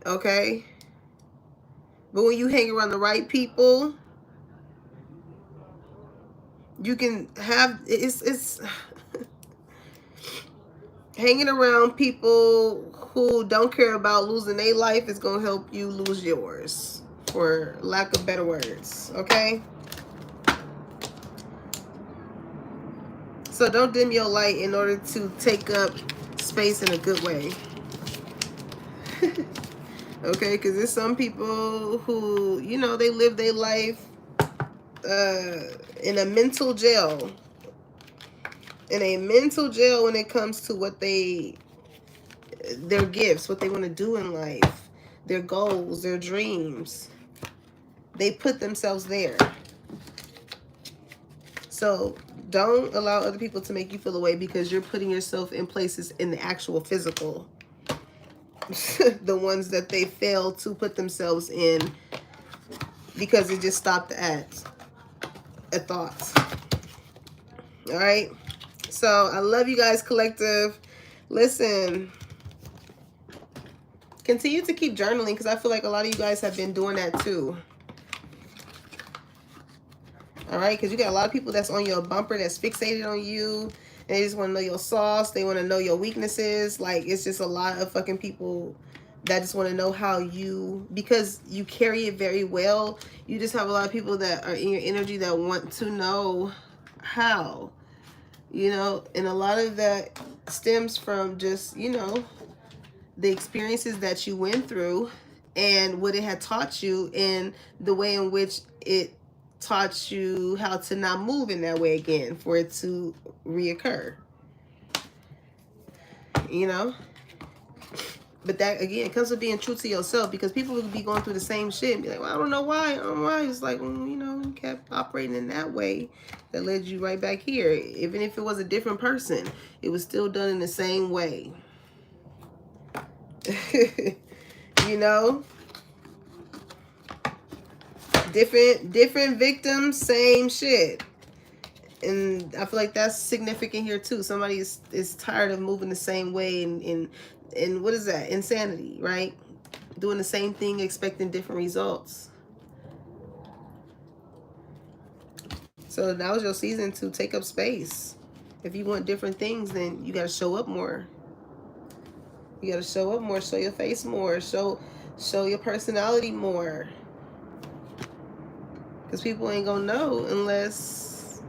Okay? But when you hang around the right people, you can have, it's hanging around people who don't care about losing their life is going to help you lose yours, for lack of better words. Okay? So don't dim your light in order to take up space in a good way. Okay? Because there's some people who, you know, they live their life in a mental jail. In a mental jail when it comes to what their gifts, what they want to do in life, their goals, their dreams. They put themselves there. So don't allow other people to make you feel away because you're putting yourself in places in the actual physical. The ones that they fail to put themselves in because it just stopped at thoughts. All right? So I love you guys, collective. Listen, continue to keep journaling, because I feel like a lot of you guys have been doing that too. All right, because you got a lot of people that's on your bumper that's fixated on you, and they just want to know your sauce. They want to know your weaknesses. Like, it's just a lot of fucking people that just want to know how you, because you carry it very well. You just have a lot of people that are in your energy that want to know how, you know, and a lot of that stems from just, you know, the experiences that you went through and what it had taught you, and the way in which it taught you how to not move in that way again for it to reoccur. You know? But that, again, comes with being true to yourself, because people will be going through the same shit and be like, well, I don't know why. I don't know why. It's like, well, you know, you kept operating in that way that led you right back here. Even if it was a different person, it was still done in the same way. You know? Different victims, same shit. And I feel like that's significant here too. Somebody is tired of moving the same way, and what is that? Insanity, right? Doing the same thing, expecting different results. So now is your season to take up space. If you want different things, then you got to show up more. You got to show up more, show your face more, show your personality more. Because people ain't going to know unless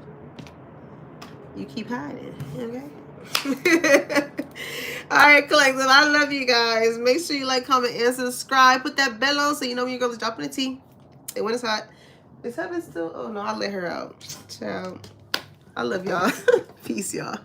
you keep hiding, okay? All right, collective, I love you guys. Make sure you like, comment, and subscribe. Put that bell on so you know when your girl is dropping the tea. And when it's hot. Is Heaven still? Oh, no, I'll let her out. Ciao. I love y'all. Peace, y'all.